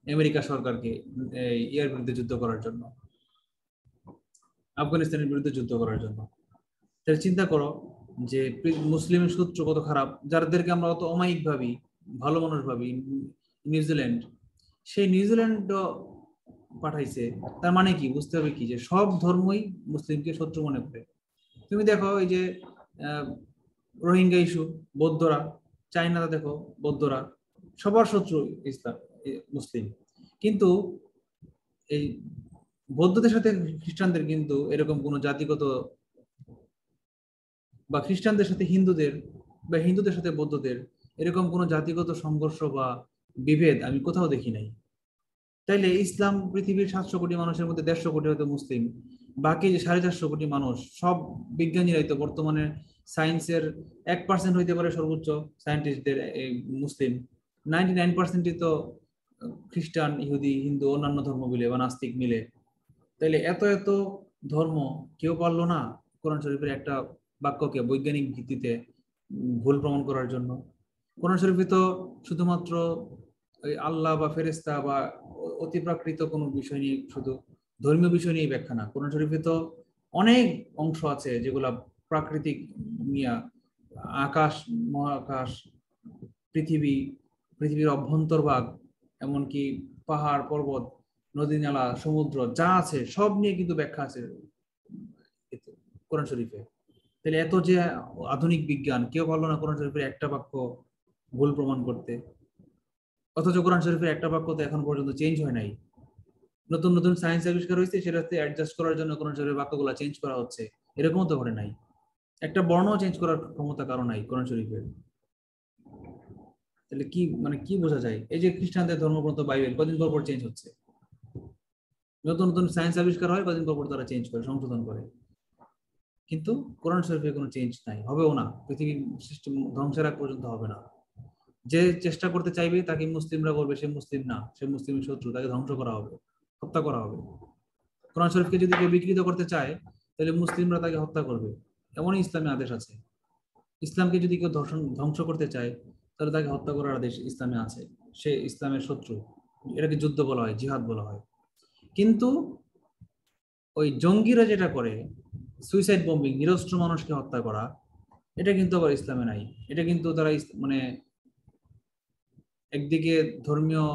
আমেরিকা সরকারকে ইয়ার বিরুদ্ধে যুদ্ধ করার জন্য, আফগানিস্তানের বিরুদ্ধে যুদ্ধ করার জন্য। তাহলে চিন্তা করো যে মুসলিমের সূত্র কত খারাপ, যাদেরকে আমরা অত অমায়িক ভাবি, ভালো মানুষ ভাবি, নিউজিল্যান্ড, সেই নিউজিল্যান্ড পাঠাইছে। তার মানে কি বুঝতে হবে কি, যে সব ধর্মই মুসলিমকে শত্রু মনে করে। তুমি দেখো এই যে রোহিঙ্গা ইস্যু, বৌদ্ধরা, চাইনাতে দেখো বৌদ্ধরা, সবার শত্রু ইসলাম, মুসলিম। কিন্তু এই বৌদ্ধদের সাথে খ্রিস্টানদের কিন্তু এরকম কোনো জাতিগত, বা খ্রিস্টানদের সাথে হিন্দুদের, বা হিন্দুদের সাথে বৌদ্ধদের এরকম কোনো জাতিগত সংঘর্ষ বা বিভেদ আমি কোথাও দেখি নাই। তাইলে ইসলাম পৃথিবীর 700 কোটি মানুষের মধ্যে 150 কোটি হয়তো মুসলিম, বাকি যে 450 কোটি মানুষ, সব বিজ্ঞানীরাই তো বর্তমানে সায়েন্সের 1% হইতে পারে সর্বোচ্চ সায়েন্টিস্টদের মুসলিম, 99%ই তো খ্রিস্টান, ইহুদি, হিন্দু, অন্যান্য ধর্ম মিলে বা নাস্তিক মিলে। তাইলে এত এত ধর্ম, কেউ পারলো না কোরআন শরীফের একটা বাক্যকে বৈজ্ঞানিক ভিত্তিতে ভুল প্রমাণ করার জন্য। কোরআন শরীফে তো শুধুমাত্র আল্লাহ বা ফেরেস্তা বা অতিপ্রাকৃত কোনো বিষয় নিয়ে, শুধু ধর্মীয় বিষয় নিয়ে ব্যাখ্যা না, কোরআন শরীফে তো অনেক অংশ আছে যেগুলা প্রাকৃতিক নিয়ে, আকাশ, মহাকাশ, পৃথিবীর অভ্যন্তরভাগ, এমনকি পাহাড় পর্বত, নদী নালা, সমুদ্র যা আছে সব নিয়ে কিন্তু ব্যাখ্যা আছে কোরআন শরীফে। তাহলে এত যে আধুনিক বিজ্ঞান, কেউ পারলো না কোরআন শরীফের একটা বাক্য ভুল প্রমাণ করতে। অথচ কোরআন শরীফের একটা বাক্য তো এখন পর্যন্ত চেঞ্জ হয় নাই। নতুন নতুন সায়েন্স আবিষ্কার হয়েছে, সেটাতে অ্যাডজাস্ট করার জন্য কোরআন শরীফের বাক্যগুলো চেঞ্জ করা হচ্ছে, এরকমও তো ঘটে নাই। একটা বর্ণ চেঞ্জ করার ক্ষমতা কারো নাই কোরআন শরীফের। তাহলে কি মানে কি বোঝা যায়? এই যে খ্রিস্টানদের ধর্মগ্রন্থ বাইবেল কদিন পর পর চেঞ্জ হচ্ছে, নতুন নতুন সায়েন্স আবিষ্কার হয়, কদিন পর পর তারা চেঞ্জ করে, সংশোধন করে। কিন্তু কোরআন শরীফে কোনো চেঞ্জ নাই, হবেও না, পৃথিবীর সিস্টেম ধ্বংসের আগ পর্যন্ত হবে না। যে চেষ্টা করতে চাইবে তাকে মুসলিমরা বলবে সে মুসলিম না, সে মুসলিমের শত্রু, তাকে ধ্বংস করা হবে, হত্যা করা হবে। কোরআন শরীফকে যদি কেউ বিকৃত করতে চায় তাহলে মুসলিমরা তাকে হত্যা করবে, এমনই ইসলামে আদেশ আছে। ইসলামকে যদি কেউ ধ্বংস করতে চায় তাহলে তাকে হত্যা করার আদেশ ইসলামে আছে, সে ইসলামের শত্রু। এটাকে যুদ্ধ বলা হয়, জিহাদ বলা হয়। কিন্তু ওই জঙ্গিরা যেটা করে, সুইসাইড বম্বিং, নিরস্ত্র মানুষকে হত্যা করা, এটা কিন্তু আবার ইসলামে নাই। এটা কিন্তু তারা মানে একদিকে ধর্মীয়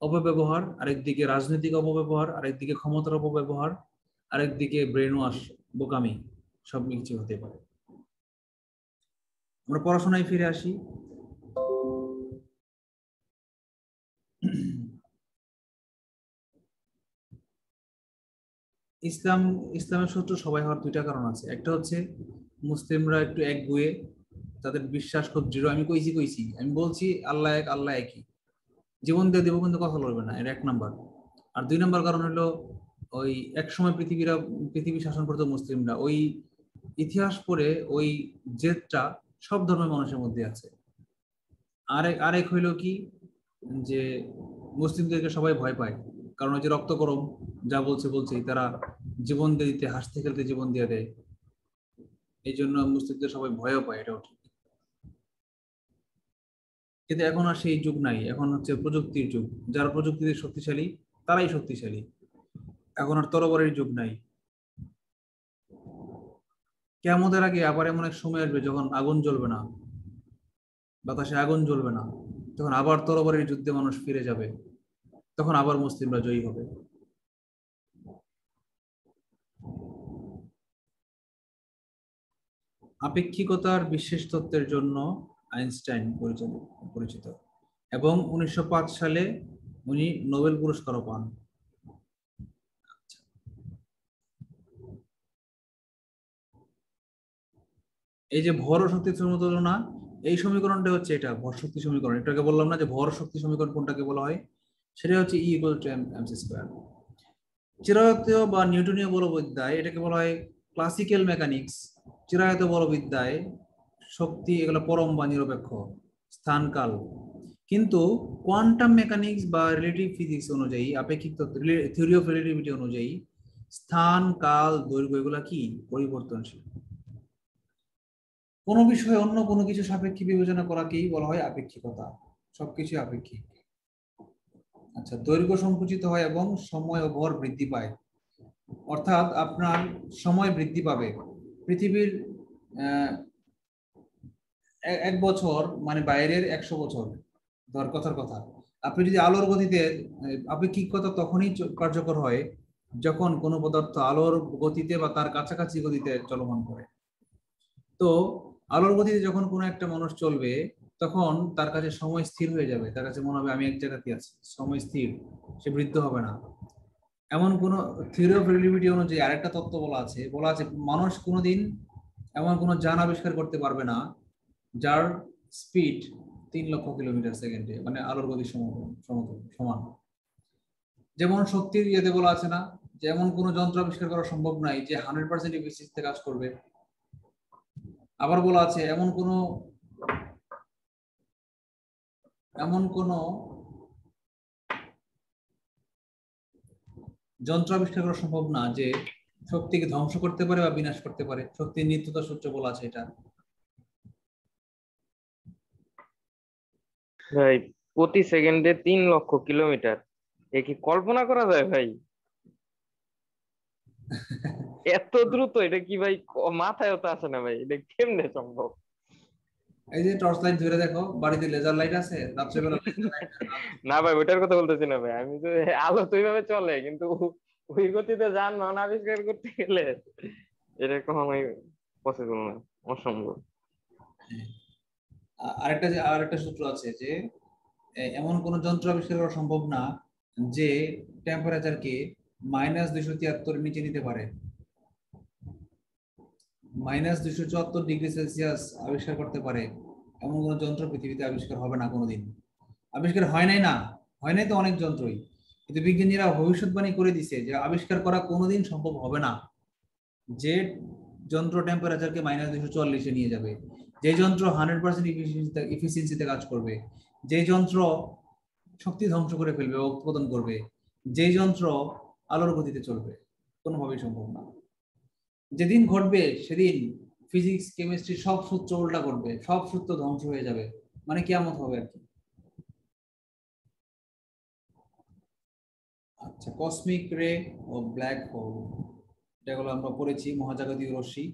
অপব্যবহার, আরেকদিকে রাজনৈতিক অপব্যবহার, আরেকদিকে ক্ষমতার অপব্যবহার, আরেকদিকে ব্রেন ওয়াশ, বোকামি, সব কিছু হতে পারে। আমরা পড়াশোনায় ফিরে আসি। ইসলামের শত্রু সবাই হওয়ার দুইটা কারণ আছে। একটা হচ্ছে মুসলিমরা একটু একগুঁয়ে, তাদের বিশ্বাস খুব দৃঢ়। আমি আমি বলছি আল্লাহ এক, আল্লাহ একই, জীবন দিয়ে দেবো কিন্তু কথা বলবে না, এটা 1 নাম্বার। আর 2 নাম্বার কারণ হলো ওই একসময় পৃথিবী শাসন করতো মুসলিমরা, ওই ইতিহাস পড়ে ওই জেদটা সব ধর্মের মানুষের মধ্যে আছে। আরেক হইলো কি, যে মুসলিমদেরকে সবাই ভয় পায়, কারণ ওই যে রক্ত গরম, যা বলছেই তারা জীবন দিয়ে দিতে, হাসতে খেলতে জীবন দিয়ে দেয়, এই জন্য মুসলিমদের সবাই ভয়ও পায়, এটাও ঠিক। কিন্তু এখন আর সেই যুগ নাই, এখন হচ্ছে প্রযুক্তির যুগ। যারা প্রযুক্তিতে শক্তিশালী তারাই শক্তিশালী, এখন আর তরবারির যুগ নাই। কিয়ামতের আগে আবার এমন এক সময় আসবে যখন আগুন জ্বলবে না, বাতাসে আগুন জ্বলবে না, তখন আবার তরবারির যুদ্ধে মানুষ ফিরে যাবে, তখন আবার মুসলিমরা জয়ী হবে। আপেক্ষিকতার বিশেষ তত্ত্বের জন্য আইনস্টাইন পরিচিত, এবং 1905 সালে উনি নোবেল পুরস্কারও পান। এই যে ভর ও শক্তি সমতুলনা, এই সমীকরণটা হচ্ছে এটা ভর শক্তি সমীকরণ। এটাকে বললাম না যে ভর শক্তি সমীকরণ কোনটাকে বলা হয়, সেটা হচ্ছে E=mc²। চিরায়তীয় বা নিউটনীয় বলবিদ্যায় এটাকে বলা হয় ক্লাসিক্যাল মেকানিক্স। চিরায়ত বলবিদ্যায় শক্তি এগুলো পরম বা নিরপেক্ষ, স্থান কাল। কিন্তু কোয়ান্টাম মেকানিক্স বা রিলেটিভ ফিজিক্স অনুযায়ী, আপেক্ষিক থিওরি অফ রিলেটিভিটি অনুযায়ী স্থান কাল দৈর্ঘ্য এগুলা কি পরিবর্তনশীল। কোনো বিষয়ে অন্য কোনো কিছু সাপেক্ষে বিবেচনা করাকেই বলা হয় আপেক্ষিকতা। সবকিছু আপেক্ষিক। আচ্ছা, দৈর্ঘ্য সংকুচিত হয় এবং সময় ও ভর বৃদ্ধি পায়, অর্থাৎ আপনার সময় বৃদ্ধি পাবে। পৃথিবীর 1 বছর মানে বাইরের 100 বছর, কথার কথা। আপনি যদি আলোর গতিতে, আপেক্ষিকতা তখনই কার্যকর হয় যখন কোনো পদার্থ আলোর গতিতে বা তার কাছাকাছি গতিতে চলমান করে। তো আলোর গতিতে যখন কোনো একটা মানুষ চলবে, তখন তার কাছে সময় স্থির হয়ে যাবে, তার কাছে মনে হবে আমি এক জায়গাতে আছি, সময় স্থির, সে বৃদ্ধ হবে না। এমন কোন থিওরি অফ রিলেটিভিটি অনুযায়ী আরেকটা তত্ত্ব বলা আছে মানুষ কোনোদিন এমন কোন যান আবিষ্কার করতে পারবে না যার স্পিড 3 লক্ষ কিলোমিটার সেকেন্ডে, মানে আলোর গতির সমান। যেমন শক্তির ইয়েতে বলা আছে না, যে এমন কোনো যন্ত্র আবিষ্কার করা সম্ভব নাই যে 100% এফিসিয়েন্সিতে কাজ করবে। আবার বলা আছে এমন কোন যন্ত্র আবিষ্কার করা সম্ভব না যে শক্তিকে ধ্বংস করতে পারে বা বিনাশ করতে পারে। শক্তির নিত্যতা সূত্র বলা আছে এটা। ভাই প্রতি সেকেন্ডে 3 লক্ষ কিলোমিটার, এ কি কল্পনা করা যায় ভাই? এত দ্রুত, এটা কি ভাই মাথায়ও তো আসে না ভাই, এটা কেমনে সম্ভব? এই যে টর্চ লাইট ধরে দেখো, বাড়িতে লেজার লাইট আছে, রাত্রেবেলা না ভাই ওটার কথা বলতেছি না ভাই, আমি তো আলো তো এইভাবে চলে, কিন্তু ওই গতিতে যানবাহন আবিষ্কার করতে গেলে এটা কখনোই পসিবল না, অসম্ভব। আরেকটা সূত্র আছে যে এমন কোন যন্ত্র আবিষ্কার করা সম্ভব না যে টেম্পারেচারকে -273 নিচে নিতে পারে। -274 ডিগ্রি সেলসিয়াস আবিষ্কার করতে পারে এমন কোন যন্ত্র পৃথিবীতে আবিষ্কার হবে না কোনোদিন। আবিষ্কার হয় নাই তো অনেক যন্ত্রই, কিন্তু বিজ্ঞানীরা ভবিষ্যৎবাণী করে দিছে যে আবিষ্কার করা কোনোদিন সম্ভব হবে না যে যন্ত্র টেম্পারেচারকে -244 নিয়ে যাবে, যে যন্ত্র 100% এফিসিয়েন্সিতে কাজ করবে, যে যন্ত্র শক্তি ধ্বংস করে ফেলবে বা উৎপাদন করবে, যে যন্ত্র আলোর গতিতে চলবে, কোনোভাবেই সম্ভব না। যেদিন ঘটবে সেদিন ফিজিক্স কেমিস্ট্রি সব সূত্র উল্টা করবে, সব সূত্র ধ্বংস হয়ে যাবে, মানে কিয়ামত হবে আর কি। আচ্ছা, কসমিক রে ও ব্ল্যাক হোল, যেগুলো আমরা পড়েছি, মহাজাগতিক রশ্মি।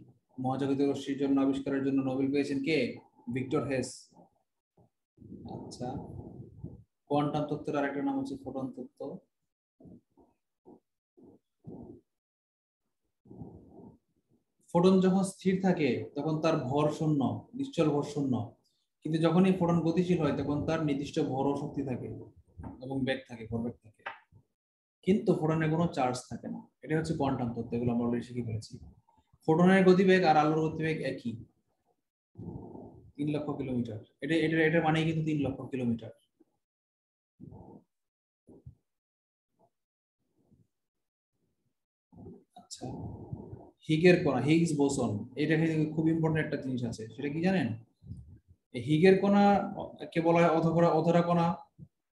মহাজাগতিক রশ্মির জন্য আবিষ্কারের জন্য নোবেল পেয়েছেন কে? Victor Hess. আচ্ছা, কোয়ান্টাম তত্ত্বের আরেকটা নাম হচ্ছে ফোটন তত্ত্ব। ফোটন যখন স্থির থাকে তখন তার ভর শূন্য, নিশ্চল ভর শূন্য, কিন্তু যখনই ফোটন গতিশীল হয় তখন তার নির্দিষ্ট ভর ও শক্তি থাকে এবং বেগ থাকে, ভরবেগ থাকে। কিন্তু ফোটনের কোনো চার্জ থাকে না। এটা হচ্ছে কোয়ান্টাম তত্ত্ব, এগুলো আমরা অলরেডি শিখে ফেলেছি। ফোটনের গতিবেগ আর আলোর গতিবেগ একই, 3 লক্ষ কিলোমিটার। এটা মানে কিন্তু 3 লক্ষ কিলোমিটার। আচ্ছা, হিগের কণা, হিগস বোসন, এটা খুব ইম্পর্টেন্ট একটা জিনিস আছে, সেটা কি জানেন? এই হিগের কণা কে বলা হয় অধরা কণা,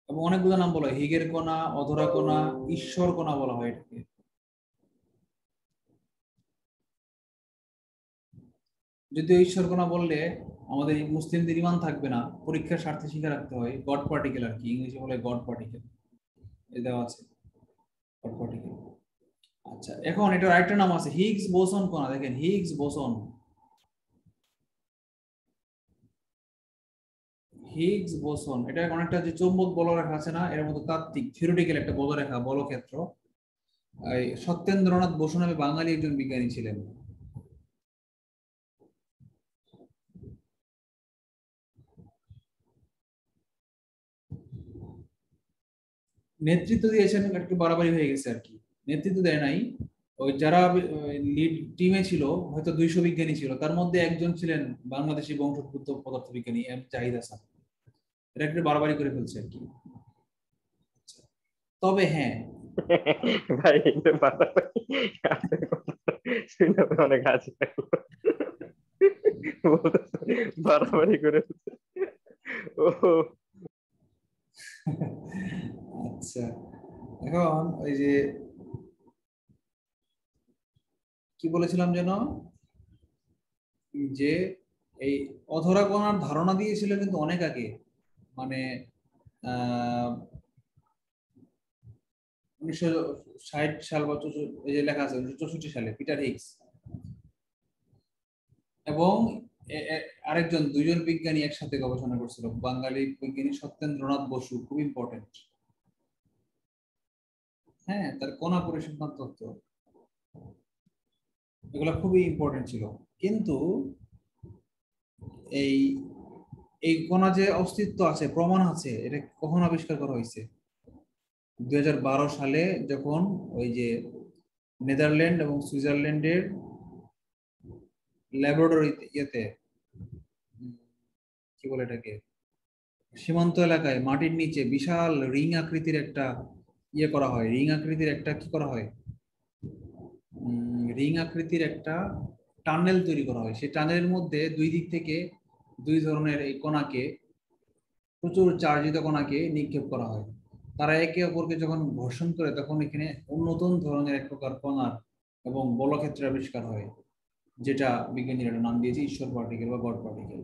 এবং অনেকগুলো নাম বলা হয়, হিগের কণা, অধরা কণা, ঈশ্বর কণা বলা হয় এটাকে। যদিও ঈশ্বর কণা বললে আমাদের মুসলিমদের ইমান থাকবে না, পরীক্ষার স্বার্থে শিখে রাখতে হয় গড পার্টিকেল আর কি, ইংলিশে বলে গড পার্টিকেল, এ দেওয়া আছে গড পার্টিকেল। আচ্ছা, এখন এটা আরেকটা নাম আছে হিগস বোসন কণা। দেখেন হিগস বোসন, হিগস বোসন এটা অনেকটা যে চৌম্বক বলরেখা আছে না, এর মতো তাত্ত্বিক থিওরিটিক্যাল একটা বলরেখা, বলক্ষেত্র। এই সত্যেন্দ্রনাথ বসু নামে বাঙালি একজন বিজ্ঞানী ছিলেন। নেতৃত্ব দিয়েছেন, একটু বাড়াবাড়ি হয়ে গেছে আর কি, নেতৃত্ব দেয় নাই। ওই যারা লিড টিমে ছিল, হয়তো 200 বিজ্ঞানী ছিল, তার মধ্যে একজন ছিলেন বাংলাদেশি বংশোদ্ভূত পদার্থবিজ্ঞানী এম জাহিদ হাসান। এটা একটু বাড়াবাড়ি করে ফেলছে আর কি। আচ্ছা, তবে হ্যাঁ ভাই এটা শুনে অনেক হাসি লাগলো। বাড়াবাড়ি করে ও আচ্ছা, এখন ওই যে কি বলেছিলাম যেন, যে এই অধরা কণার ধারণা দিয়েছিল কিন্তু অনেক আগে, মানে 1960 সাল বা এই যে লেখা আছে 1964 সালে পিটার হিগস এবং আরেকজন, দুইজন বিজ্ঞানী একসাথে গবেষণা করছিল, বাঙালি বিজ্ঞানী সত্যেন্দ্রনাথ বসু, খুব ইম্পর্টেন্ট। হ্যাঁ, তার কণা পরিসংখ্যান তত্ত্ব, এগুলো খুবই ইম্পর্টেন্ট ছিল। কিন্তু এই এই কণা যে অস্তিত্ব আছে, প্রমাণ আছে, এটা কখন আবিষ্কার করা হয়েছে? 2012 সালে, যখন ওই যে নেদারল্যান্ড এবং সুইজারল্যান্ডের ল্যাবরেটরি ইয়েতে, কি বলে এটাকে, সীমান্ত এলাকায় মাটির নিচে বিশাল রিং আকৃতির একটা ইয়ে করা হয়, রিং আকৃতির একটা কি করা হয়, রিং আকৃতির একটা টানেল তৈরি করা হয়। সেই টানেলের মধ্যে দুই দিক থেকে দুই ধরনের এই কণাকে, প্রচুর চার্জিত কণাকে নিক্ষেপ করা হয়। তারা একে অপরকে যখন ঘর্ষণ করে, তখন এখানে নতুন ধরনের এক প্রকার কণার এবং বলক্ষেত্রের আবিষ্কার হয়, যেটা বিজ্ঞানীরা নাম দিয়েছে ঈশ্বর পার্টিকেল বা গড পার্টিকেল,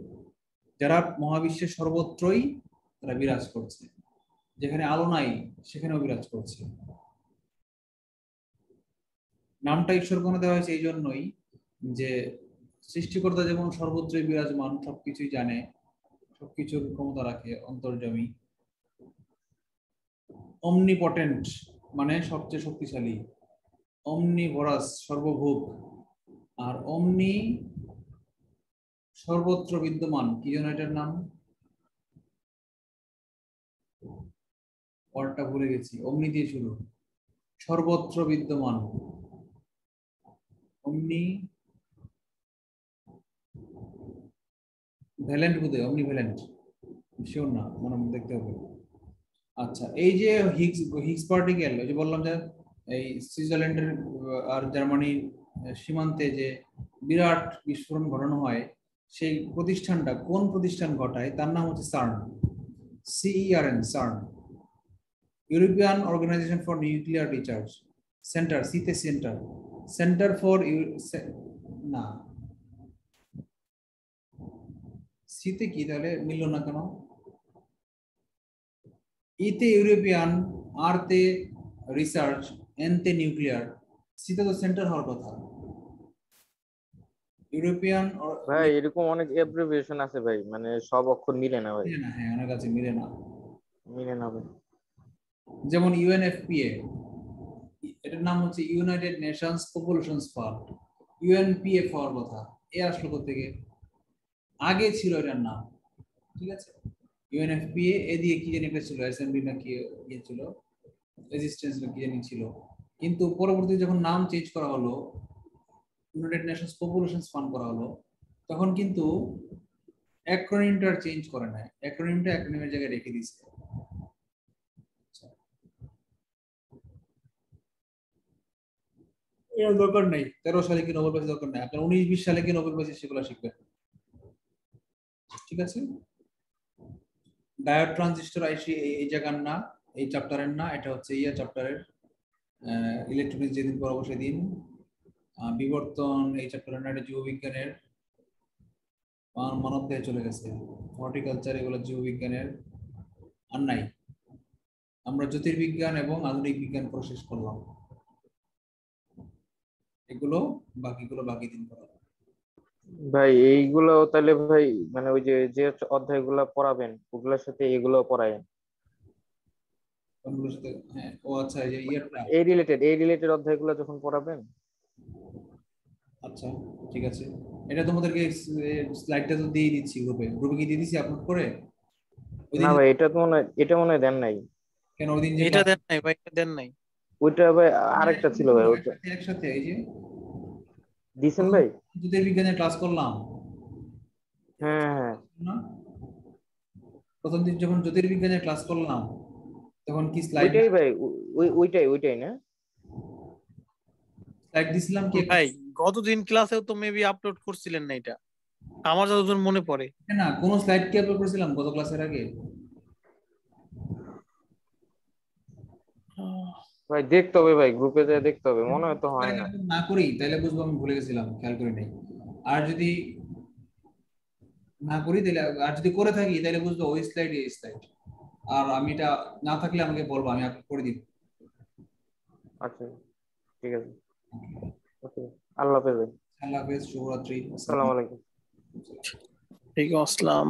যারা মহাবিশ্বের সর্বত্রই তারা বিরাজ করছে, যেখানে আলো নাই সেখানেও বিরাজ করছে। নামটা ঈশ্বর কণা দেওয়া হয়েছে এই জন্যই যে সৃষ্টিকর্তা যেমন সর্বত্রই বিরাজমান, সবকিছুই জানে, সবকিছুর ক্ষমতা রাখে, অন্তর্যামী, অমনিপটেন্ট মানে সবচেয়ে শক্তিশালী, অমনিভরাস সর্বভোগ, আর অমনি সর্বত্র বিদ্যমান, কি যেন এটার নাম, ওয়ার্ডটা ভুলে গেছি, অমনি দিয়ে শুরু, সর্বত্র বিদ্যমান, অমনি ভ্যালেন্ট, বোধহয় অমনি ভ্যালেন্ট, শিওর না, মনে দেখতে হবে। আচ্ছা, এই যে হিগস পার্টিকেল, ওই যে বললাম যে এই সুইজারল্যান্ডের আর জার্মানির সীমান্তে যে বিরাট বিস্ফোরণ ঘটানো হয়, সেই প্রতিষ্ঠানটা কোন প্রতিষ্ঠান ঘটায়, তার নাম হচ্ছে CERN, CERN, CERN, European Organization for Nuclear Research centre, সিতে সেন্টার, সেন্টার ফর না, সিতে কি তাহলে মিলল না কেন, ইতে ইউরোপিয়ান, আর তে রিসার্চ, এন তে নিউক্লিয়ার, সিতে তো সেন্টার হওয়ার কথা। ইউরোপিয়ান ভাই এরকম অনেক অ্যাব্রিভিয়েশন আছে ভাই, মানে সব অক্ষর মিলে না ভাই, মিলে না, হ্যাঁ অনেক আছে মিলে না। মিলে না ভাই। যেমন UNFPA, এটার নাম হচ্ছে United Nations populations fund, UNPF হওয়ার কথা, এ আসলো কোথেকে, আগে ছিল এটার নাম, ঠিক আছে। UNFPA এ দিয়ে কি জানি একটা ছিল, অ্যাসেম্বলি না কি ইয়ে ছিল, রেজিস্ট্যান্স কি জানি ছিল, কিন্তু পরবর্তীতে যখন নাম চেঞ্জ করা হলো, ইউনাইটেড নেশনস পপুলেশন ফান্ড করা হলো, তখন কিন্তু অ্যাক্রোনিমটা চেঞ্জ করে না, অ্যাক্রোনিমটা অ্যাক্রোনিমের জায়গায় রেখে দিয়েছে। এর দরকার নেই, 13 সালে কি নোবেল প্রাইজ দরকার নেই, আপনার 19-20 সালে কি নোবেল প্রাইজ সেগুলো শিখবেন। ঠিক আছে, ডায়োড ট্রানজিস্টর আইসি এই জায়গার না, এই চ্যাপ্টারের না, এটা হচ্ছে চ্যাপ্টারের, ইলেকট্রনিক্স যেদিন পড়াবো সেদিন। বিবর্তন এই চ্যাপ্টারের না, এটা জীববিজ্ঞানের, মানবদেহে চলে গেছে। হর্টিকালচার এগুলো জীববিজ্ঞানের আর নাই। আমরা জ্যোতির্বিজ্ঞান এবং আধুনিক বিজ্ঞান পড়া শেষ করলাম, এগুলো বাকিগুলো বাকি দিন পড়াবো। ভাই এইগুলো তাহলে ভাই মানে ওই যে যে অধ্যায়গুলো পড়াবেন ওগুলোর সাথে এগুলো পড়ায়েন। কোনগুলোর সাথে? হ্যাঁ, ও আচ্ছা, এই যে ইয়ারটা। এই রিলেটেড অধ্যায়গুলো যখন পড়াবেন। আচ্ছা ঠিক আছে, এটা তোমাদেরকে স্লাইডটা তো দিয়ে দিচ্ছি গ্রুপে কি দিয়ে দিচ্ছি আপলোড করে? না ভাই এটা মনে হয় দেন নাই। কেন ওই দিন যে এটা দেন নাই ভাই, এটা দেন নাই। ওইটা ভাই আরেকটা ছিল ভাই, ওইটা একসাথে এই যে দিছেন ভাই। জ্যোতির্বিজ্ঞানের ক্লাস করলাম হ্যাঁ না, প্রথম দিন যখন জ্যোতির্বিজ্ঞানের ক্লাস করলাম তখন কি স্লাইড ওইটাই ভাই, ওইটাই না দিছিলাম কি? ভাই গতদিন ক্লাসেও তো মেবি আপলোড করছিলেন না এটা, আমার যতদূর মনে পড়ে। না, কোন স্লাইড কি আপলোড করেছিলাম গত ক্লাসের আগে? ভাই দেখতে হবে ভাই, গ্রুপে যা দেখতে হবে, মনে হয় তো হয় না। না করি তাহলে বুঝবো আমি ভুলে গেছিলাম, খেয়াল করি নাই। আর যদি না করি তাহলে, আর যদি করে থাকি তাহলে বুঝবো ওই স্লাইড এই স্লাইড, আর আমি এটা না থাকলে আমাকে বলবো, আমি আপলোড করে দিব। আচ্ছা ঠিক আছে, ওকে, আল্লাহ হাফেজ ভাই। আল্লাহ হাফেজ, শুভরাত্রি, আসসালামু আলাইকুম। ঠিক আসসালাম।